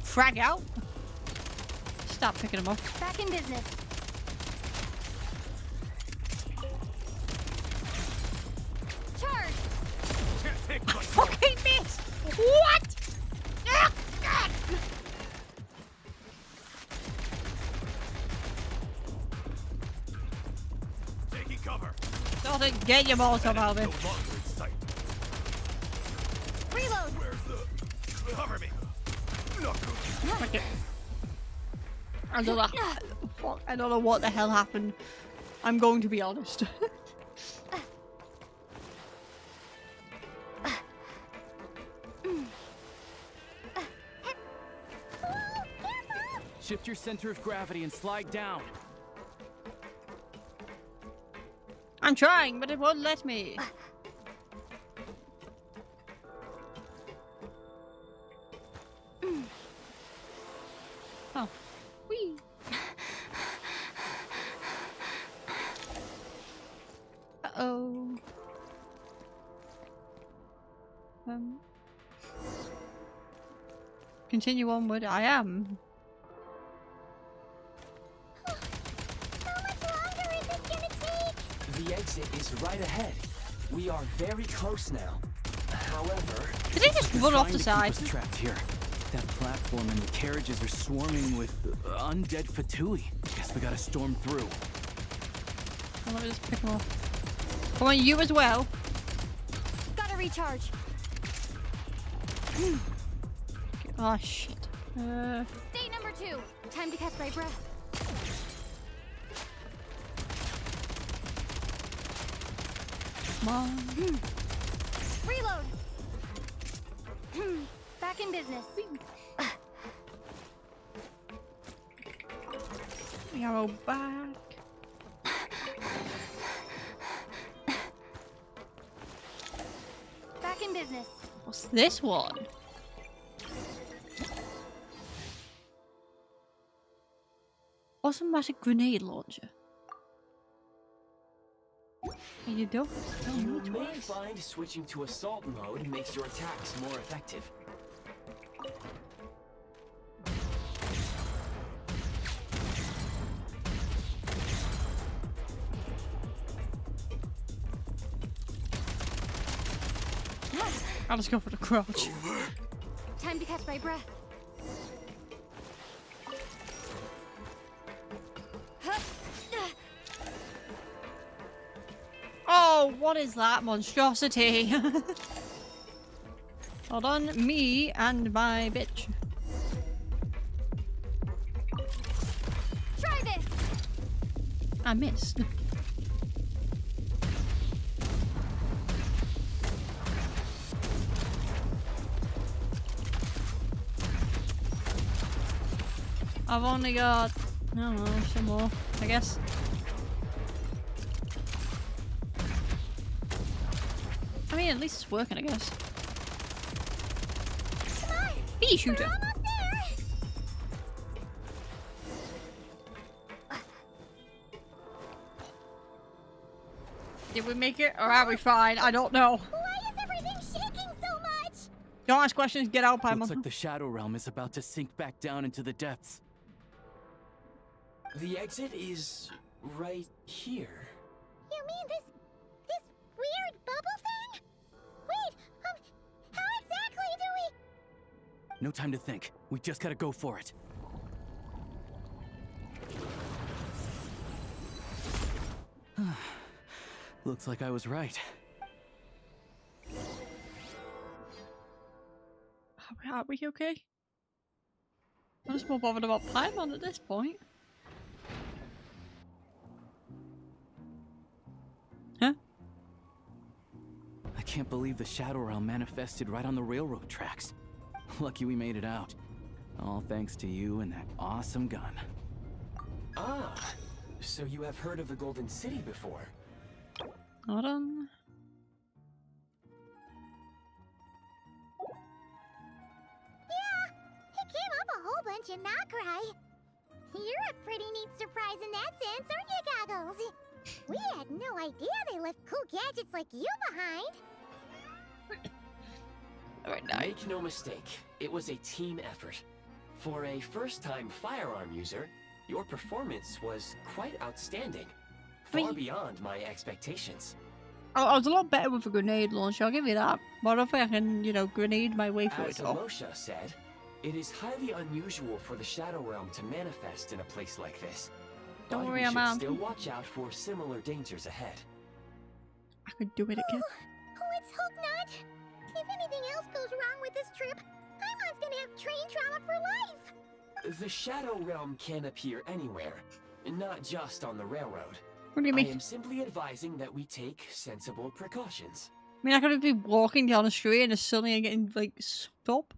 Speaker 1: Frag out. Stop picking them up.
Speaker 6: Back in business. Charge.
Speaker 17: Can't take much more.
Speaker 1: Fucking miss. What? Ah, God.
Speaker 17: Taking cover.
Speaker 1: Don't get your Molotov out of
Speaker 17: No
Speaker 1: it.
Speaker 17: longer in sight.
Speaker 6: Reload.
Speaker 17: Where's the... Cover me. Not good.
Speaker 1: Okay. I don't know. Fuck, I don't know what the hell happened. I'm going to be honest.
Speaker 11: Shift your center of gravity and slide down.
Speaker 1: I'm trying, but it won't let me. Oh. Whee. Uh-oh. Continue onward. I am.
Speaker 4: How much longer is this gonna take?
Speaker 5: The exit is right ahead. We are very close now. However...
Speaker 1: Did they just run off the side?
Speaker 11: Keep us trapped here. That platform and the carriages are swarming with undead Fatui. Guess we gotta storm through.
Speaker 1: Well, let me just pick them up. Come on, you as well.
Speaker 6: Gotta recharge.
Speaker 1: Oh shit.
Speaker 6: State number 2. Time to catch my breath.
Speaker 1: Come on.
Speaker 6: Reload. Back in business.
Speaker 1: Arrow back.
Speaker 6: Back in business.
Speaker 1: What's this one? Automatic grenade launcher. You don't tell me
Speaker 5: You may
Speaker 1: twice.
Speaker 5: find switching to assault mode makes your attacks more effective.
Speaker 1: I'll just go for the crouch.
Speaker 6: Time to catch my breath.
Speaker 1: Oh, what is that monstrosity? Hold on, me and my bitch.
Speaker 6: Try this.
Speaker 1: I missed. I've only got, I don't know, some more, I guess. I mean, at least it's working, I guess.
Speaker 4: Come on!
Speaker 1: Bee shooter!
Speaker 4: We're almost there!
Speaker 1: Did we make it, or are we fine? I don't know.
Speaker 4: Why is everything shaking so much?
Speaker 1: Don't ask questions, get out, Paimon.
Speaker 11: Looks like the Shadow Realm is about to sink back down into the depths.
Speaker 5: The exit is right here.
Speaker 4: You mean this weird bubble thing? Wait, how exactly do we...
Speaker 11: No time to think. We just gotta go for it. Looks like I was right.
Speaker 1: Are we okay? I'm just more bothered about Paimon at this point. Huh?
Speaker 11: I can't believe the Shadow Realm manifested right on the railroad tracks. Lucky we made it out. All thanks to you and that awesome gun.
Speaker 5: Ah, so you have heard of the Golden City before?
Speaker 1: Hold on.
Speaker 4: Yeah, it came up a whole bunch in Nokrai. You're a pretty neat surprise in that sense, aren't you, Goggles? We had no idea they left cool gadgets like you behind.
Speaker 5: Make no mistake, it was a team effort. For a first-time firearm user, your performance was quite outstanding. Far beyond my expectations.
Speaker 1: I was a lot better with a grenade launcher, I'll give you that. But I don't think I can, you know, grenade my way through
Speaker 5: As
Speaker 1: it all.
Speaker 5: Mosha said, it is highly unusual for the Shadow Realm to manifest in a place like this.
Speaker 1: Don't
Speaker 5: But
Speaker 1: worry,
Speaker 5: we
Speaker 1: I'm
Speaker 5: should
Speaker 1: out.
Speaker 5: still watch out for similar dangers ahead.
Speaker 1: I could do it again.
Speaker 4: Let's hope not. If anything else goes wrong with this trip, Paimon's gonna have train trauma for life.
Speaker 5: The Shadow Realm can appear anywhere, not just on the railroad.
Speaker 1: What do you mean?
Speaker 5: I am simply advising that we take sensible precautions.
Speaker 1: I mean, I could be walking down the street and suddenly getting, like, stop.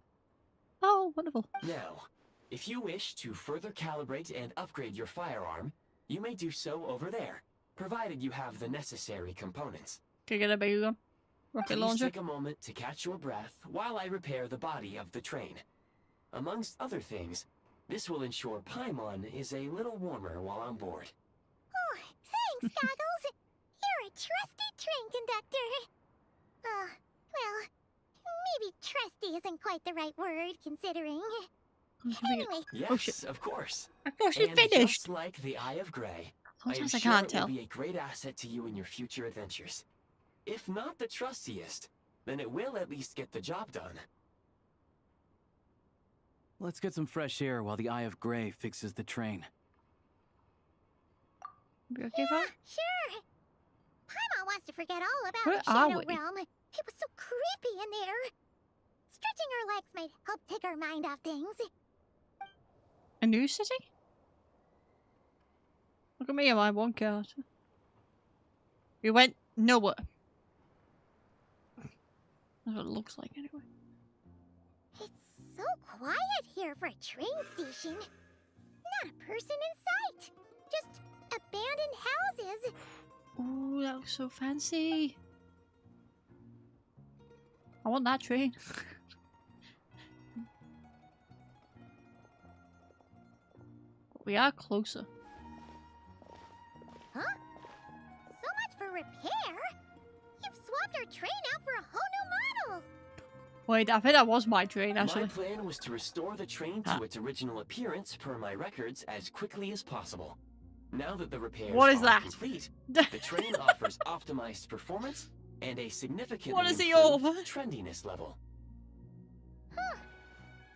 Speaker 1: Oh, wonderful.
Speaker 5: Now, if you wish to further calibrate and upgrade your firearm, you may do so over there, provided you have the necessary components.
Speaker 1: Can I get a bigger gun? Rocket
Speaker 5: Please
Speaker 1: launcher?
Speaker 5: take a moment to catch your breath while I repair the body of the train. Amongst other things, this will ensure Paimon is a little warmer while on board.
Speaker 4: Oh, thanks, Goggles. You're a trusty train conductor. Well, maybe trusty isn't quite the right word, considering. Anyway.
Speaker 5: Yes, of course.
Speaker 1: Of course, she's
Speaker 5: And
Speaker 1: finished.
Speaker 5: just like the Eye of Grey, I am
Speaker 1: Sometimes I
Speaker 5: sure
Speaker 1: can't
Speaker 5: it
Speaker 1: tell.
Speaker 5: will be a great asset to you in your future adventures. If not the trustiest, then it will at least get the job done.
Speaker 11: Let's get some fresh air while the Eye of Grey fixes the train.
Speaker 1: You okay, bud?
Speaker 4: Sure. Paimon wants to forget all about
Speaker 1: Where
Speaker 4: the Shadow
Speaker 1: are we?
Speaker 4: Realm. It was so creepy in there. Stretching her legs might help take her mind off things.
Speaker 1: A new city? Look at me and my one card. We went nowhere. That's what it looks like anyway.
Speaker 4: It's so quiet here for a train station. Not a person in sight. Just abandoned houses.
Speaker 1: Ooh, that looks so fancy. I want that train. We are closer.
Speaker 4: Huh? So much for repair. You've swapped our train out for a whole new model.
Speaker 1: Wait, I think that was my train actually.
Speaker 5: My plan was to restore the train to its original appearance per my records as quickly as possible. Now that the repairs are complete, the train offers optimized performance and a significantly improved trendiness level.
Speaker 4: Huh.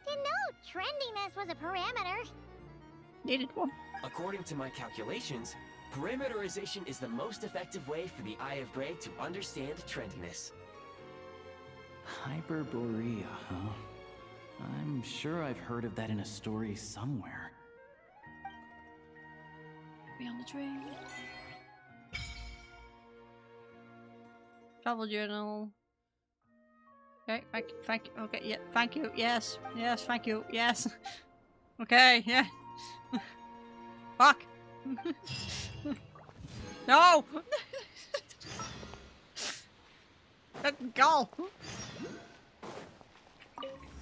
Speaker 4: Didn't know trendiness was a parameter.
Speaker 1: Needed one.
Speaker 5: According to my calculations, parameterization is the most effective way for the Eye of Grey to understand trendiness.
Speaker 11: Hyperborea, huh? I'm sure I've heard of that in a story somewhere.
Speaker 1: Be on the train. Travel journal. Okay, thank you. Okay, yeah, thank you. Yes, thank you. Yes. Okay, yeah. Fuck. No. Go.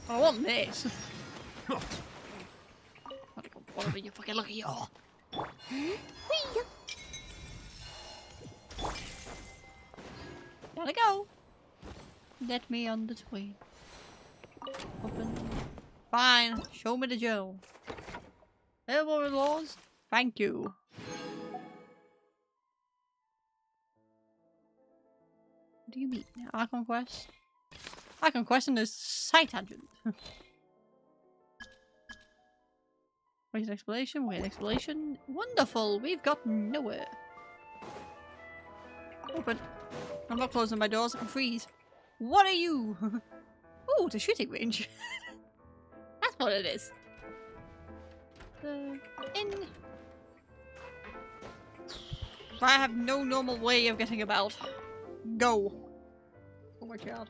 Speaker 1: I want this. Whatever you fucking look at you all. Gotta go. Let me on the train. Open. Fine. Show me the journal. Hello, laws. Thank you. What do you mean? I conquest? I conquest in this side tangent. Wait, explanation. Wait, explanation. Wonderful. We've got nowhere. Open. I'm not closing my doors. I can freeze. What are you? Oh, the shooting range. That's what it is. In. I have no normal way of getting about. Go. Oh my god.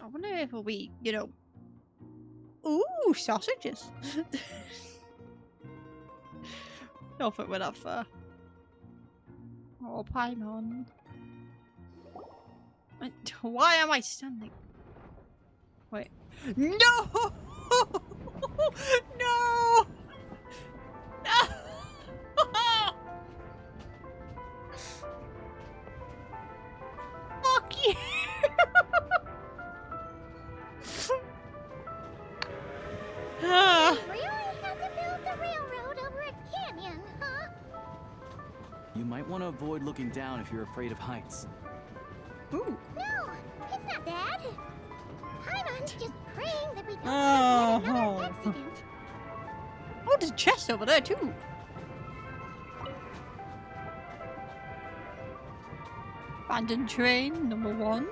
Speaker 1: I wonder if it'll be, you know. Ooh, sausages. Don't think we're that far. Oh, Paimon. Why am I standing? Wait. No! No! No! Fuck you!
Speaker 4: You really had to build the railroad over a canyon, huh?
Speaker 11: You might want to avoid looking down if you're afraid of heights.
Speaker 1: Ooh.
Speaker 4: No, it's not that. Paimon's just praying that we don't have yet another accident.
Speaker 1: Oh, there's a chest over there too. Abandoned train, number 1.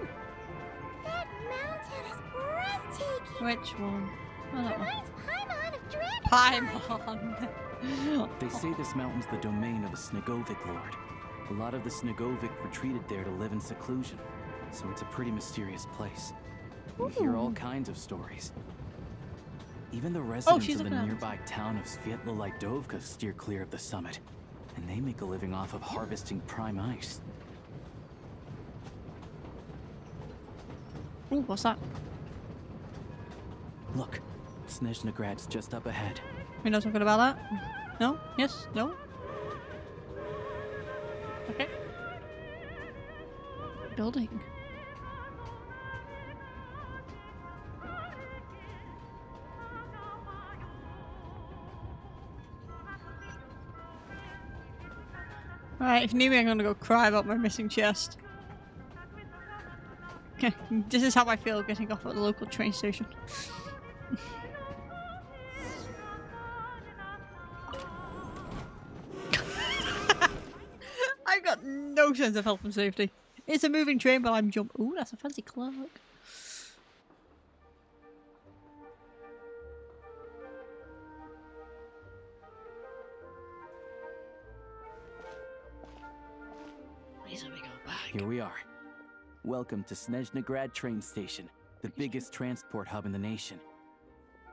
Speaker 4: That mountain is breathtaking.
Speaker 1: Which one? Oh, that one.
Speaker 4: Reminds Paimon of Dragon.
Speaker 1: Paimon.
Speaker 11: They say this mountain's the domain of a Snegovic lord. A lot of the Snegovic retreated there to live in seclusion, so it's a pretty mysterious place. You hear all kinds of stories. Even the residents of the nearby town of Svietlo-Lidovka steer clear of the summit, and they make a living off of harvesting prime ice.
Speaker 1: Ooh, what's that?
Speaker 11: Look, Snezhnagrad's just up ahead.
Speaker 1: We know something about that? No? Yes? No? Okay. Building. Alright, if you need me, I'm gonna go cry about my missing chest. This is how I feel getting off at the local train station. I've got no sense of health and safety. It's a moving train, but I'm jumping. Ooh, that's a fancy cloak.
Speaker 11: Here we are. Welcome to Snezhnaya train station, the biggest transport hub in the nation.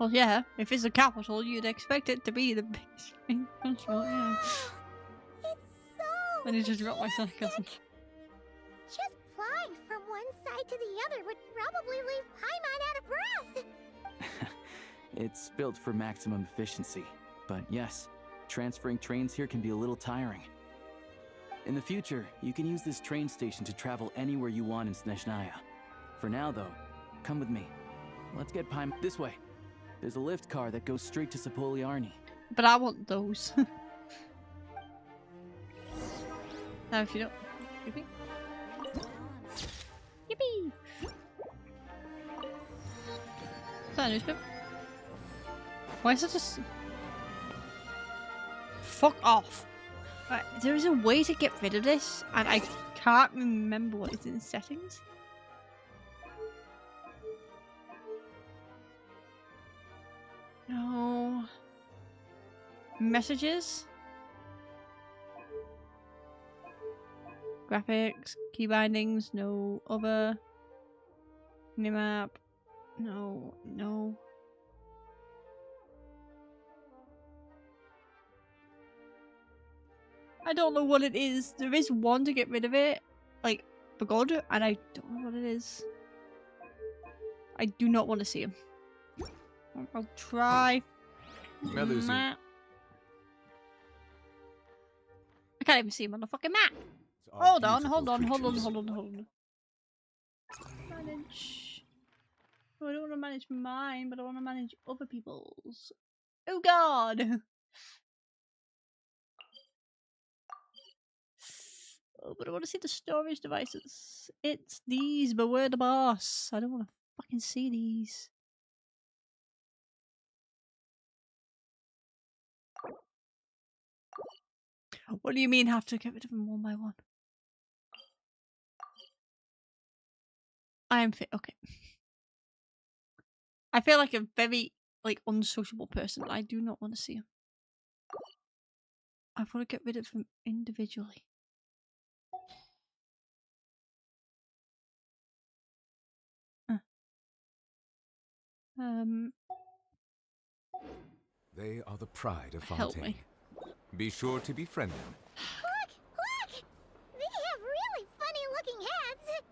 Speaker 1: Well, yeah, if it's a capital, you'd expect it to be the biggest train transport, yeah.
Speaker 4: It's so
Speaker 1: I need to drop my sarcasm.
Speaker 4: Just flying from one side to the other would probably leave Paimon out of breath.
Speaker 11: It's built for maximum efficiency, but yes, transferring trains here can be a little tiring. In the future, you can use this train station to travel anywhere you want in Snezhnaya. For now, though, come with me. Let's get Paimon this way. There's a lift car that goes straight to Sapoliarni.
Speaker 1: But I want those. Now, if you don't... Yippee. Yippee! Is that a newspaper? Why is it just... Fuck off! Right, there is a way to get rid of this, and I can't remember what is in settings. No. Messages? Graphics, key bindings, no. Other. Minimap. No, no. I don't know what it is. There is one to get rid of it, like, for God, and I don't know what it is. I do not want to see him. I'll try.
Speaker 18: Map.
Speaker 1: I can't even see him on the fucking map. Hold on. Manage. No, I don't want to manage mine, but I want to manage other people's. Oh God! Oh, but I want to see the storage devices. It's these, but we're the boss. I don't want to fucking see these. What do you mean have to get rid of them one by one? I am fit. Okay. I feel like a very, like, unsociable person. I do not want to see them. I want to get rid of them individually.
Speaker 18: They are the pride of
Speaker 1: Help
Speaker 18: Fontaine.
Speaker 1: me.
Speaker 18: Be sure to befriend them.
Speaker 4: Look! They have really funny-looking heads.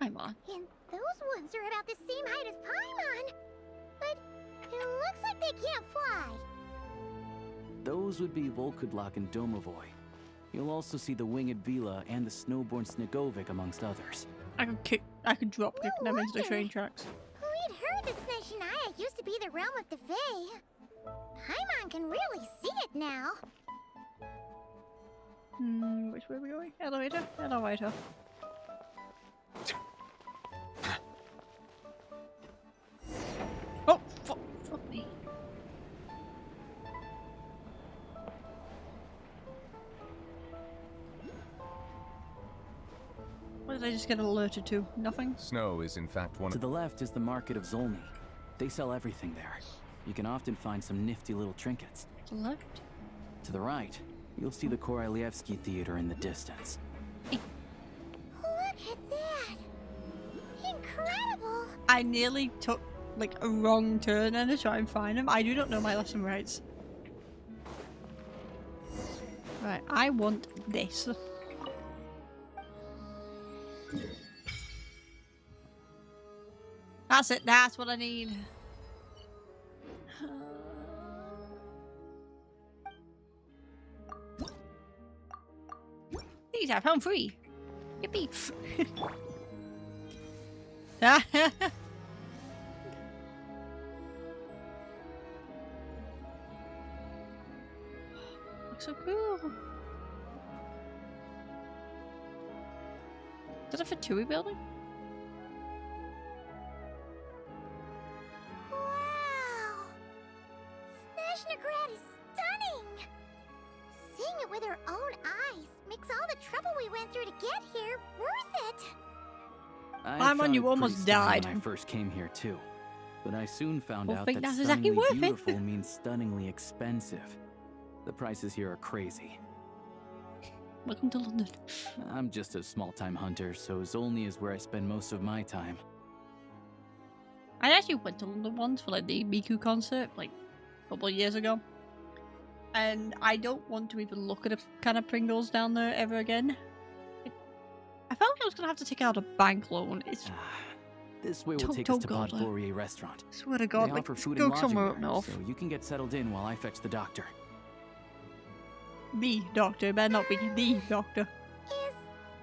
Speaker 1: Paimon.
Speaker 4: And those ones are about the same height as Paimon. But it looks like they can't fly.
Speaker 11: Those would be Volkudlak and Domovoy. You'll also see the winged Vila and the snowborn Snegovic amongst others.
Speaker 1: I could drop kick them into the train tracks.
Speaker 4: We'd heard that Snezhnaya used to be the realm of the Fae. Paimon can really see it now.
Speaker 1: Which way are we going? Elevator? Elevator. Oh, fuck me. What did I just get alerted to? Nothing?
Speaker 18: Snow is in fact one
Speaker 11: To
Speaker 18: of...
Speaker 11: the left is the market of Zolny. They sell everything there. You can often find some nifty little trinkets.
Speaker 1: To the left?
Speaker 11: To the right, you'll see the Korolyevsky Theater in the distance.
Speaker 4: Look at that! Incredible!
Speaker 1: I nearly took, like, a wrong turn and to try and find him. I do not know my lesson rights. Right, I want this. That's it, that's what I need. These I found free. Yippee. Looks so cool. Is that a Fatui building?
Speaker 4: Snezhnagrad is stunning! Seeing it with our own eyes makes all the trouble we went through to get here worth it.
Speaker 11: Paimon,
Speaker 1: you almost died
Speaker 11: when I first came here too, but I soon found
Speaker 1: Well,
Speaker 11: out
Speaker 1: think
Speaker 11: that
Speaker 1: that's exactly
Speaker 11: stunningly
Speaker 1: worth it.
Speaker 11: beautiful means stunningly expensive. The prices here are crazy.
Speaker 1: Welcome to London.
Speaker 11: I'm just a small-time hunter, so Zolny is where I spend most of my time.
Speaker 1: I actually went to London once for like the Miku concert, like a couple of years ago. And I don't want to even look at a can of Pringles down there ever again. I felt like I was going to have to take out a bank loan. It's
Speaker 11: This way will take us to Podvorier restaurant.
Speaker 1: Swear to God,
Speaker 11: They
Speaker 1: like,
Speaker 11: offer food
Speaker 1: go
Speaker 11: and lodging
Speaker 1: somewhere
Speaker 11: there,
Speaker 1: up north.
Speaker 11: so you can get settled in while I fetch the doctor.
Speaker 1: The doctor, better not be the doctor.
Speaker 4: Is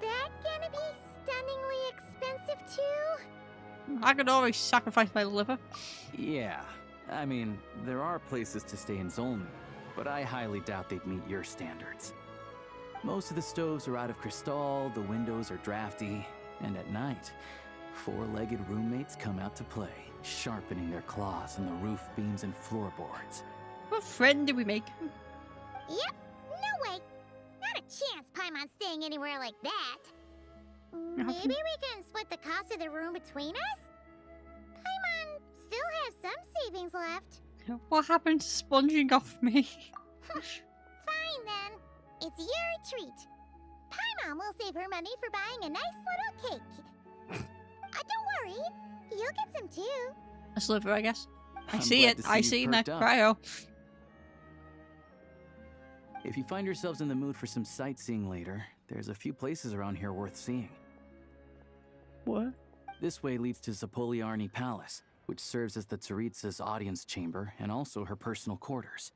Speaker 4: that gonna be stunningly expensive too?
Speaker 1: I could always sacrifice my liver.
Speaker 11: Yeah, I mean, there are places to stay in Zolny, but I highly doubt they'd meet your standards. Most of the stoves are out of crystal, the windows are drafty, and at night, four-legged roommates come out to play, sharpening their claws on the roof beams and floorboards.
Speaker 1: What friend did we make?
Speaker 4: Yep, no way. Not a chance Paimon's staying anywhere like that. Maybe we can split the cost of the room between us? Paimon still has some savings left.
Speaker 1: What happened to sponging off me?
Speaker 4: Fine then. It's your treat. Paimon will save her money for buying a nice little cake. Don't worry, you'll get some too.
Speaker 1: A sliver, I guess. I
Speaker 11: I'm
Speaker 1: see
Speaker 11: glad
Speaker 1: it.
Speaker 11: to see
Speaker 1: I
Speaker 11: you
Speaker 1: see in that
Speaker 11: perked up.
Speaker 1: cryo.
Speaker 11: If you find yourselves in the mood for some sightseeing later, there's a few places around here worth seeing.
Speaker 1: What?
Speaker 11: This way leads to Zapoliarny Palace, which serves as the Tsaritsa's audience chamber and also her personal quarters.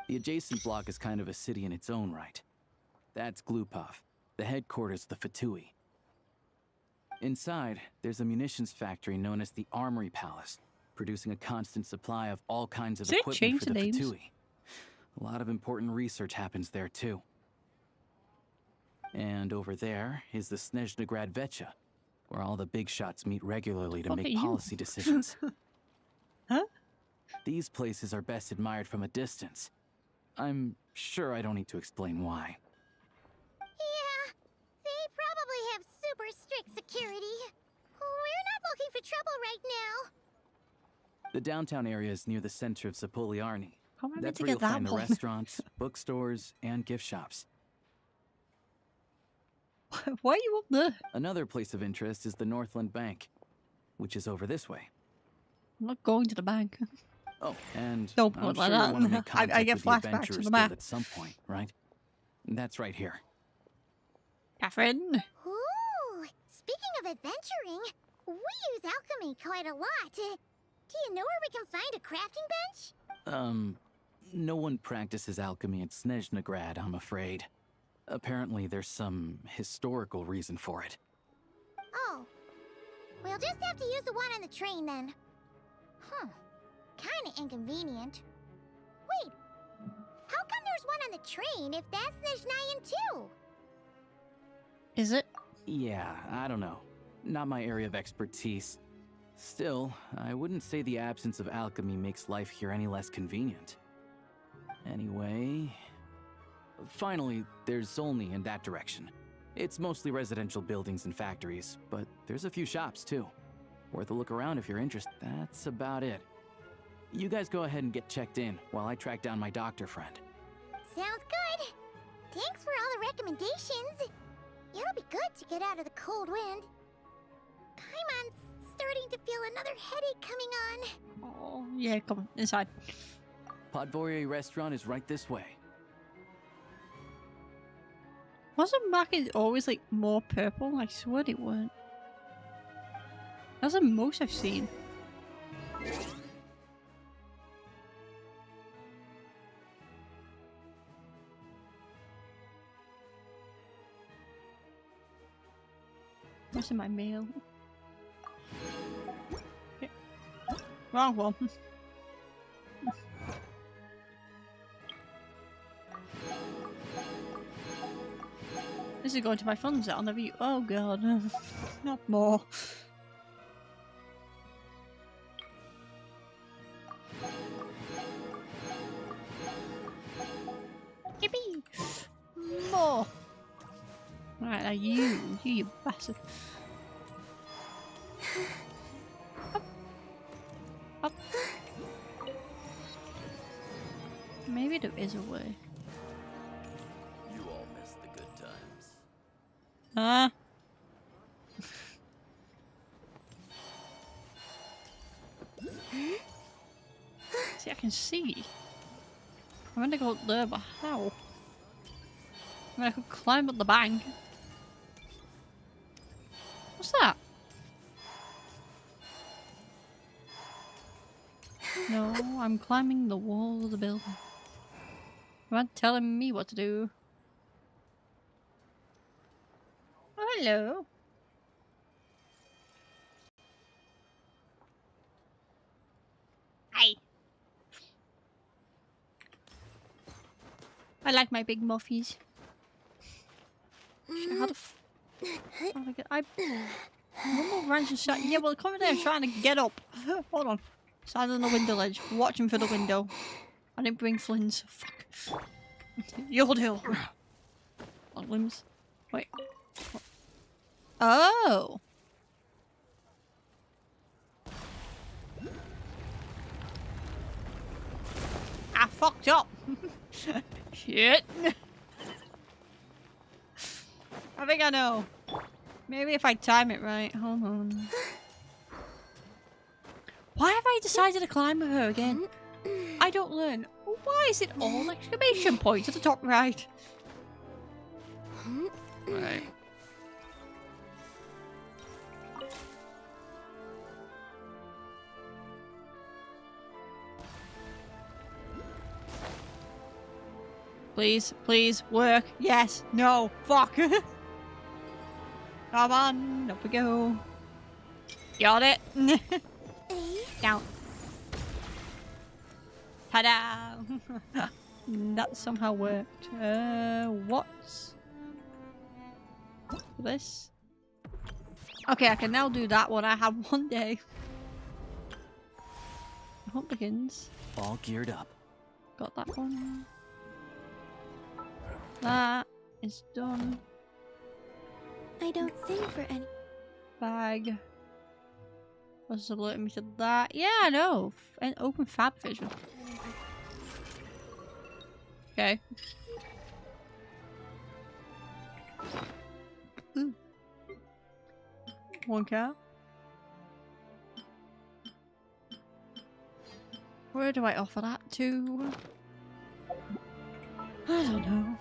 Speaker 11: The adjacent block is kind of a city in its own right. That's Glupov, the headquarters of the Fatui. Inside, there's a munitions factory known as the Armory Palace, producing a constant supply of all kinds of
Speaker 1: Should I
Speaker 11: equipment
Speaker 1: change
Speaker 11: for
Speaker 1: the
Speaker 11: the
Speaker 1: names?
Speaker 11: Fatui. A lot of important research happens there too. And over there is the Snezhnagrad Vecha, where all the big shots meet regularly to
Speaker 1: Fuck are
Speaker 11: make
Speaker 1: you?
Speaker 11: policy decisions.
Speaker 1: Huh?
Speaker 11: These places are best admired from a distance. I'm sure I don't need to explain why.
Speaker 4: Yeah, they probably have super strict security. We're not looking for trouble right now.
Speaker 11: The downtown area is near the center of Zapoliarny.
Speaker 1: How am I meant
Speaker 11: That's
Speaker 1: to
Speaker 11: where you'll
Speaker 1: get that
Speaker 11: find the
Speaker 1: one?
Speaker 11: restaurants, bookstores, and gift shops.
Speaker 1: Why are you up there?
Speaker 11: Another place of interest is the Northland Bank, which is over this way.
Speaker 1: I'm not going to the bank.
Speaker 11: Oh, and
Speaker 1: Don't
Speaker 11: I'm
Speaker 1: put it
Speaker 11: sure
Speaker 1: like
Speaker 11: you'll
Speaker 1: that.
Speaker 11: want to make
Speaker 1: I
Speaker 11: contact
Speaker 1: get
Speaker 11: with the
Speaker 1: flashbacks to
Speaker 11: Adventurers
Speaker 1: the
Speaker 11: Guild
Speaker 1: map.
Speaker 11: at some point, right? That's right here.
Speaker 1: Catherine?
Speaker 4: Ooh, speaking of adventuring, we use alchemy quite a lot. Do you know where we can find a crafting bench?
Speaker 11: No one practices alchemy at Snezhnagrad, I'm afraid. Apparently there's some historical reason for it.
Speaker 4: Oh, we'll just have to use the one on the train then. Kinda inconvenient. Wait, how come there's one on the train if that's Snezhnayan too?
Speaker 1: Is it?
Speaker 11: Yeah, I don't know. Not my area of expertise. Still, I wouldn't say the absence of alchemy makes life here any less convenient. Anyway... Finally, there's Zolny in that direction. It's mostly residential buildings and factories, but there's a few shops too. Worth a look around if you're interested. That's about it. You guys go ahead and get checked in while I track down my doctor friend.
Speaker 4: Sounds good. Thanks for all the recommendations. It'll be good to get out of the cold wind. Paimon's starting to feel another headache coming on.
Speaker 1: Oh, yeah, come on, inside.
Speaker 11: Podvorier restaurant is right this way.
Speaker 1: Wasn't Mackie always like more purple? I swear it weren't. That's the most I've seen. What's in my mail? Okay. Wrong one. This is going to my funds that I'll never use. Oh god, not more. are you? You bastard. Up. Up. Maybe there is a way.
Speaker 9: You all miss the good times.
Speaker 1: Huh? See, I can see. I'm gonna go up there, but how? I mean, I could climb up the bank. What's that? No, I'm climbing the wall of the building. You aren't telling me what to do. Oh, hello. Hi. I like my big muffies. How the f... How do I get... One more branch of shot. Yeah, well, come there trying to get up. Hold on. Stand on the window ledge. Watching for the window. I didn't bring flints. Fuck. You'll do. On limbs. Wait. Oh. I fucked up. Shit. I think I know. Maybe if I time it right. Hold on. Why have I decided to climb with her again? I don't learn. Why is it all exclamation points at the top right? Right. Please, please, work. Yes, no, fuck. Come on, up we go. Got it. Down. Ta-da! That somehow worked. What's this? Okay, I can now do that one. I have one day. Hunt begins.
Speaker 11: All geared up.
Speaker 1: Got that one. That is done.
Speaker 3: I don't sing for any.
Speaker 1: Bag. What's alerting me to that? Yeah, I know. And open fab vision. Okay. Ooh. One cat. Where do I offer that to? I don't know.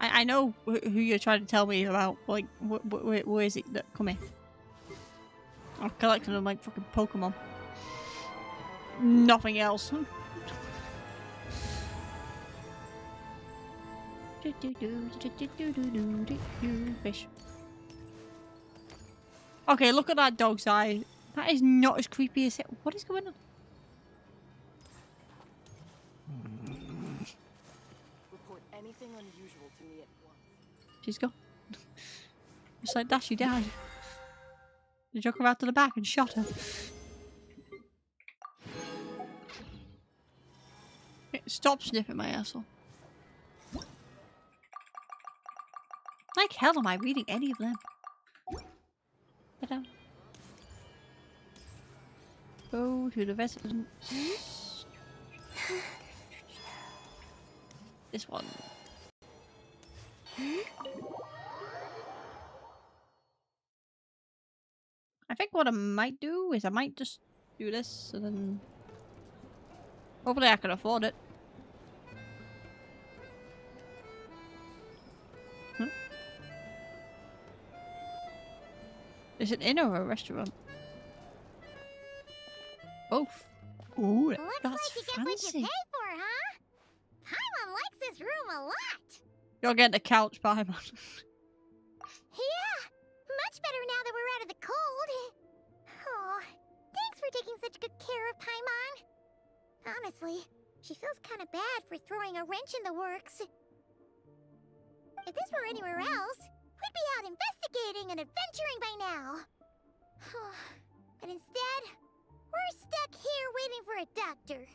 Speaker 1: I know who you're trying to tell me about. Like, where is it that coming? I'm collecting them like fucking Pokemon. Nothing else. Fish. Okay, look at that dog's eye. That is not as creepy as it. What is going on?
Speaker 14: Report anything unusual to me at once.
Speaker 1: She's gone. Just like that, she died. They took her out to the back and shot her. Stop sniffing my asshole. Like hell am I reading any of them? Ta-da. Go to the residence. This one. I think what I might do is I might just do this and then hopefully I can afford it. Is it an inn or a restaurant? Both. Ooh,
Speaker 4: Looks
Speaker 1: that's
Speaker 4: like you get
Speaker 1: fancy.
Speaker 4: what you pay for, huh? Paimon likes this room a lot.
Speaker 1: You're getting a couch, Paimon.
Speaker 4: Yeah, much better now that we're out of the cold. Oh, thanks for taking such good care of Paimon. Honestly, she feels kind of bad for throwing a wrench in the works. If this were anywhere else, we'd be out investigating and adventuring by now. But instead, we're stuck here waiting for a doctor.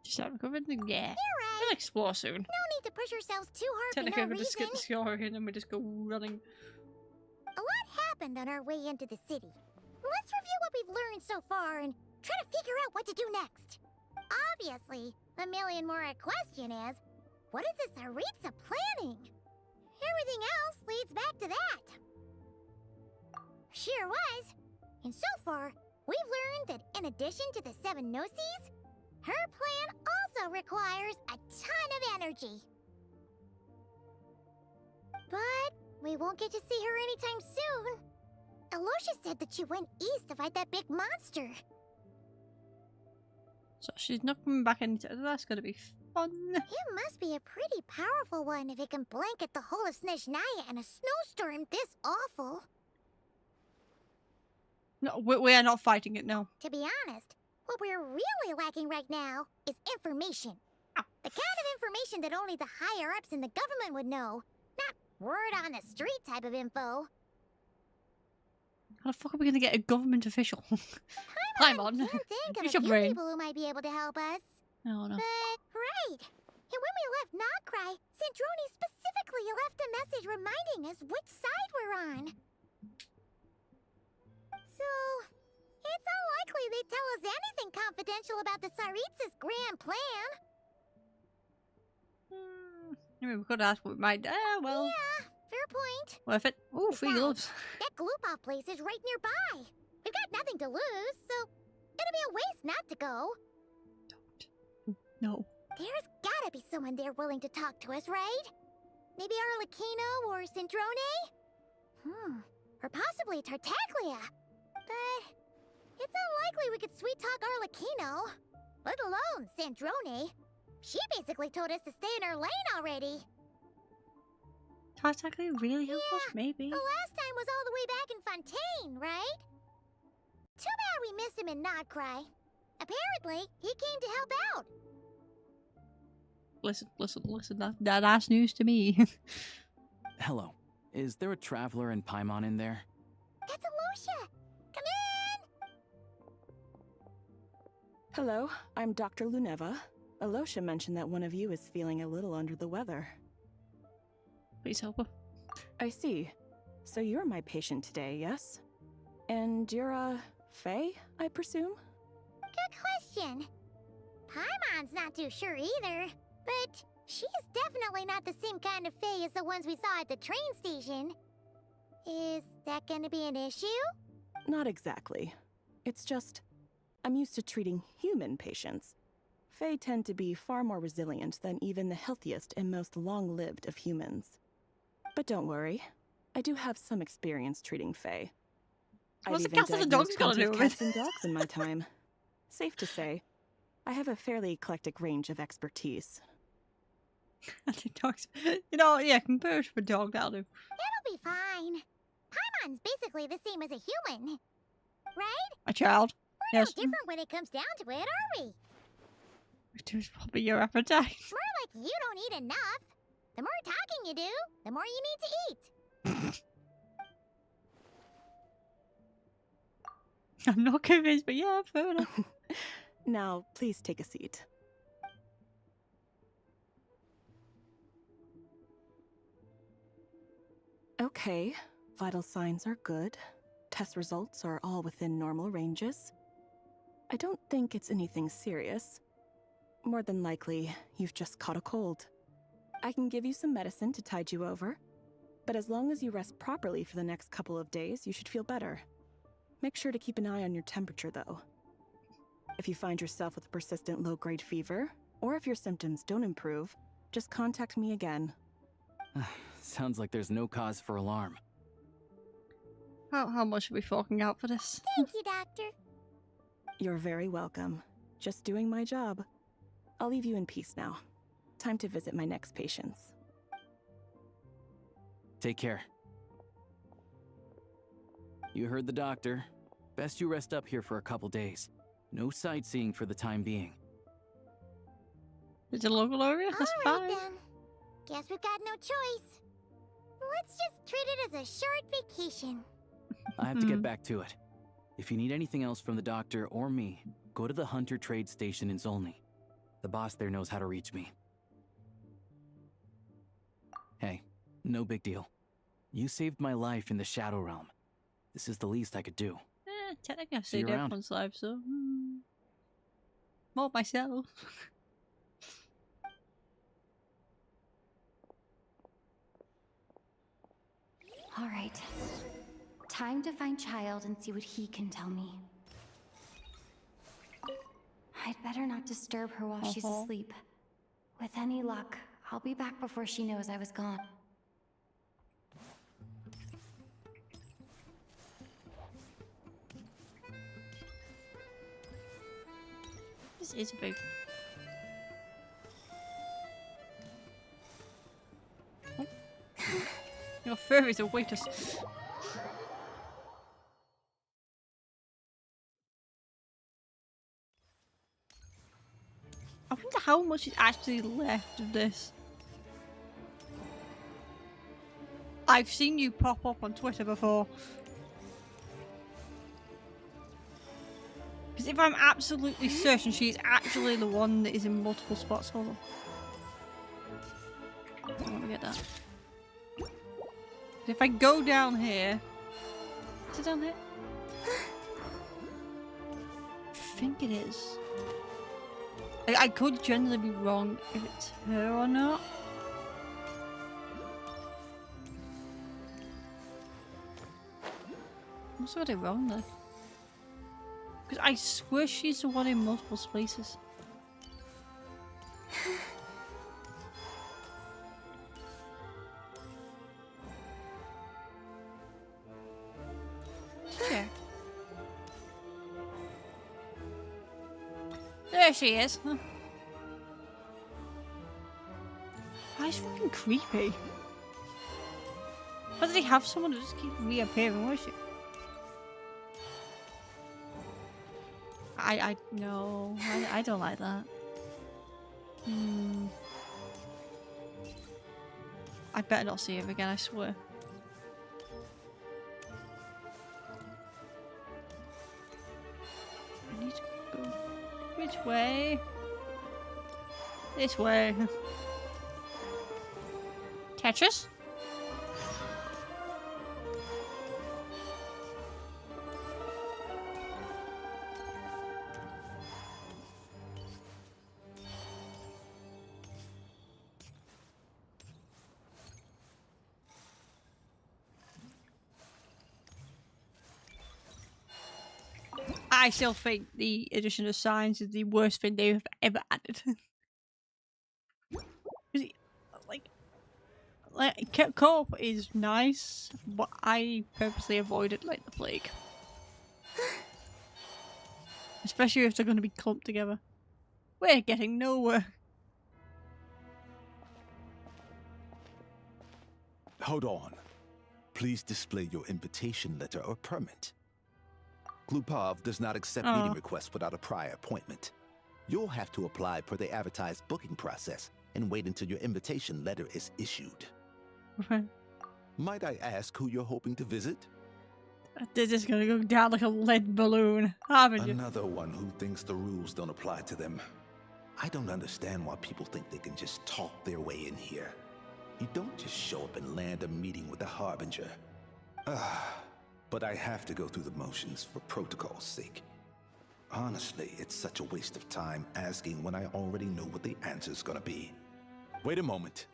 Speaker 1: Just haven't covered the yeah.
Speaker 4: You're right.
Speaker 1: We'll explore soon.
Speaker 4: No need to push ourselves too hard
Speaker 1: Technically,
Speaker 4: for no
Speaker 1: we just
Speaker 4: reason.
Speaker 1: get the score and then we just go running.
Speaker 4: A lot happened on our way into the city. Let's review what we've learned so far and try to figure out what to do next. Obviously, the million more question is, what is this Tsaritsa planning? Everything else leads back to that. Sure was. And so far, we've learned that in addition to the 7 Gnosis, her plan also requires a ton of energy. But we won't get to see her anytime soon. Alosha said that she went east to fight that big monster.
Speaker 1: So she's not coming back anytime. That's gonna be fun.
Speaker 4: It must be a pretty powerful one if it can blanket the whole of Snezhnaya in a snowstorm this awful.
Speaker 1: No, we are not fighting it, no.
Speaker 4: To be honest, what we're really lacking right now is information. The kind of information that only the higher-ups in the government would know. Not word-on-the-street type of info.
Speaker 1: How the fuck are we gonna get a government official? Paimon.
Speaker 4: I can't think of
Speaker 1: Use
Speaker 4: a
Speaker 1: your
Speaker 4: few
Speaker 1: brain.
Speaker 4: people who might be able to help us.
Speaker 1: No, no.
Speaker 4: But, right. And when we left Nocry, Sandrone specifically left a message reminding us which side we're on. So, it's unlikely they'd tell us anything confidential about the Tsaritsa's grand plan.
Speaker 1: I mean, we could ask what we might. Well.
Speaker 4: Yeah, fair point.
Speaker 1: Worth it. Ooh, free gloves.
Speaker 4: That Gloop-Off place is right nearby. We've got nothing to lose, so it'd be a waste not to go.
Speaker 1: No.
Speaker 4: There's gotta be someone there willing to talk to us, right? Maybe Arlecchino or Sandrone? Or possibly Tartaglia. But it's unlikely we could sweet-talk Arlecchino. Let alone Sandrone. She basically told us to stay in her lane already.
Speaker 1: Tartaglia really help us? Maybe.
Speaker 4: The last time was all the way back in Fontaine, right? Too bad we missed him in Nocry. Apparently, he came to help out.
Speaker 1: Listen. That's news to me.
Speaker 11: Hello. Is there a traveler in Paimon in there?
Speaker 4: That's Alosha! Come in!
Speaker 14: Hello, I'm Dr. Luneva. Alosha mentioned that one of you is feeling a little under the weather.
Speaker 1: Please help her.
Speaker 14: I see. So you're my patient today, yes? And you're Fae, I presume?
Speaker 4: Good question. Paimon's not too sure either, but she's definitely not the same kind of Fae as the ones we saw at the train station. Is that gonna be an issue?
Speaker 14: Not exactly. It's just, I'm used to treating human patients. Fae tend to be far more resilient than even the healthiest and most long-lived of humans. But don't worry, I do have some experience treating Fae.
Speaker 1: What's the
Speaker 14: I've even
Speaker 1: cats and the dogs
Speaker 14: diagnosed
Speaker 1: got to
Speaker 14: plenty
Speaker 1: do
Speaker 14: of
Speaker 1: with
Speaker 14: cats and dogs in my time. Safe to say, I have a fairly eclectic range of expertise.
Speaker 1: I think dogs. You know, yeah, compared to a dog, that'll do.
Speaker 4: It'll be fine. Paimon's basically the same as a human. Right?
Speaker 1: A child.
Speaker 4: We're
Speaker 1: Yes.
Speaker 4: no different when it comes down to it, are we?
Speaker 1: It was probably your appetite.
Speaker 4: More like you don't eat enough. The more talking you do, the more you need to eat.
Speaker 1: I'm not convinced, but yeah, fair enough.
Speaker 14: Now, please take a seat. Okay, vital signs are good. Test results are all within normal ranges. I don't think it's anything serious. More than likely, you've just caught a cold. I can give you some medicine to tide you over, but as long as you rest properly for the next couple of days, you should feel better. Make sure to keep an eye on your temperature, though. If you find yourself with a persistent low-grade fever, or if your symptoms don't improve, just contact me again.
Speaker 11: Sounds like there's no cause for alarm.
Speaker 1: How much are we forking out for this?
Speaker 4: Thank you, Doctor.
Speaker 14: You're very welcome. Just doing my job. I'll leave you in peace now. Time to visit my next patients.
Speaker 11: Take care. You heard the doctor. Best you rest up here for a couple days. No sightseeing for the time being.
Speaker 1: It's a local area? That's
Speaker 4: All
Speaker 1: fine.
Speaker 4: right, then. Guess we've got no choice. Let's just treat it as a short vacation.
Speaker 11: I have to get back to it. If you need anything else from the doctor or me, go to the Hunter Trade Station in Zolny. The boss there knows how to reach me. Hey, no big deal. You saved my life in the Shadow Realm. This is the least I could do.
Speaker 1: Technically I've
Speaker 11: See you
Speaker 1: saved
Speaker 11: around.
Speaker 1: everyone's life, so... More myself.
Speaker 6: All right. Time to find Child and see what he can tell me. I'd better not disturb her while she's asleep. With any luck, I'll be back before she knows I was gone.
Speaker 1: This is big. Oh. Your furries are wait us. I wonder how much is actually left of this. I've seen you pop up on Twitter before. Because if I'm absolutely certain she's actually the one that is in multiple spots. Hold on. I want to get that. If I go down here... Is it down here? I think it is. I could generally be wrong if it's her or not. I must have got it wrong though. Because I swear she's the one in multiple spaces. Let's check. There she is. Huh. That's fucking creepy. Why did he have someone to just keep reappearing? Where is she? No, I don't like that. I better not see him again, I swear. I need to go. Which way? This way. Tetris? I still think the addition of signs is the worst thing they've ever added. like co-op is nice, but I purposely avoid it like the plague. Especially if they're going to be clumped together. We're getting nowhere.
Speaker 19: Hold on. Please display your invitation letter or permit. Glupov does not accept meeting requests without a prior appointment. You'll have to apply per the advertised booking process and wait until your invitation letter is issued. Might I ask who you're hoping to visit?
Speaker 1: They're just gonna go down like a lead balloon, haven't you?
Speaker 19: Another one who thinks the rules don't apply to them. I don't understand why people think they can just talk their way in here. You don't just show up and land a meeting with the Harbinger. But I have to go through the motions for protocol's sake. Honestly, it's such a waste of time asking when I already know what the answer's gonna be. Wait a moment.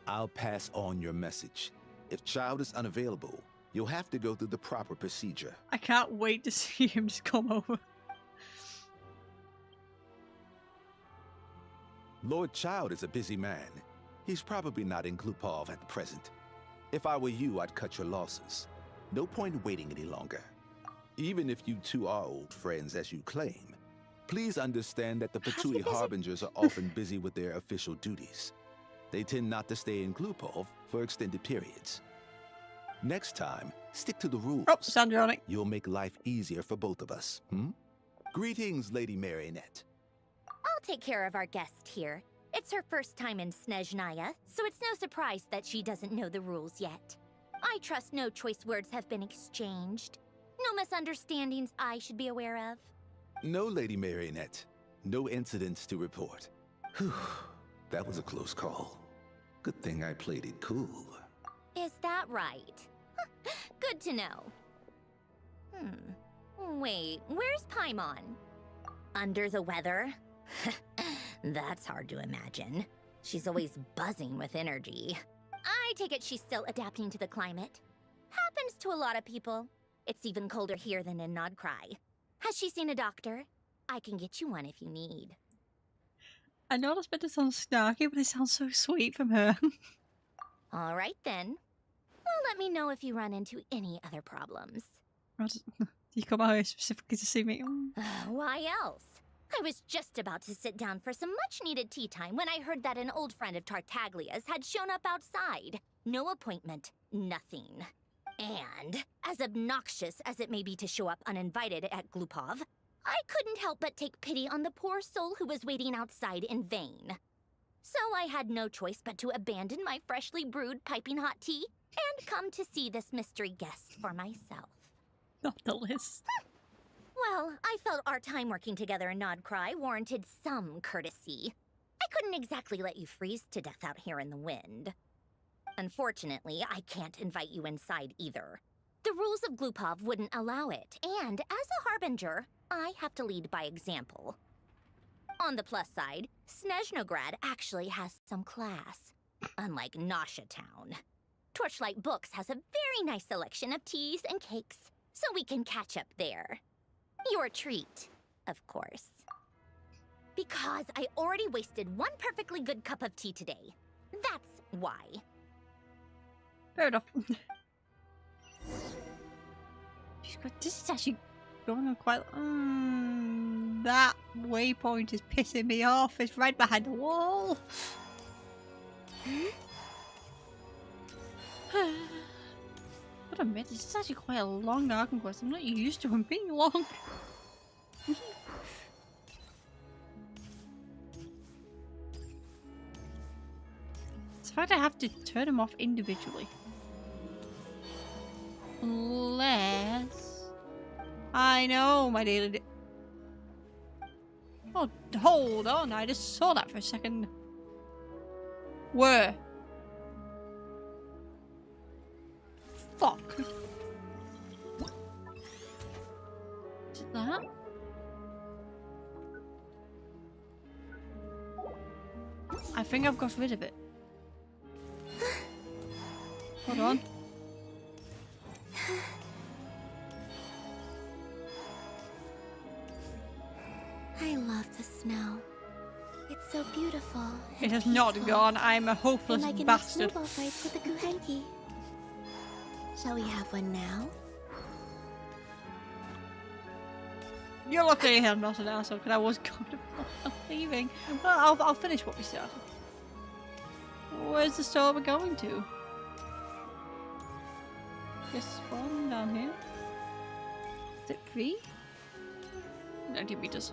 Speaker 19: I'll pass on your message. If Child is unavailable, you'll have to go through the proper procedure.
Speaker 1: I can't wait to see him just come over.
Speaker 19: Lord Child is a busy man. He's probably not in Glupov at the present. If I were you, I'd cut your losses. No point waiting any longer. Even if you two are old friends as you claim, please understand that the Fatui Harbingers are often busy with their official duties. They tend not to stay in Glupov for extended periods. Next time, stick to the rules.
Speaker 1: Oh, Sandronic.
Speaker 19: You'll make life easier for both of us. Greetings, Lady Marionette.
Speaker 4: I'll take care of our guest here. It's her first time in Snezhnaya, so it's no surprise that she doesn't know the rules yet. I trust no choice words have been exchanged. No misunderstandings I should be aware of.
Speaker 19: No, Lady Marionette. No incidents to report. Whew, that was a close call. Good thing I played it cool.
Speaker 4: Is that right? Good to know. Wait, where's Paimon? Under the weather? That's hard to imagine. She's always buzzing with energy. I take it she's still adapting to the climate. Happens to a lot of people. It's even colder here than in Nyar'la. Has she seen a doctor? I can get you one if you need.
Speaker 1: I know that's meant to sound snarky, but it sounds so sweet from her.
Speaker 4: All right then. Well, let me know if you run into any other problems.
Speaker 1: You come out here specifically to see me.
Speaker 4: Why else? I was just about to sit down for some much-needed tea time when I heard that an old friend of Tartaglia's had shown up outside. No appointment, nothing. And, as obnoxious as it may be to show up uninvited at Glupov, I couldn't help but take pity on the poor soul who was waiting outside in vain. So I had no choice but to abandon my freshly brewed piping hot tea and come to see this mystery guest for myself.
Speaker 1: Not the list.
Speaker 4: Well, I felt our time working together in Nyar'la warranted some courtesy. I couldn't exactly let you freeze to death out here in the wind. Unfortunately, I can't invite you inside either. The rules of Glupov wouldn't allow it, and as a harbinger, I have to lead by example. On the plus side, Snezhnaya actually has some class, unlike Nasha Town. Torchlight Books has a very nice selection of teas and cakes, so we can catch up there. Your treat, of course. Because I already wasted one perfectly good cup of tea today. That's why.
Speaker 1: Fair enough. This is actually going on quite... that waypoint is pissing me off. It's right behind the wall. What a minute. This is actually quite a long Arkham quest. I'm not used to them being long. It's the fact I have to turn them off individually. Unless... I know my daily... Oh, hold on. I just saw that for a second. Where? Fuck. Is it that? I think I've got rid of it. Hold on.
Speaker 3: I love the snow. It's so beautiful.
Speaker 1: It has not gone. I'm a hopeless
Speaker 3: and I can
Speaker 1: bastard.
Speaker 3: have snowball fights with the Kuhenki. Shall we have one now?
Speaker 1: You're lucky I'm not an asshole, because I was going to leaving. Well, I'll finish what we started. Where's the store we're going to? Just spawn down here. Is it free? 90 meters.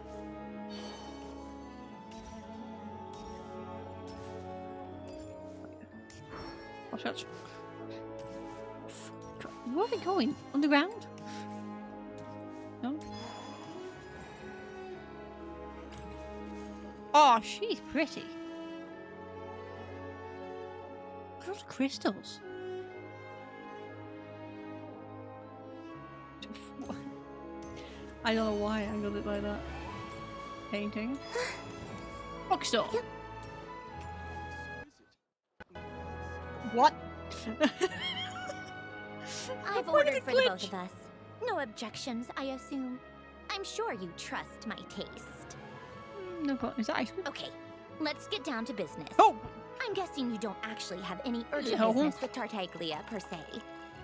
Speaker 1: Watch out. Where are we going? Underground? No? Oh, she's pretty. Those crystals. I don't know why I got it like that. Painting. Bookstore. What?
Speaker 4: I've ordered for the both of us. No objections, I assume. I'm sure you trust my taste.
Speaker 1: No problem. Is that ice cream?
Speaker 4: Okay, let's get down to business.
Speaker 1: Oh!
Speaker 4: I'm guessing you don't actually have any urgent
Speaker 1: No.
Speaker 4: business with Tartaglia, per se.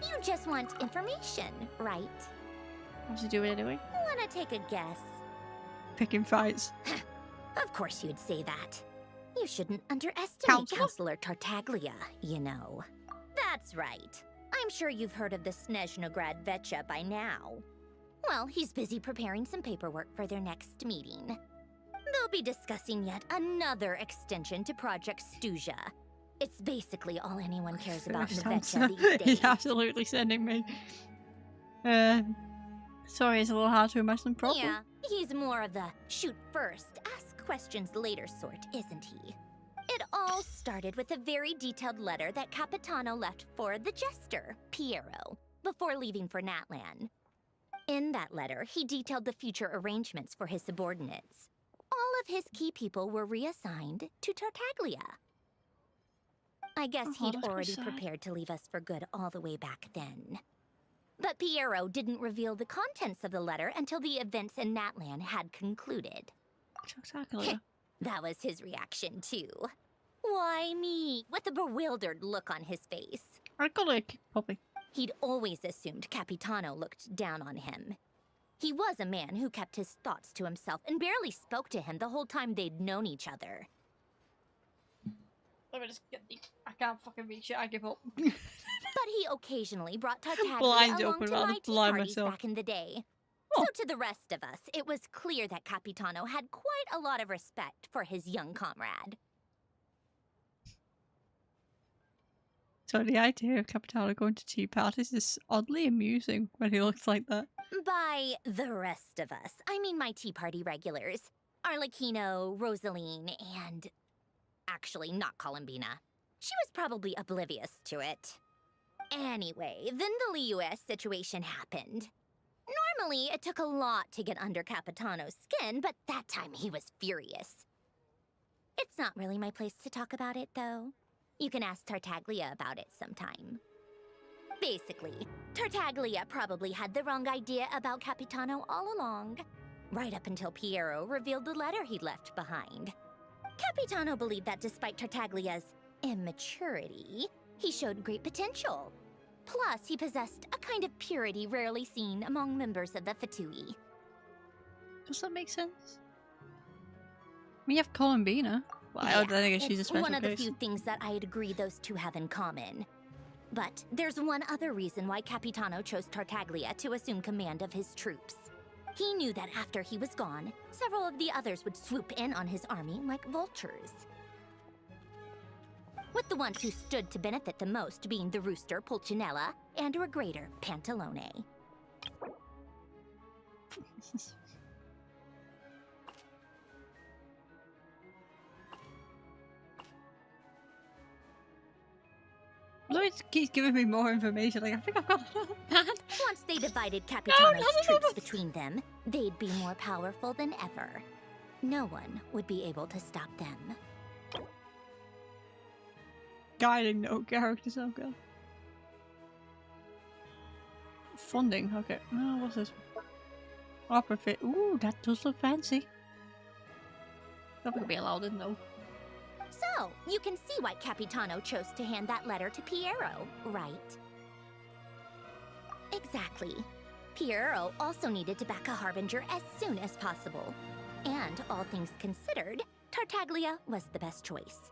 Speaker 4: You just want information, right?
Speaker 1: What's he doing anyway?
Speaker 4: Wanna take a guess?
Speaker 1: Picking fights.
Speaker 4: Of course you'd say that. You shouldn't underestimate Counselor Tartaglia, you know. That's right. I'm sure you've heard of the Snezhnaya Vetcha by now. Well, he's busy preparing some paperwork for their next meeting. They'll be discussing yet another extension to Project Stuzha. It's basically all anyone cares about in the Vetcha these days.
Speaker 1: He's absolutely sending me. Sorry, it's a little hard to imagine properly.
Speaker 4: Yeah, he's more of the shoot first, ask
Speaker 20: questions later sort, isn't he? It all started with a very detailed letter that Capitano left for the jester, Piero, before leaving for Natlan. In that letter, he detailed the future arrangements for his subordinates. All of his key people were reassigned to Tartaglia. I guess he'd already prepared to leave us for good all the way back then. But Piero didn't reveal the contents of the letter until the events in Natlan had concluded. That was his reaction, too. Why me? With a bewildered look on his face.
Speaker 1: I got a puppy.
Speaker 20: He'd always assumed Capitano looked down on him. He was a man who kept his thoughts to himself and barely spoke to him the whole time they'd known each other.
Speaker 1: Let me just get the... I can't fucking reach it, I give up.
Speaker 20: But he occasionally brought Tartaglia
Speaker 1: Blinds
Speaker 20: along
Speaker 1: open,
Speaker 20: to
Speaker 1: rather
Speaker 20: my tea
Speaker 1: blind
Speaker 20: parties
Speaker 1: myself.
Speaker 20: back in the day. So to the rest of us, it was clear that Capitano had quite a lot of respect for his young comrade.
Speaker 1: So the idea of Capitano going to tea parties is oddly amusing when he looks like that.
Speaker 20: By the rest of us, I mean my tea party regulars. Arlecchino, Rosaline, and... actually, not Columbina. She was probably oblivious to it. Anyway, then the Liu-S situation happened. Normally, it took a lot to get under Capitano's skin, but that time he was furious. It's not really my place to talk about it, though. You can ask Tartaglia about it sometime. Basically, Tartaglia probably had the wrong idea about Capitano all along, right up until Piero revealed the letter he'd left behind. Capitano believed that despite Tartaglia's immaturity, he showed great potential. Plus, he possessed a kind of purity rarely seen among members of the Fatui.
Speaker 1: Does that make sense? We have Columbina. Well, I think she's a
Speaker 20: it's
Speaker 1: special
Speaker 20: one of the
Speaker 1: case.
Speaker 20: few things that I'd agree those two have in common. But there's one other reason why Capitano chose Tartaglia to assume command of his troops. He knew that after he was gone, several of the others would swoop in on his army like vultures. With the ones who stood to benefit the most being the rooster Pulcinella and Regrator Pantalone.
Speaker 1: Lloyd keeps giving me more information. Like, I think I've got that.
Speaker 20: Once they divided Capitano's troops between them, they'd be more powerful than ever. No one would be able to stop them.
Speaker 1: Guiding no characters, oh god. Funding, okay. Oh, what's this? Opera fit. Ooh, that does look fancy. That would be allowed in though.
Speaker 20: So, you can see why Capitano chose to hand that letter to Piero, right? Exactly. Piero also needed to back a harbinger as soon as possible. And, all things considered, Tartaglia was the best choice.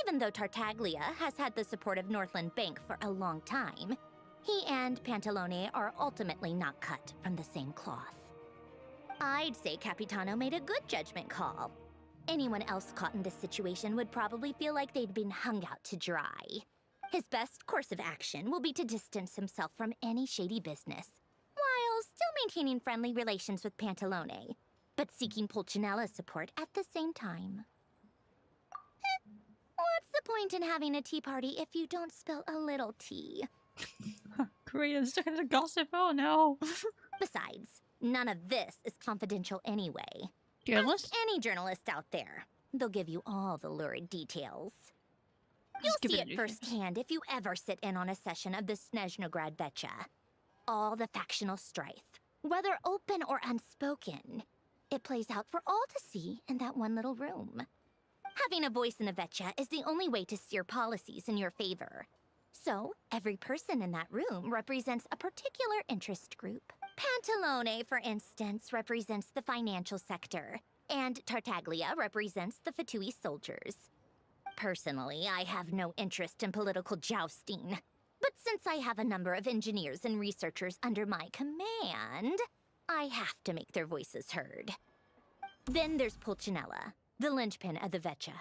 Speaker 20: Even though Tartaglia has had the support of Northland Bank for a long time, he and Pantalone are ultimately not cut from the same cloth. I'd say Capitano made a good judgment call. Anyone else caught in this situation would probably feel like they'd been hung out to dry. His best course of action will be to distance himself from any shady business, while still maintaining friendly relations with Pantalone, but seeking Pulcinella's support at the same time. What's the point in having a tea party if you don't spill a little tea?
Speaker 1: Korea's starting to gossip, oh no.
Speaker 20: Besides, none of this is confidential anyway.
Speaker 1: Journalist?
Speaker 20: Ask any journalist out there. They'll give you all the lurid details. You'll see it firsthand if you ever sit in on a session of the Snezhnaya Vecha. All the factional strife, whether open or unspoken, it plays out for all to see in that one little room. Having a voice in a Vecha is the only way to steer policies in your favor. So, every person in that room represents a particular interest group. Pantalone, for instance, represents the financial sector, and Tartaglia represents the Fatui soldiers. Personally, I have no interest in political jousting, but since I have a number of engineers and researchers under my command, I have to make their voices heard. Then there's Pulcinella, the linchpin of the Vecha.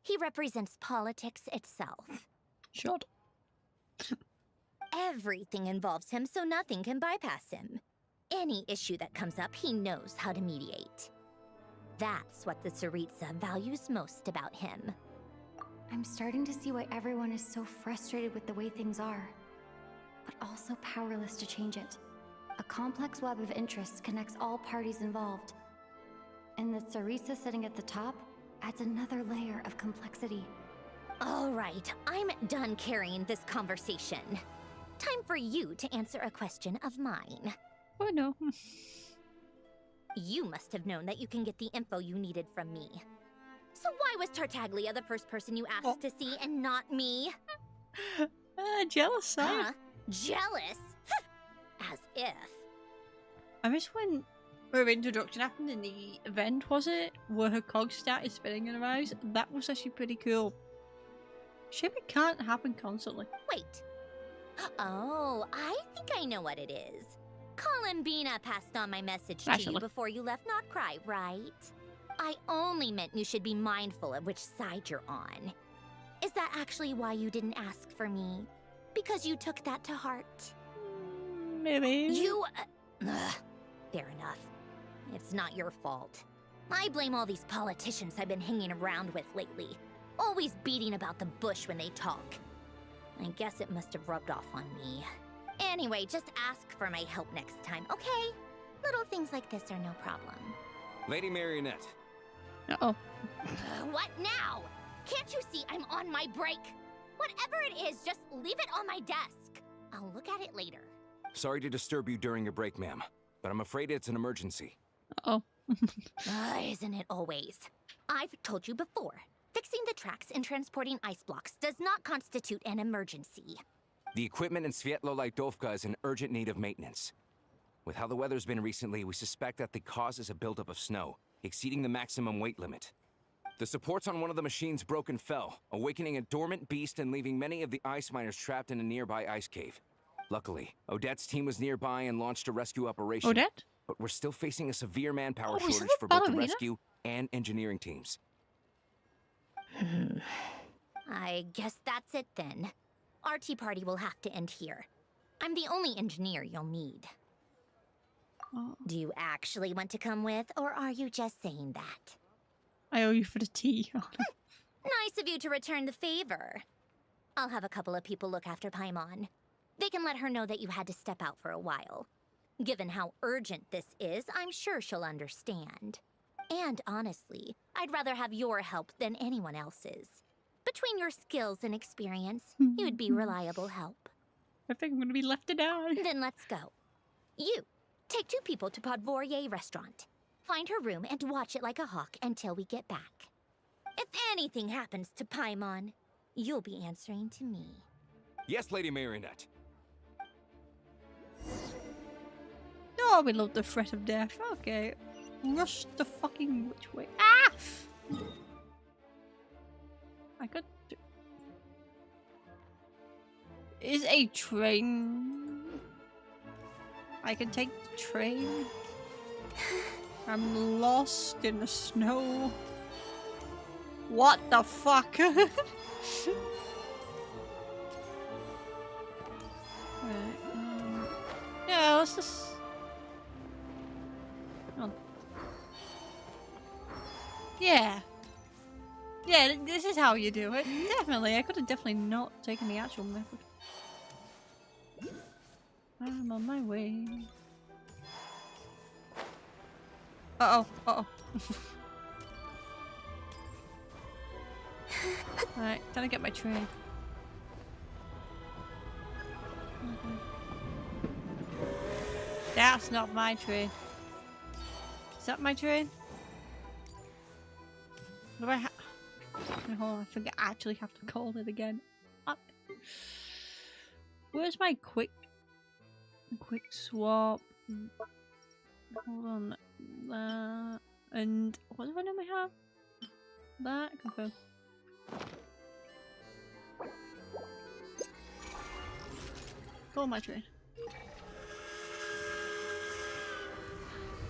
Speaker 20: He represents politics itself.
Speaker 1: Shut.
Speaker 20: Everything involves him, so nothing can bypass him. Any issue that comes up, he knows how to mediate. That's what the Tsaritsa values most about him.
Speaker 6: I'm starting to see why everyone is so frustrated with the way things are, but also powerless to change it. A complex web of interests connects all parties involved. And the Tsaritsa sitting at the top adds another layer of complexity.
Speaker 20: All right, I'm done carrying this conversation. Time for you to answer a question of mine.
Speaker 1: Oh no.
Speaker 20: You must have known that you can get the info you needed from me. So why was Tartaglia the first person you asked to see and not me?
Speaker 1: Jealous, side.
Speaker 20: Huh? Jealous? As if.
Speaker 1: I miss when her introduction happened in the event, was it? Where her cogs started spinning in her eyes. That was actually pretty cool. Shame it can't happen constantly.
Speaker 20: Wait. Oh, I think I know what it is. Columbina passed on my message to you before you left Not Cry, right? I only meant you should be mindful of which side you're on. Is that actually why you didn't ask for me? Because you took that to heart?
Speaker 1: Maybe.
Speaker 20: You... fair enough. It's not your fault. I blame all these politicians I've been hanging around with lately. Always beating about the bush when they talk. I guess it must have rubbed off on me. Anyway, just ask for my help next time, okay? Little things like this are no problem.
Speaker 2: Lady Marionette.
Speaker 1: Uh-oh.
Speaker 20: What now? Can't you see I'm on my break? Whatever it is, just leave it on my desk. I'll look at it later.
Speaker 2: Sorry to disturb you during your break, ma'am, but I'm afraid it's an emergency.
Speaker 1: Uh-oh.
Speaker 20: Isn't it always? I've told you before. Fixing the tracks and transporting ice blocks does not constitute an emergency.
Speaker 2: The equipment in Svietlolaidovka is in urgent need of maintenance. With how the weather's been recently, we suspect that the cause is a buildup of snow, exceeding the maximum weight limit. The supports on one of the machines broke and fell, awakening a dormant beast and leaving many of the ice miners trapped in a nearby ice cave. Luckily, Odette's team was nearby and launched a rescue operation.
Speaker 1: Odette?
Speaker 2: But we're still facing a severe manpower
Speaker 1: Oh,
Speaker 2: shortage for both the rescue and engineering teams.
Speaker 20: I guess that's it then. Our tea party will have to end here. I'm the only engineer you'll need.
Speaker 1: Oh.
Speaker 20: Do you actually want to come with, or are you just saying that?
Speaker 1: I owe you for the tea.
Speaker 20: Nice of you to return the favor. I'll have a couple of people look after Paimon. They can let her know that you had to step out for a while. Given how urgent this is, I'm sure she'll understand. And honestly, I'd rather have your help than anyone else's. Between your skills and experience, you'd be reliable help.
Speaker 1: I think I'm gonna be left to die.
Speaker 20: Then let's go. You, take 2 people to Podvorye restaurant. Find her room and watch it like a hawk until we get back. If anything happens to Paimon, you'll be answering to me.
Speaker 2: Yes, Lady Marionette.
Speaker 1: Oh, we love the threat of death. Okay. Rush the fucking which way? Ah! I could... Is a train... I can take the train. I'm lost in the snow. What the fuck? Right, yeah, let's just... Oh. Yeah. Yeah, this is how you do it. Definitely. I could have definitely not taken the actual method. I'm on my way. Uh-oh. Uh-oh. Alright, time to get my train. Okay. That's not my train. Is that my train? What do I have? Hold on, I think I actually have to call it again. Up. Where's my quick swap? Hold on. That. And what do I normally have? That. Confirm. Call my train.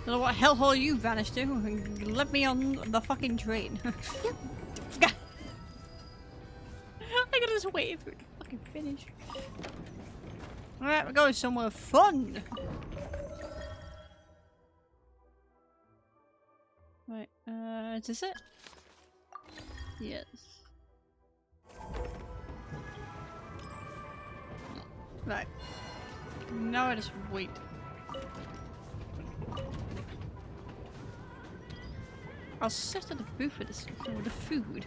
Speaker 1: I don't know what hellhole you vanished to. Let me on the fucking train. I gotta just wait for it to fucking finish. Alright, we're going somewhere fun. Right, is this it? Yes. Right. Now I just wait. I'll sit at the booth with this with the food.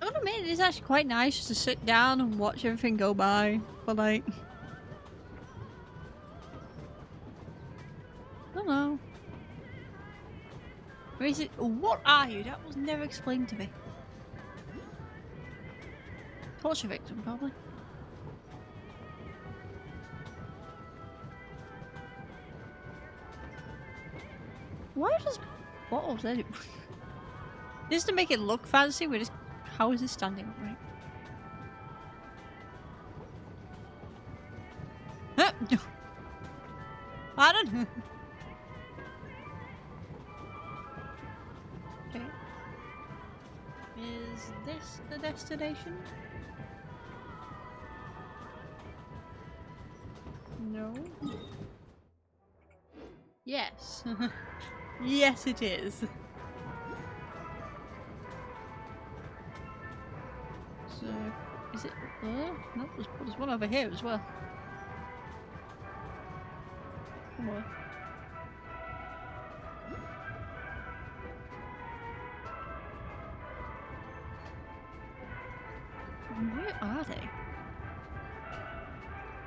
Speaker 1: I don't know, it's actually quite nice just to sit down and watch everything go by, but like, I don't know. What are you? That was never explained to me. Torture victim, probably. Why does bottles edit? Just to make it look fancy, we're just. How is it standing upright? Huh? Pardon? Okay. Is this the destination? No. Yes. Yes, it is. So, is it? No, there's one over here as well. Come on. Where are they?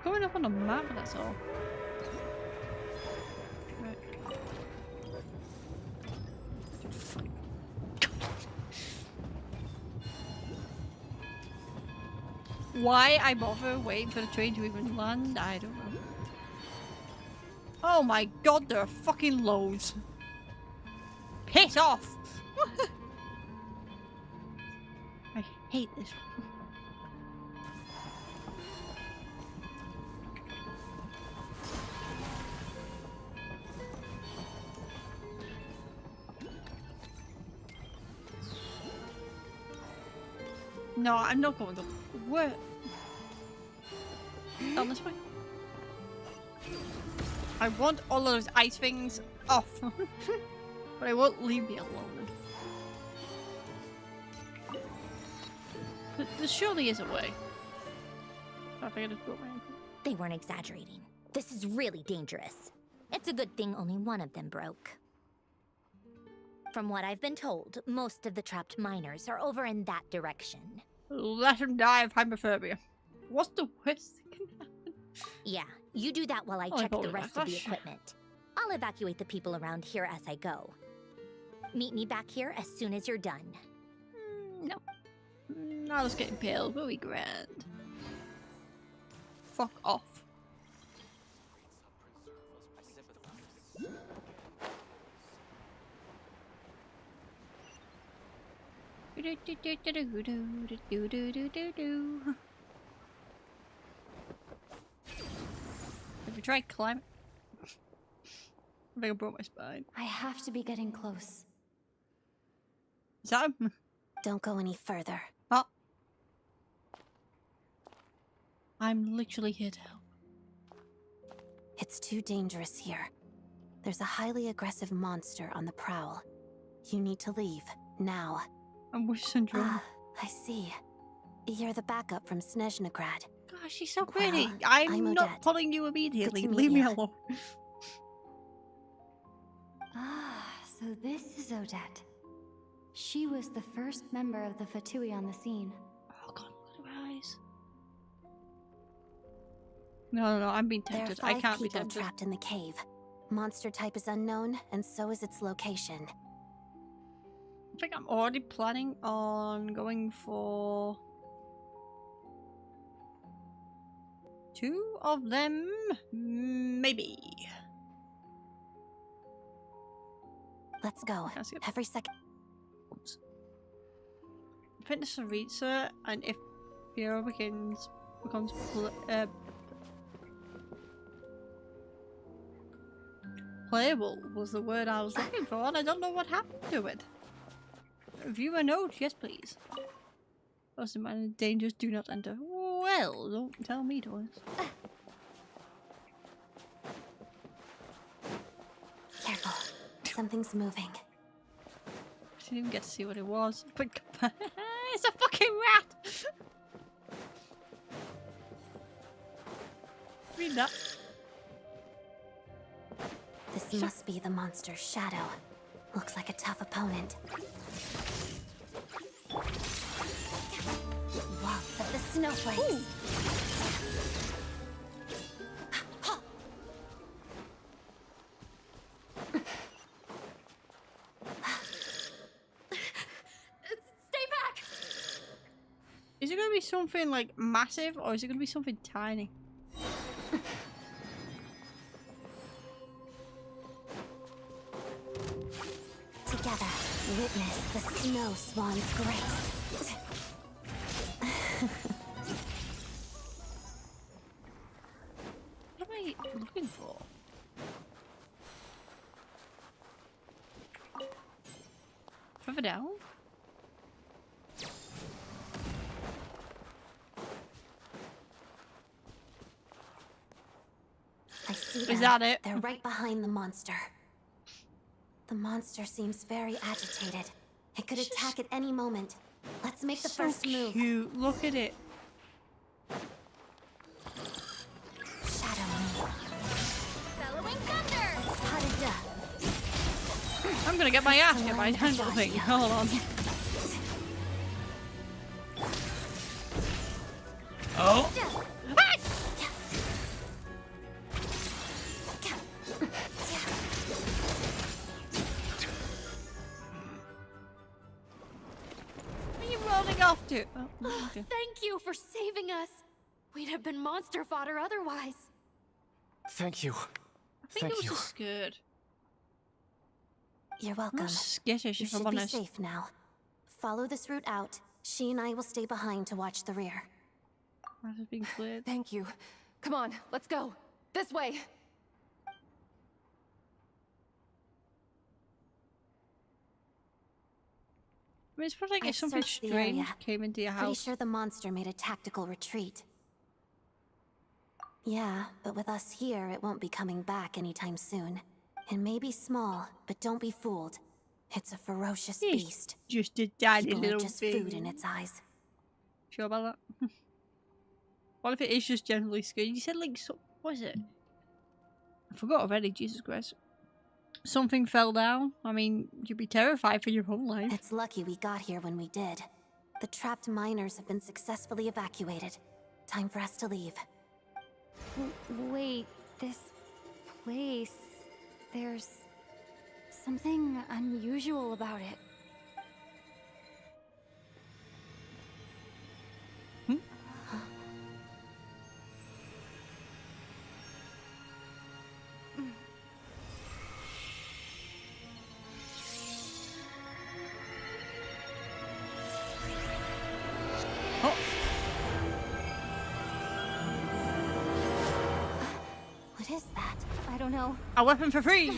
Speaker 1: Going up on the map, that's all. Right. Why I bother waiting for the train to even land, I don't know. Oh my god, there are fucking loads. Piss off! I hate this. No, I'm not going up. Where? Down this way? I want all of those ice things off. But I won't leave me alone. There surely is a way. I think I just broke my ankle.
Speaker 20: They weren't exaggerating. This is really dangerous. It's a good thing only one of them broke. From what I've been told, most of the trapped miners are over in that direction.
Speaker 1: Let him die of hypothermia. What's the worst that can happen?
Speaker 20: Yeah, you do that while I
Speaker 1: Oh,
Speaker 20: check
Speaker 1: I
Speaker 20: the rest of the equipment. I'll evacuate the people around here as I go. Meet me back here as soon as you're done.
Speaker 1: No. I was getting pale, but we grand. Fuck off. Have you tried climbing? I think I broke my spine.
Speaker 6: I have to be getting close.
Speaker 1: Is that him?
Speaker 8: Don't go any further.
Speaker 1: Oh. I'm literally here to help.
Speaker 8: It's too dangerous here. There's a highly aggressive monster on the prowl. You need to leave, now.
Speaker 1: I'm with syndrome.
Speaker 8: I see. You're the backup from Snezhnaya.
Speaker 1: Gosh, she's so pretty. I'm not
Speaker 8: Odette.
Speaker 1: pulling you immediately.
Speaker 8: Good to
Speaker 1: Leave
Speaker 8: meet
Speaker 1: me
Speaker 8: you.
Speaker 1: alone.
Speaker 6: So this is Odette. She was the first member of the Fatui on the scene.
Speaker 1: Oh god, look at her eyes. No, I'm being
Speaker 8: There are
Speaker 1: tempted.
Speaker 8: 5
Speaker 1: I can't be
Speaker 8: people
Speaker 1: tempted.
Speaker 8: trapped in the cave. Monster type is unknown, and so is its location.
Speaker 1: I think I'm already planning on going for 2 of them, maybe.
Speaker 8: Let's go. Every second.
Speaker 1: I think the Saritsa, and if Hero becomes playable was the word I was looking for, and I don't know what happened to it. View a note, yes please. Those in dangers do not enter. Oh, Well, don't tell me twice.
Speaker 8: Careful. Something's moving.
Speaker 1: I didn't even get to see what it was. But it's a fucking rat! Read that.
Speaker 8: This must be the monster's shadow. Looks like a tough opponent. Waltz of the snowflakes.
Speaker 6: Stay back!
Speaker 1: Is it going to be something like massive or is it going to be something tiny?
Speaker 8: Together, witness the snow swan's grace.
Speaker 1: What am I looking for? Further down?
Speaker 8: I see
Speaker 1: Is
Speaker 8: them.
Speaker 1: that it?
Speaker 8: They're right behind the monster. The monster seems very agitated. It could attack at any moment. Let's make the first move.
Speaker 1: Cute. Look at it.
Speaker 8: Shadow move.
Speaker 4: Bellowing thunder!
Speaker 8: Harada.
Speaker 1: I'm gonna get my ass hit by a handle thing. Hold on. Oh! Where are you rolling off to? Oh, okay.
Speaker 6: Thank you for saving us. We'd have been monster fodder otherwise.
Speaker 5: Thank you.
Speaker 1: I think it was just scared.
Speaker 8: You're welcome.
Speaker 1: I'm skittish,
Speaker 8: You
Speaker 1: if I'm
Speaker 8: should be
Speaker 1: honest.
Speaker 8: safe now. Follow this route out. She and I will stay behind to watch the rear.
Speaker 1: That has been cleared.
Speaker 6: Thank you. Come on, let's go. This way.
Speaker 1: I mean, it's probably like if
Speaker 8: I've
Speaker 1: something
Speaker 8: searched the
Speaker 1: strange
Speaker 8: area.
Speaker 1: came into your
Speaker 8: Pretty
Speaker 1: house.
Speaker 8: sure the monster made a tactical retreat. Yeah, but with us here, it won't be coming back anytime soon. It may be small, but don't be fooled. It's a ferocious beast.
Speaker 1: Just a tiny
Speaker 8: People are
Speaker 1: little
Speaker 8: just
Speaker 1: thing.
Speaker 8: food in its eyes.
Speaker 1: Sure about that? What if it is just generally scary? You said like, so, what is it? I forgot already, Jesus Christ. Something fell down? I mean, you'd be terrified for your whole life.
Speaker 8: It's lucky we got here when we did. The trapped miners have been successfully evacuated. Time for us to leave.
Speaker 6: Wait, this place... There's something unusual about it.
Speaker 8: What is that?
Speaker 6: I don't know.
Speaker 1: A weapon for free!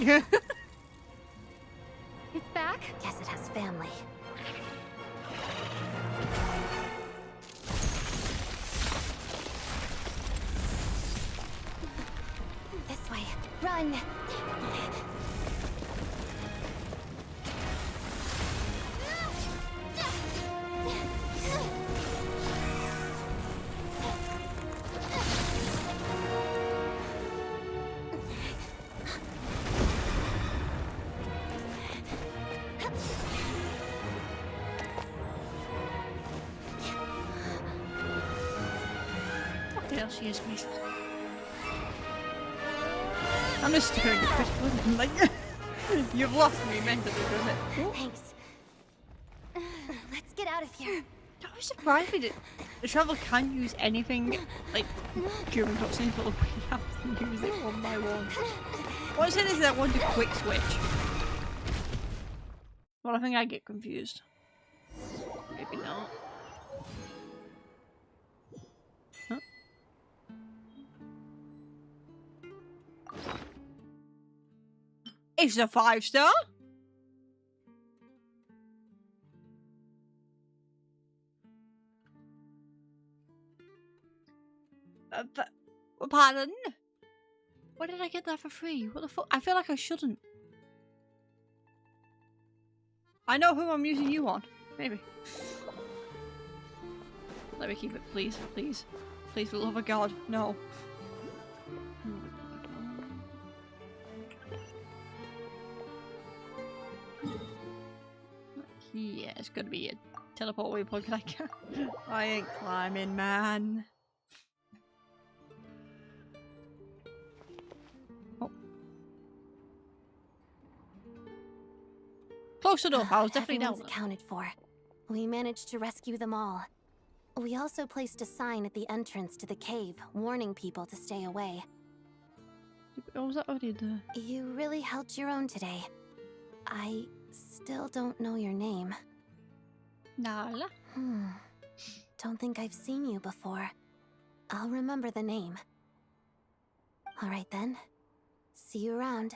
Speaker 6: It's back?
Speaker 8: Guess it has family. This way. Run!
Speaker 1: What the hell she is, Grace? I'm just staring at Chris Wood like, you've lost me mentally, doesn't it?
Speaker 8: Thanks. Let's get out of here.
Speaker 1: I was surprised that the travel can use anything, like, during cutscenes, but we have to use it one by one. What I said is that I want to quick switch. Well, I think I get confused. Maybe not. Huh? It's a 5-star? Pardon? Why did I get that for free? What the fuck? I feel like I shouldn't. I know who I'm using you on. Maybe. Let me keep it, please, please. Please, for the love of God, no. Yeah, it's gonna be a teleport waypoint. Can I can't. I ain't climbing, man. Oh. Close enough. I was definitely down.
Speaker 8: Everyone's accounted for. We managed to rescue them all. We also placed a sign at the entrance to the cave, warning people to stay away.
Speaker 1: Oh, was that already there?
Speaker 8: You really held your own today. I still don't know your name.
Speaker 1: Nyar'la?
Speaker 8: Don't think I've seen you before. I'll remember the name. Alright then. See you around.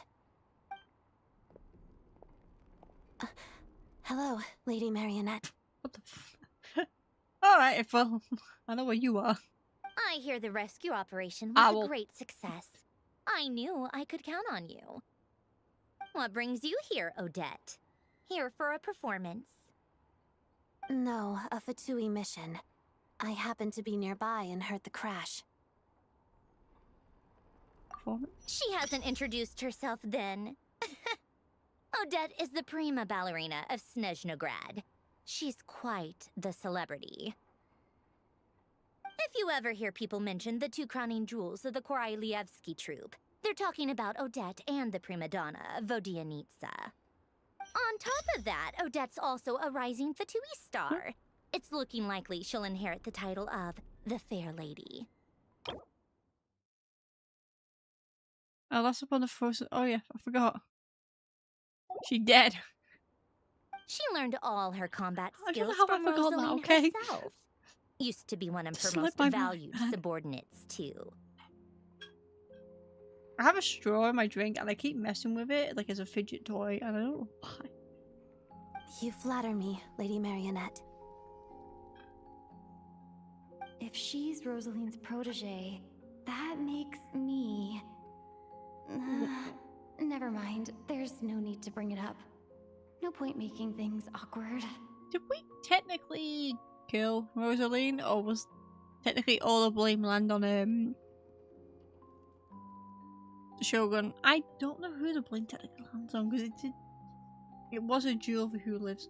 Speaker 8: Hello, Lady Marionette.
Speaker 1: What the f- Alright, well, I know where you are.
Speaker 20: I hear the rescue operation was a great success. I knew I could count on you. What brings you here, Odette? Here for a performance?
Speaker 8: No, a Fatui mission. I happened to be nearby and heard the crash.
Speaker 20: She hasn't introduced herself then. Odette is the prima ballerina of Snezhnograd. She's quite the celebrity. If you ever hear people mention the two crowning jewels of the Korolievsky troupe, they're talking about Odette and the prima donna, Vodianitsa. On top of that, Odette's also a rising Fatui star. It's looking likely she'll inherit the title of the Fair Lady.
Speaker 1: Oh, that's up on the first. Oh yeah, I forgot. She dead.
Speaker 20: She learned all her combat skills
Speaker 1: I don't know how
Speaker 20: from
Speaker 1: I forgot that,
Speaker 20: Rosaline
Speaker 1: okay?
Speaker 20: herself. Used to be one of her
Speaker 1: Slip
Speaker 20: most
Speaker 1: my
Speaker 20: valued
Speaker 1: mind.
Speaker 20: subordinates, too.
Speaker 1: I have a straw in my drink and I keep messing with it like as a fidget toy and I don't know why.
Speaker 8: You flatter me, Lady Marionette.
Speaker 6: If she's Rosaline's protege, that makes me... Never mind. There's no need to bring it up. No point making things awkward.
Speaker 1: Did we technically kill Rosaline, or was technically all the blame land on the Shogun? I don't know who the blame technically lands on because it was a duel for who lives.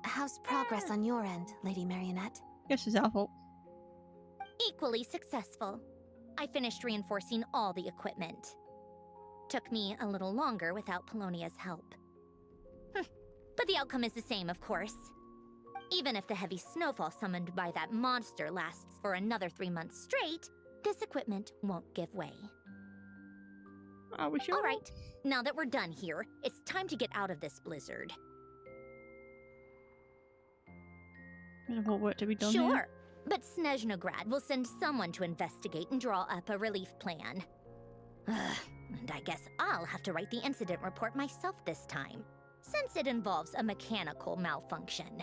Speaker 8: How's progress on your end, Lady Marionette?
Speaker 1: Yes, it's our fault.
Speaker 20: Equally successful. I finished reinforcing all the equipment. Took me a little longer without Polonia's help. But the outcome is the same, of course. Even if the heavy snowfall summoned by that monster lasts for another 3 months straight, this equipment won't give way.
Speaker 1: Are we sure?
Speaker 20: Alright, now that we're done here, it's time to get out of this blizzard.
Speaker 1: There's more work to be done
Speaker 20: Sure,
Speaker 1: here.
Speaker 20: but Snezhnograd will send someone to investigate and draw up a relief plan. And I guess I'll have to write the incident report myself this time, since it involves a mechanical malfunction.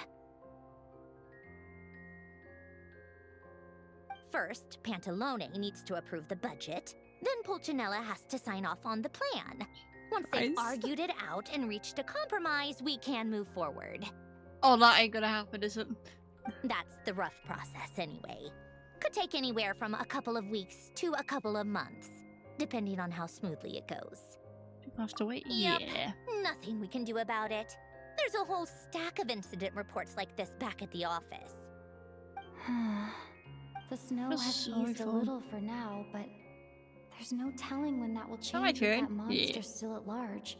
Speaker 20: First, Pantalone needs to approve the budget, then Pulcinella has to sign off on the plan. Once they've argued it out and reached a compromise, we can move forward.
Speaker 1: Oh, that ain't gonna happen, is it?
Speaker 20: That's the rough process anyway. Could take anywhere from a couple of weeks to a couple of months, depending on how smoothly it goes.
Speaker 1: People have to wait.
Speaker 20: Yep,
Speaker 1: Yeah.
Speaker 20: nothing we can do about it. There's a whole stack of incident reports like this back at the office.
Speaker 6: The snow
Speaker 1: Feels
Speaker 6: has
Speaker 1: sorry
Speaker 6: eased a
Speaker 1: for
Speaker 6: little for now, but there's no telling when that will
Speaker 1: my
Speaker 6: change with
Speaker 1: turn.
Speaker 6: that monster's
Speaker 1: Yeah.
Speaker 6: still at large.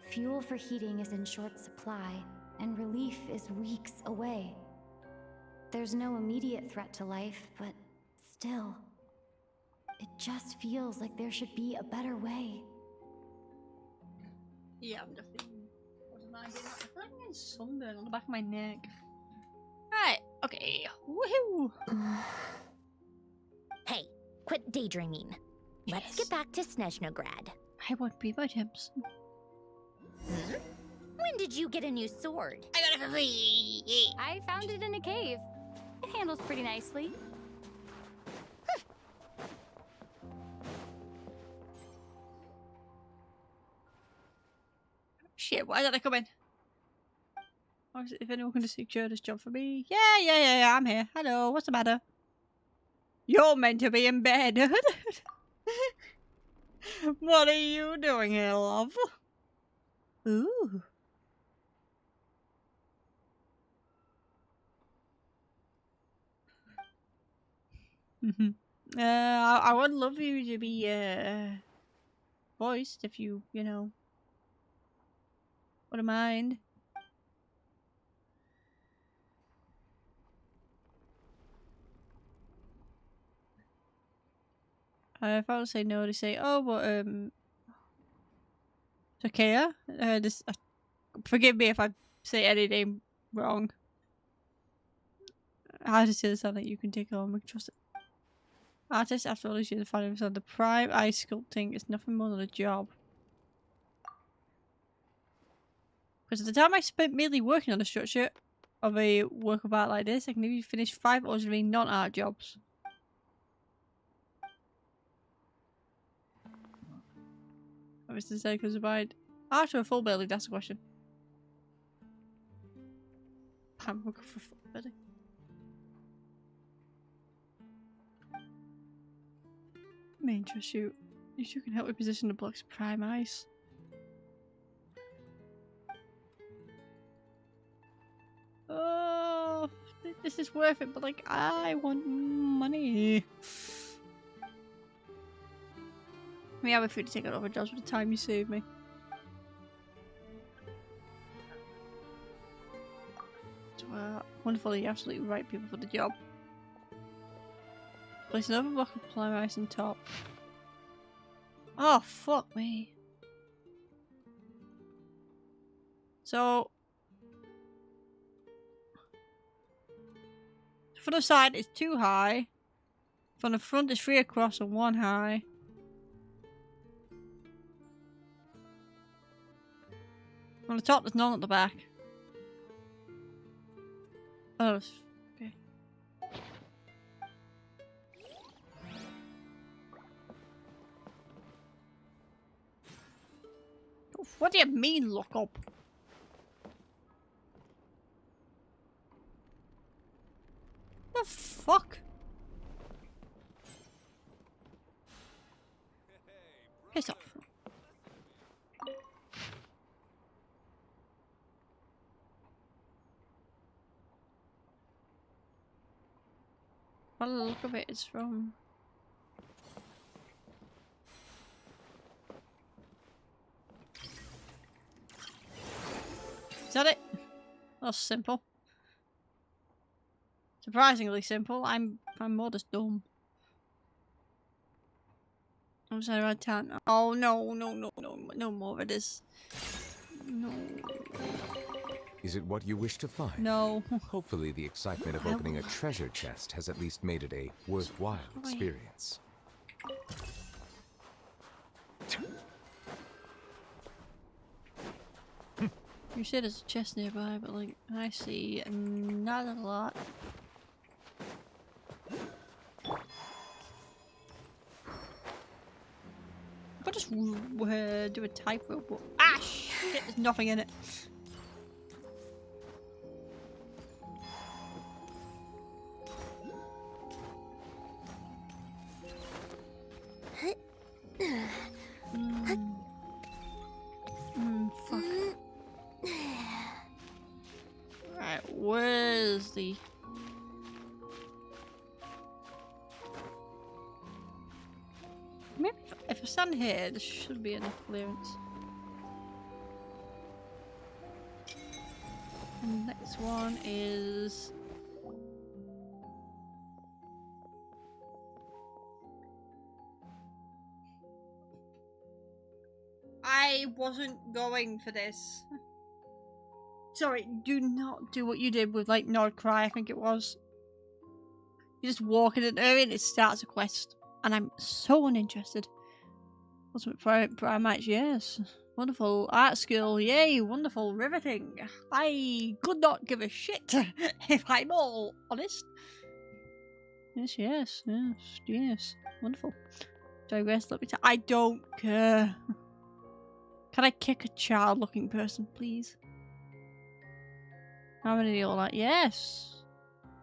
Speaker 6: Fuel for heating is in short supply, and relief is weeks away. There's no immediate threat to life, but still, it just feels like there should be a better way.
Speaker 1: Yeah, I'm definitely. I feel like I'm getting sunburn on the back of my neck. Right, okay. Woohoo!
Speaker 20: Hey, quit daydreaming. Let's get back to Snezhnograd.
Speaker 1: I want beaver tips.
Speaker 20: When did you get a new sword?
Speaker 1: I got it for free.
Speaker 6: I found it in a cave. It handles pretty nicely.
Speaker 1: Shit, why did I come in? If anyone can just secure this job for me. Yeah, I'm here. Hello, what's the matter? You're meant to be in bed. What are you doing here, love? Ooh. I would love you to be, voiced if you know, wouldn't mind. If I would say no, they say, oh, but, Takea? Forgive me if I say any name wrong. How does it sound like you can take it on? We can trust it. Artist, after all these years of finding himself, the prime eye sculpting is nothing more than a job. Because at the time I spent merely working on the structure of a work of art like this, I can even finish 5 ordinary non-art jobs. Mr. Seiko's abide. Art or a full building? That's the question. I'm looking for a full building. May interest you. You two can help me position the blocks of prime ice. Oh, this is worth it, but like, I want money. I mean, I would free to take out other jobs with the time you save me. Wonderful, you absolutely right people for the job. Place another block of prime ice on top. Oh, fuck me. So, from the side it's 2 high. From the front it's 3 across and 1 high. From the top there's none at the back. Oh, okay. What do you mean, look up? The fuck? Piss off. By the look of it, it's from... Is that it? That's simple. Surprisingly simple. I'm more just dumb. I'm sorry about town. Oh no more of this. No.
Speaker 18: Is it what you wish to find?
Speaker 1: No.
Speaker 18: Hopefully the excitement of opening a treasure chest has at least made it a worthwhile experience.
Speaker 1: You said there's a chest nearby, but like, I see not a lot. I could just do a typo. Ah shit, there's nothing in it. Fuck. Right, where's the... Maybe if I stand here, there should be enough clearance. And the next one is... I wasn't going for this. Sorry, do not do what you did with, like, Nyar'la, I think it was. You just walk in an area and it starts a quest. And I'm so uninterested. Ultimate Prime Match, yes. Wonderful art school. Yay, wonderful, riveting. I could not give a shit, if I'm all honest. Yes, yes, yes, yes. Wonderful. Digress, let me I don't care. Can I kick a child-looking person, please? How many do you all like? Yes.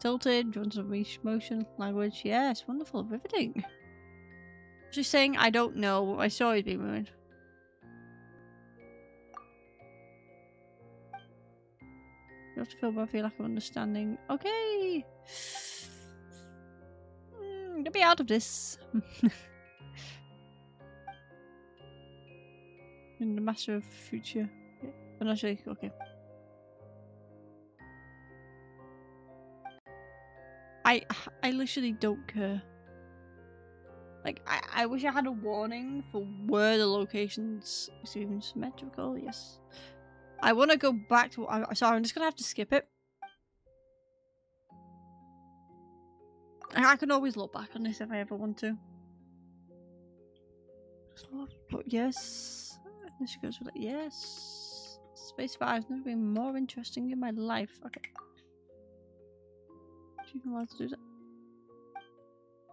Speaker 1: Tilted, joins of motion, language. Yes, wonderful, riveting. She's saying, I don't know, but my story's being ruined. You have to feel both your lack of understanding. Okay. Get me out of this. In the master of future. Yeah. I'm not sure. Okay. I literally don't care. Like, I wish I had a warning for where the locations seem symmetrical. Yes. I want to go back to... sorry, I'm just going to have to skip it. I can always look back on this if I ever want to. But yes. This goes with it. Yes. Space 5 has never been more interesting in my life. Okay. Do you even want to do that?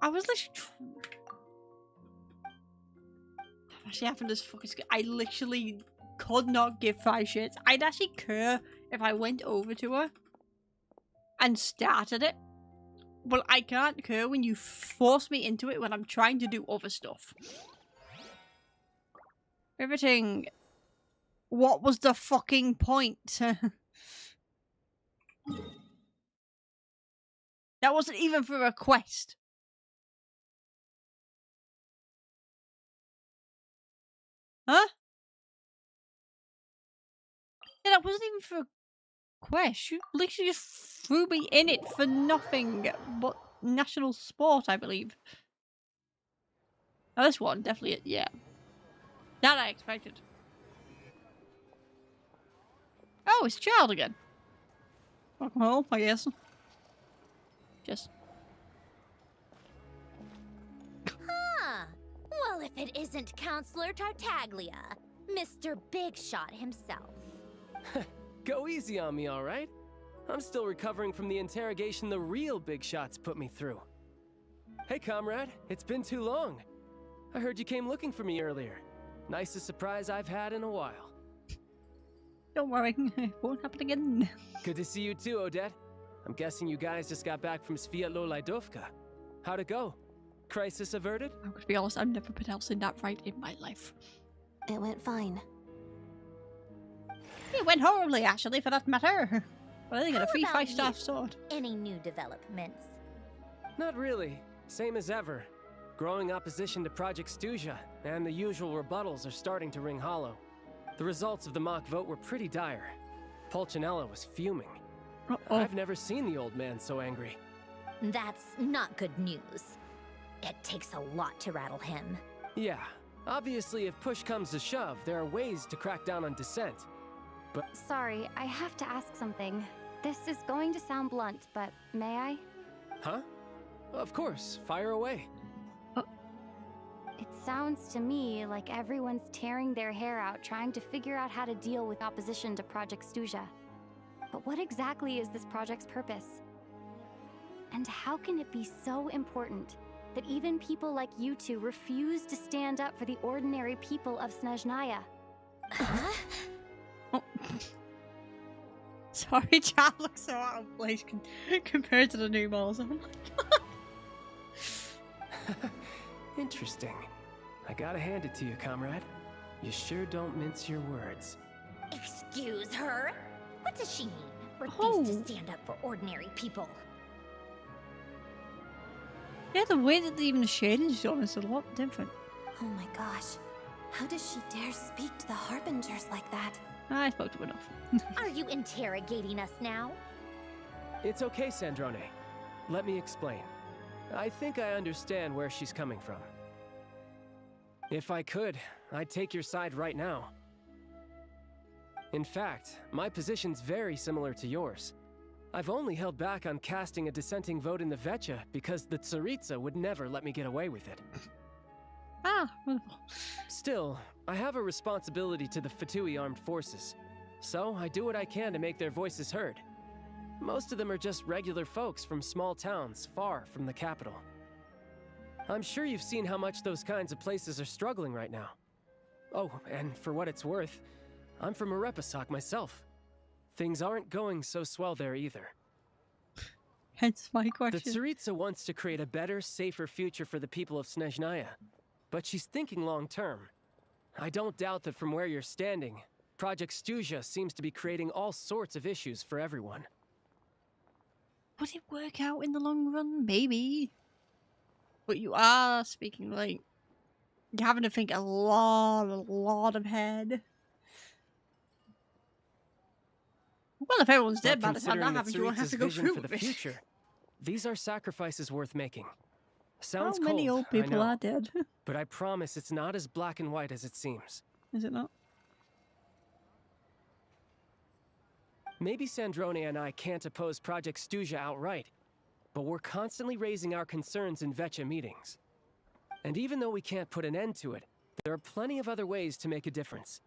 Speaker 1: I was literally... Actually, having this fucking... I literally could not give 5 shits. I'd actually care if I went over to her and started it. But I can't care when you force me into it when I'm trying to do other stuff. Riveting. What was the fucking point? That wasn't even for a quest. Huh? Yeah, that wasn't even for a quest. You literally just threw me in it for nothing but national sport, I believe. Oh, this one, definitely, yeah. That I expected. Oh, it's child again. Welcome home, I guess. Just.
Speaker 20: Huh. Well, if it isn't Counselor Tartaglia, Mr. Big Shot himself.
Speaker 21: Go easy on me, all right? I'm still recovering from the interrogation the real Big Shots put me through. Hey, comrade, it's been too long. I heard you came looking for me earlier. Nicest surprise I've had in a while.
Speaker 1: Don't worry, it won't happen again.
Speaker 21: Good to see you too, Odette. I'm guessing you guys just got back from Sviatlo Lajdovka. How'd it go? Crisis averted?
Speaker 1: I'm gonna be honest, I've never been else in that right in my life.
Speaker 8: It went fine.
Speaker 1: It went horribly, actually, for that matter. But I think I got a free
Speaker 20: How about
Speaker 1: 5-star
Speaker 20: you?
Speaker 1: sword.
Speaker 20: Any new developments?
Speaker 21: Not really. Same as ever. Growing opposition to Project Stuzha, and the usual rebuttals are starting to ring hollow. The results of the mock vote were pretty dire. Pulcinella was fuming. I've never seen the old man so angry.
Speaker 20: That's not good news. It takes a lot to rattle him.
Speaker 21: Yeah, obviously if push comes to shove, there are ways to crack down on dissent. But
Speaker 6: Sorry, I have to ask something. This is going to sound blunt, but may I?
Speaker 21: Huh? Of course, fire away.
Speaker 6: It sounds to me like everyone's tearing their hair out trying to figure out how to deal with opposition to Project Stuzha. But what exactly is this project's purpose? And how can it be so important that even people like you two refuse to stand up for the ordinary people of Snezhnaya?
Speaker 1: Oh. Sorry, Chad looks so out of place compared to the new models. Oh my god.
Speaker 21: Interesting. I gotta hand it to you, comrade. You sure don't mince your words.
Speaker 20: Excuse her? What does she mean? Refuse to stand up for ordinary people.
Speaker 1: Yeah, the way that even the shading is done is a lot different.
Speaker 8: Oh my gosh. How does she dare speak to the Harbingers like that?
Speaker 1: I spoke to enough.
Speaker 20: Are you interrogating us now?
Speaker 21: It's okay, Sandrone. Let me explain. I think I understand where she's coming from. If I could, I'd take your side right now. In fact, my position's very similar to yours. I've only held back on casting a dissenting vote in the Vecha because the Tsaritsa would never let me get away with it.
Speaker 1: Ah, wonderful.
Speaker 21: Still, I have a responsibility to the Fatui armed forces, so I do what I can to make their voices heard. Most of them are just regular folks from small towns far from the capital. I'm sure you've seen how much those kinds of places are struggling right now. Oh, and for what it's worth, I'm from Arepasak myself. Things aren't going so swell there either.
Speaker 1: Hence my question.
Speaker 21: The Tsaritsa wants to create a better, safer future for the people of Snezhnaya, but she's thinking long term. I don't doubt that from where you're standing, Project Stuzha seems to be creating all sorts of issues for everyone.
Speaker 1: Would it work out in the long run? Maybe. But you are speaking like you're having to think a lot ahead. Well, if everyone's dead by the time that happens, you won't have to go through
Speaker 21: for the
Speaker 1: with it.
Speaker 21: future. These are sacrifices worth making. Sounds
Speaker 1: How many
Speaker 21: cold,
Speaker 1: old people
Speaker 21: I know,
Speaker 1: are dead?
Speaker 21: but I promise it's not as black and white as it seems.
Speaker 1: Is it not?
Speaker 21: Maybe Snezhnaya and I can't oppose Project Stuzha outright, but we're constantly raising our concerns in Vetcha meetings. And even though we can't put an end to it, there are plenty of other ways to make a difference.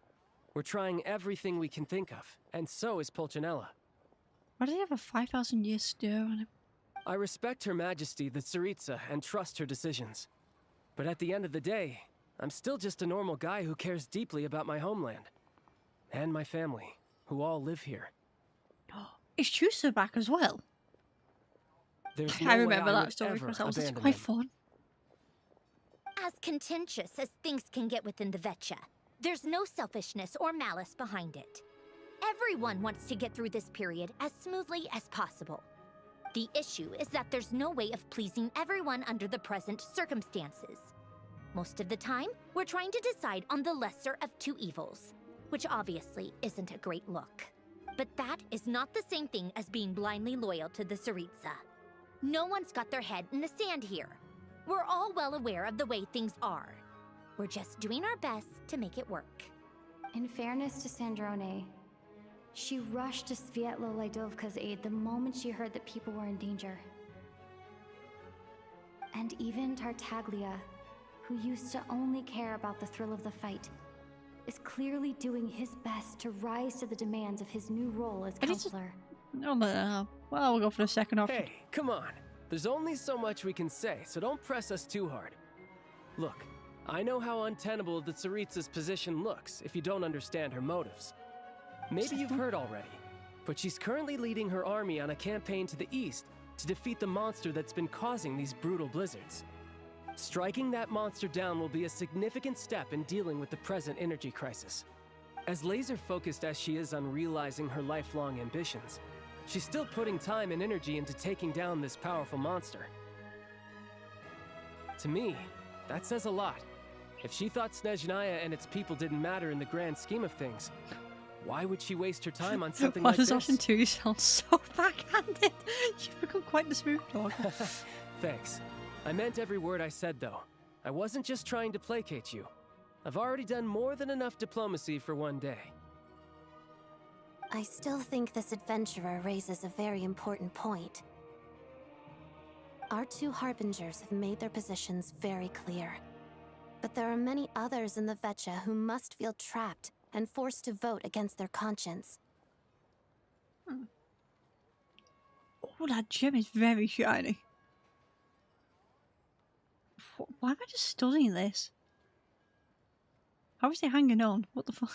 Speaker 21: We're trying everything we can think of, and so is Pulcinella.
Speaker 1: Why does he have a 5,000-year stir on him?
Speaker 21: I respect Her Majesty, the Tsaritsa, and trust her decisions. But at the end of the day, I'm still just a normal guy who cares deeply about my homeland. And my family, who all live here.
Speaker 1: Is Chusa back as well?
Speaker 21: There's no
Speaker 1: I
Speaker 21: way
Speaker 1: remember
Speaker 21: I
Speaker 1: that
Speaker 21: would
Speaker 1: story
Speaker 21: ever
Speaker 1: myself. It's
Speaker 21: abandon
Speaker 1: quite
Speaker 21: them.
Speaker 1: fun.
Speaker 20: As contentious as things can get within the Vetcha, there's no selfishness or malice behind it. Everyone wants to get through this period as smoothly as possible. The issue is that there's no way of pleasing everyone under the present circumstances. Most of the time, we're trying to decide on the lesser of two evils, which obviously isn't a great look. But that is not the same thing as being blindly loyal to the Tsaritsa. No one's got their head in the sand here. We're all well aware of the way things are. We're just doing our best to make it work.
Speaker 6: In fairness to Sandrone, she rushed to Svietlo Laidovka's aid the moment she heard that people were in danger. And even Tartaglia, who used to only care about the thrill of the fight, is clearly doing his best to rise to the demands of his new role as counselor.
Speaker 1: No, well, we'll go for the second option.
Speaker 21: Hey, come on. There's only so much we can say, so don't press us too hard. Look, I know how untenable the Tsaritsa's position looks if you don't understand her motives. Maybe you've heard already, but she's currently leading her army on a campaign to the east to defeat the monster that's been causing these brutal blizzards. Striking that monster down will be a significant step in dealing with the present energy crisis. As laser-focused as she is on realizing her lifelong ambitions, she's still putting time and energy into taking down this powerful monster. To me, that says a lot. If she thought Snezhnaya and its people didn't matter in the grand scheme of things, why would she waste her time on something like this?
Speaker 1: Option 2 sounds so backhanded. You've become quite the smooth talker.
Speaker 21: Thanks. I meant every word I said, though. I wasn't just trying to placate you. I've already done more than enough diplomacy for one day.
Speaker 8: I still think this adventurer raises a very important point. Our two harbingers have made their positions very clear. But there are many others in the Vetcha who must feel trapped and forced to vote against their conscience.
Speaker 1: Oh, that gem is very shiny. Why am I just studying this? How is he hanging on? What the fuck?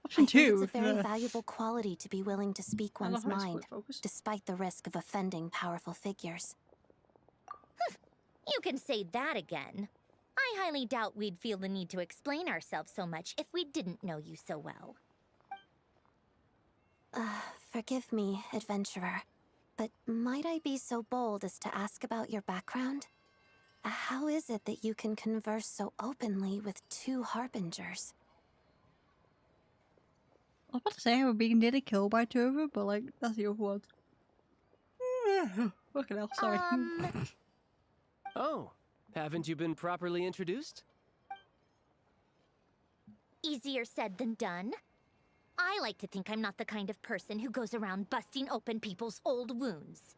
Speaker 1: Option 2.
Speaker 8: It's a very valuable quality to be willing to speak one's mind, despite the risk of offending powerful figures.
Speaker 20: You can say that again. I highly doubt we'd feel the need to explain ourselves so much if we didn't know you so well.
Speaker 8: Forgive me, adventurer, but might I be so bold as to ask about your background? How is it that you can converse so openly with two harbingers?
Speaker 1: I was about to say I was being nearly killed by two of them, but like, that's the other one. Fucking hell, sorry.
Speaker 21: Oh, haven't you been properly introduced?
Speaker 20: Easier said than done. I like to think I'm not the kind of person who goes around busting open people's old wounds.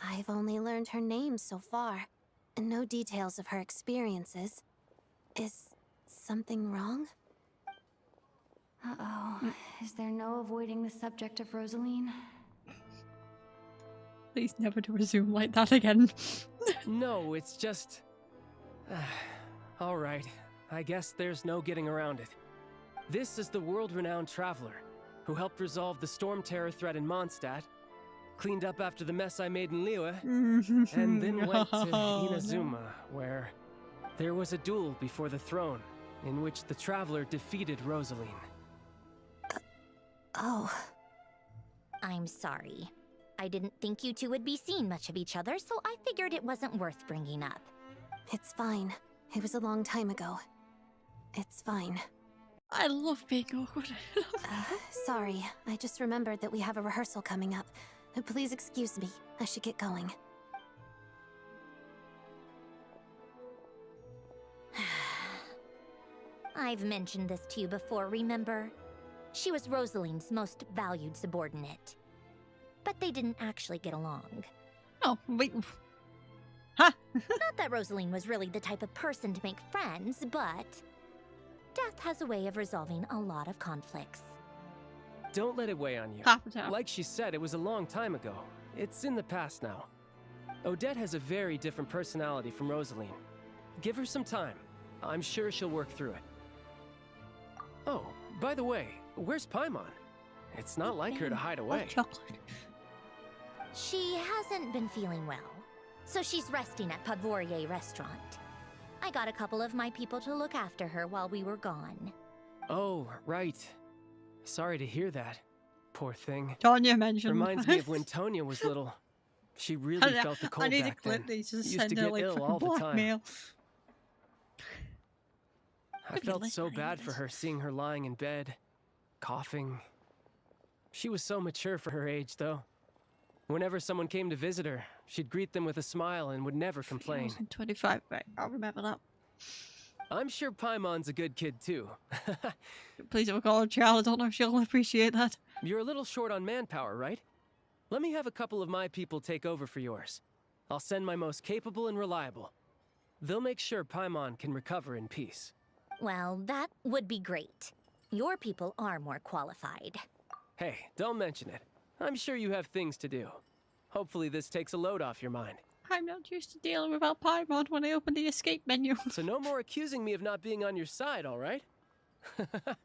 Speaker 8: I've only learned her name so far. and no details of her experiences. Is something wrong?
Speaker 6: Uh-oh. Is there no avoiding the subject of Rosaline?
Speaker 1: Please never to resume like that again.
Speaker 21: No, it's just... Alright, I guess there's no getting around it. This is the world-renowned traveler, who helped resolve the storm terror threat in Mondstadt, cleaned up after the mess I made in Liyue, and then went to Inazuma, where there was a duel before the throne, in which the traveler defeated Rosaline.
Speaker 8: Oh.
Speaker 20: I'm sorry. I didn't think you two would be seeing much of each other, so I figured it wasn't worth bringing up.
Speaker 8: It's fine. It was a long time ago. It's fine.
Speaker 1: I love being awkward.
Speaker 8: Sorry, I just remembered that we have a rehearsal coming up. Please excuse me. I should get going.
Speaker 20: I've mentioned this to you before, remember? She was Rosaline's most valued subordinate. But they didn't actually get along.
Speaker 1: Oh, wait. Huh?
Speaker 20: Not that Rosaline was really the type of person to make friends, but death has a way of resolving a lot of conflicts.
Speaker 21: Don't let it weigh on you. Like she said, it was a long time ago. It's in the past now. Odette has a very different personality from Rosaline. Give her some time. I'm sure she'll work through it. Oh, by the way, where's Paimon? It's not like her to hide away.
Speaker 20: She hasn't been feeling well, so she's resting at Podvorier restaurant. I got a couple of my people to look after her while we were gone.
Speaker 21: Oh, right. Sorry to hear that. Poor thing.
Speaker 1: Tonya mentioned.
Speaker 21: Reminds me of when Tonya was little. She really felt the cold
Speaker 1: I need
Speaker 21: back
Speaker 1: a clip
Speaker 21: then.
Speaker 1: these to
Speaker 21: Used
Speaker 1: send
Speaker 21: to
Speaker 1: her
Speaker 21: get
Speaker 1: like
Speaker 21: ill all the time.
Speaker 1: blackmail.
Speaker 21: I felt so bad for her seeing her lying in bed, coughing. She was so mature for her age, though. Whenever someone came to visit her, she'd greet them with a smile and would never complain.
Speaker 1: 25, right? I'll remember that.
Speaker 21: I'm sure Paimon's a good kid, too.
Speaker 1: Please don't call her child. I don't know if she'll appreciate that.
Speaker 21: You're a little short on manpower, right? Let me have a couple of my people take over for yours. I'll send my most capable and reliable. They'll make sure Paimon can recover in peace.
Speaker 20: Well, that would be great. Your people are more qualified.
Speaker 21: Hey, don't mention it. I'm sure you have things to do. Hopefully this takes a load off your mind.
Speaker 1: I'm not used to dealing without Paimon when I open the escape menu.
Speaker 21: So no more accusing me of not being on your side, all right?
Speaker 1: Oh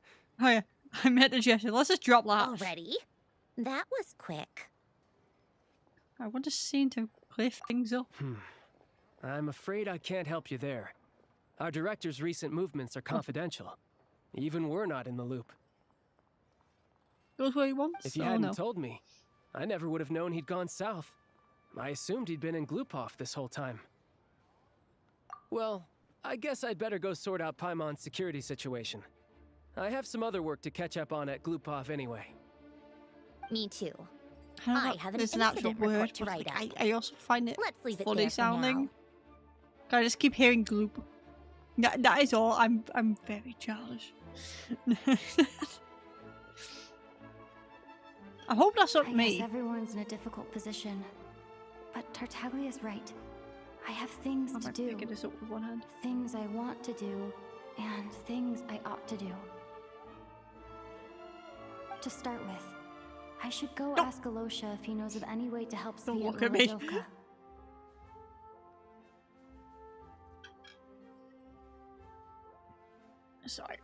Speaker 1: yeah, I meant the gesture. Let's just drop that.
Speaker 20: Already? That was quick.
Speaker 1: I want to seem to clear things up.
Speaker 21: I'm afraid I can't help you there. Our director's recent movements are confidential. Even we're not in the loop.
Speaker 1: Goes where he wants?
Speaker 21: If you hadn't told me, I never would have known he'd gone south. I assumed he'd been in Glupov this whole time. Well, I guess I'd better go sort out Paimon's security situation. I have some other work to catch up on at Glupov anyway.
Speaker 20: Me too.
Speaker 1: I
Speaker 20: have an
Speaker 1: there's an actual
Speaker 20: incident report
Speaker 1: word,
Speaker 20: to
Speaker 1: but
Speaker 20: write
Speaker 1: like,
Speaker 20: up.
Speaker 1: I also find it
Speaker 20: Let's leave it
Speaker 1: funny
Speaker 20: there for
Speaker 1: sounding.
Speaker 20: now.
Speaker 1: I just keep hearing gloop. That is all. I'm very childish. I hope that's not
Speaker 6: I
Speaker 1: me.
Speaker 6: guess everyone's in a difficult position. But Tartaglia's right. I have things to do.
Speaker 1: Picking this up with one hand.
Speaker 6: Things I want to do, and things I ought to do. To start with, I should go ask Alosha if he knows of any way to help
Speaker 1: Don't
Speaker 6: Svea
Speaker 1: look at me.
Speaker 6: Lewandowska.
Speaker 1: Sorry.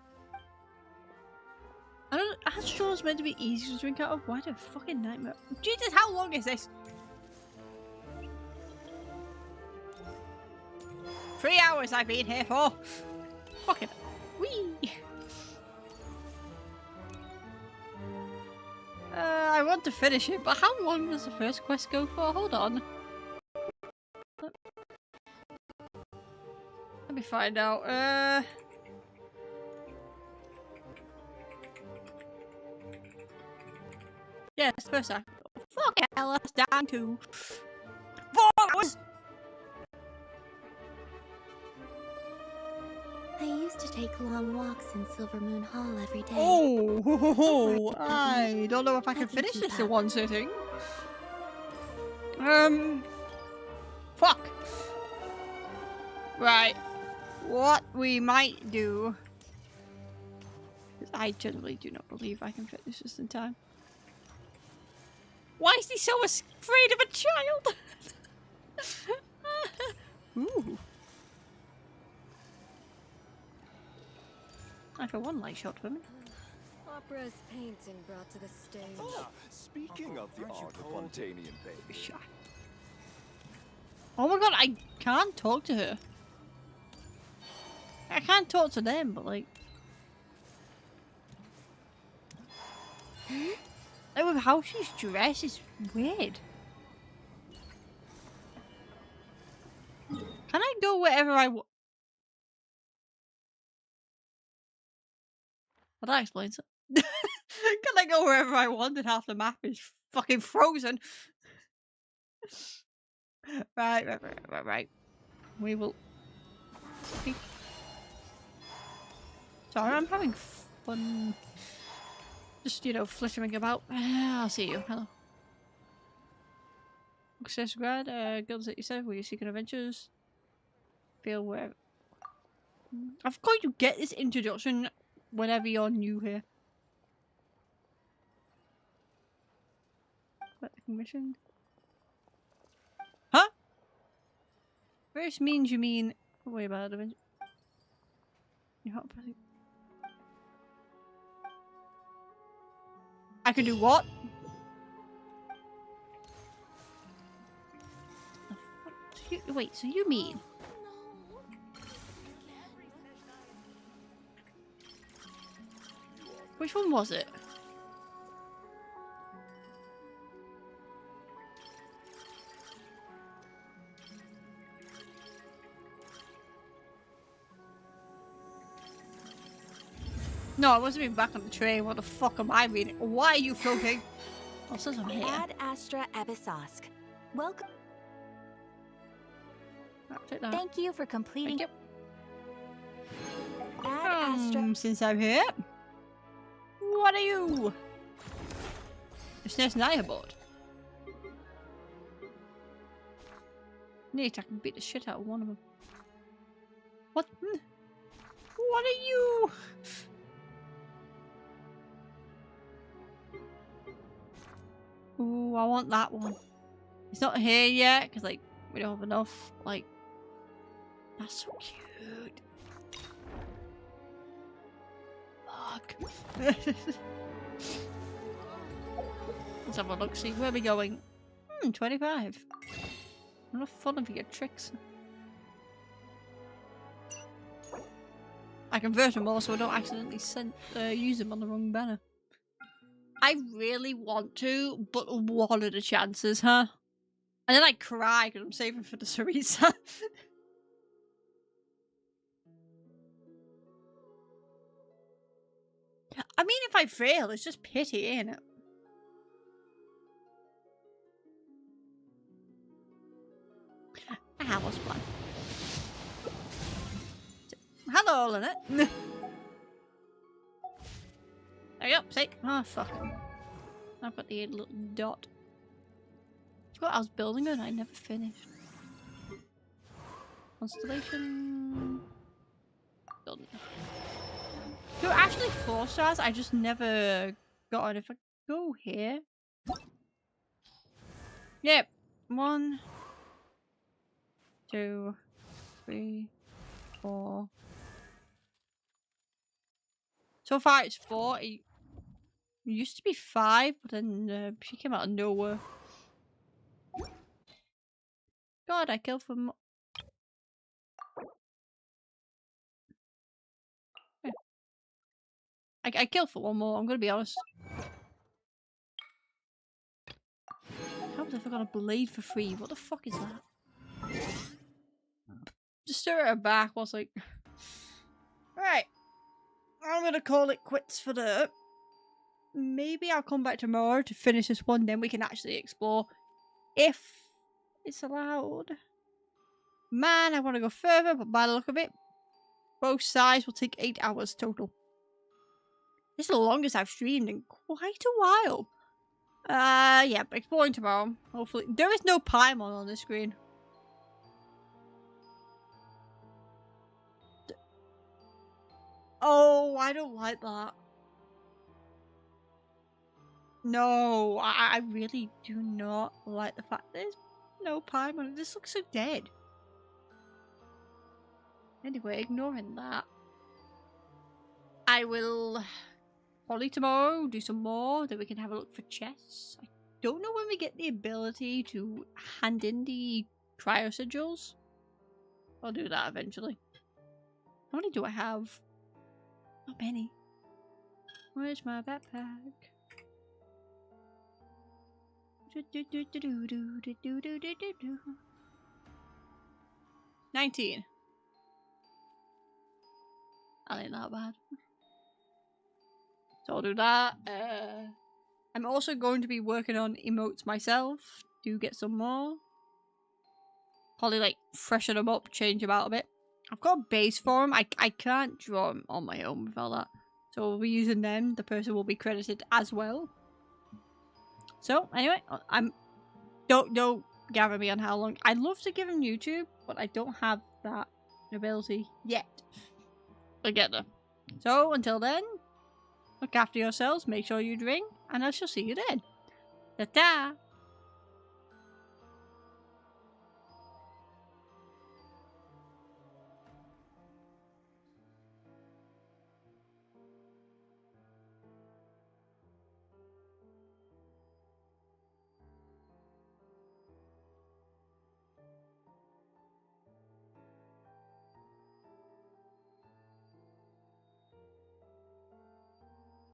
Speaker 1: I was sure it was meant to be easy to drink out of. What a fucking nightmare. Jesus, how long is this? 3 hours I've been here for. Fucking wee. I want to finish it, but how long does the first quest go for? Hold on. Let me find out. Yes, first I fuck hell, that's down to 4 hours.
Speaker 3: I used to take long walks in Silver Moon Hall every day.
Speaker 1: Oh, I don't know if I can finish this in one sitting. Fuck. Right. What we might do... I generally do not believe I can fit this just in time. Why is he so afraid of a child? Ooh. I for one light shot women.
Speaker 7: Opera's painting brought to the stage.
Speaker 22: Oh, speaking of the art of Fontanian painting.
Speaker 1: Oh my god, I can't talk to her. I can't talk to them, but like... Like with how she's dressed is weird. Can I go wherever I want? Well, that explains it. Can I go wherever I want and half the map is fucking frozen? Right. We will... Sorry, I'm having fun. Just, you know, flittering about. I'll see you. Hello. Success grad, Guilds that you said, were you seeking adventures? Feel where... I've got to get this introduction whenever you're new here. What the commission? Huh? First means you mean... Wait about it. You're not pressing... I can do what? Wait, so you mean... Which one was it? No, I wasn't even back on the train. What the fuck am I reading? Why are you floating? Oh, says I'm here.
Speaker 23: Ad Astra Abyssosque. Welcome.
Speaker 6: Thank you for completing.
Speaker 1: Thank you.
Speaker 23: Ad Astra.
Speaker 1: Since I'm here, what are you? The Snezhnaya board. Neat, I can beat the shit out of one of them. What? What are you? Ooh, I want that one. It's not here yet because, like, we don't have enough. Like, that's so cute. Fuck. Let's have a look. See where are we going? 25. Enough fun if you get tricks. I convert them all so I don't accidentally use them on the wrong banner. I really want to, but what are the chances, huh? And then I cry because I'm saving for the Saritsa. I mean, if I fail, it's just pity, ain't it? Ah, what's fun? Hello, Lynette. There we go, see? Oh, fuck. I've got the little dot. What I was building it, I never finished. Constellation. Building. There were actually 4 stars, I just never got it. If I go here. Yep. 1, 2, 3, 4. So far it's 4. It used to be 5, but then she came out of nowhere. God, I killed for more. I killed for one more, I'm gonna be honest. I can't believe I got a blade for free. What the fuck is that? Just stare at her back whilst like... Right. I'm gonna call it quits for that. Maybe I'll come back tomorrow to finish this one, then we can actually explore. If it's allowed. Man, I want to go further, but by the look of it, both sides will take 8 hours total. This is the longest I've streamed in quite a while. Yeah, exploring tomorrow. Hopefully. There is no Paimon on this screen. Oh, I don't like that. No, I really do not like the fact there's no Paimon. This looks so dead. Anyway, ignoring that, I will probably tomorrow do some more, then we can have a look for chests. I don't know when we get the ability to hand in the cryo sigils. I'll do that eventually. How many do I have? Not many. Where's my backpack? 19. That ain't that bad. So I'll do that. I'm also going to be working on emotes myself to get some more. Probably like freshen them up, change them out a bit. I've got a base for them. I can't draw them on my own without that. So we'll be using them. The person will be credited as well. So anyway, don't gather me on how long. I'd love to give him YouTube, but I don't have that ability yet. I'll get there. So until then, look after yourselves, make sure you drink, and I shall see you then. Ta-ta!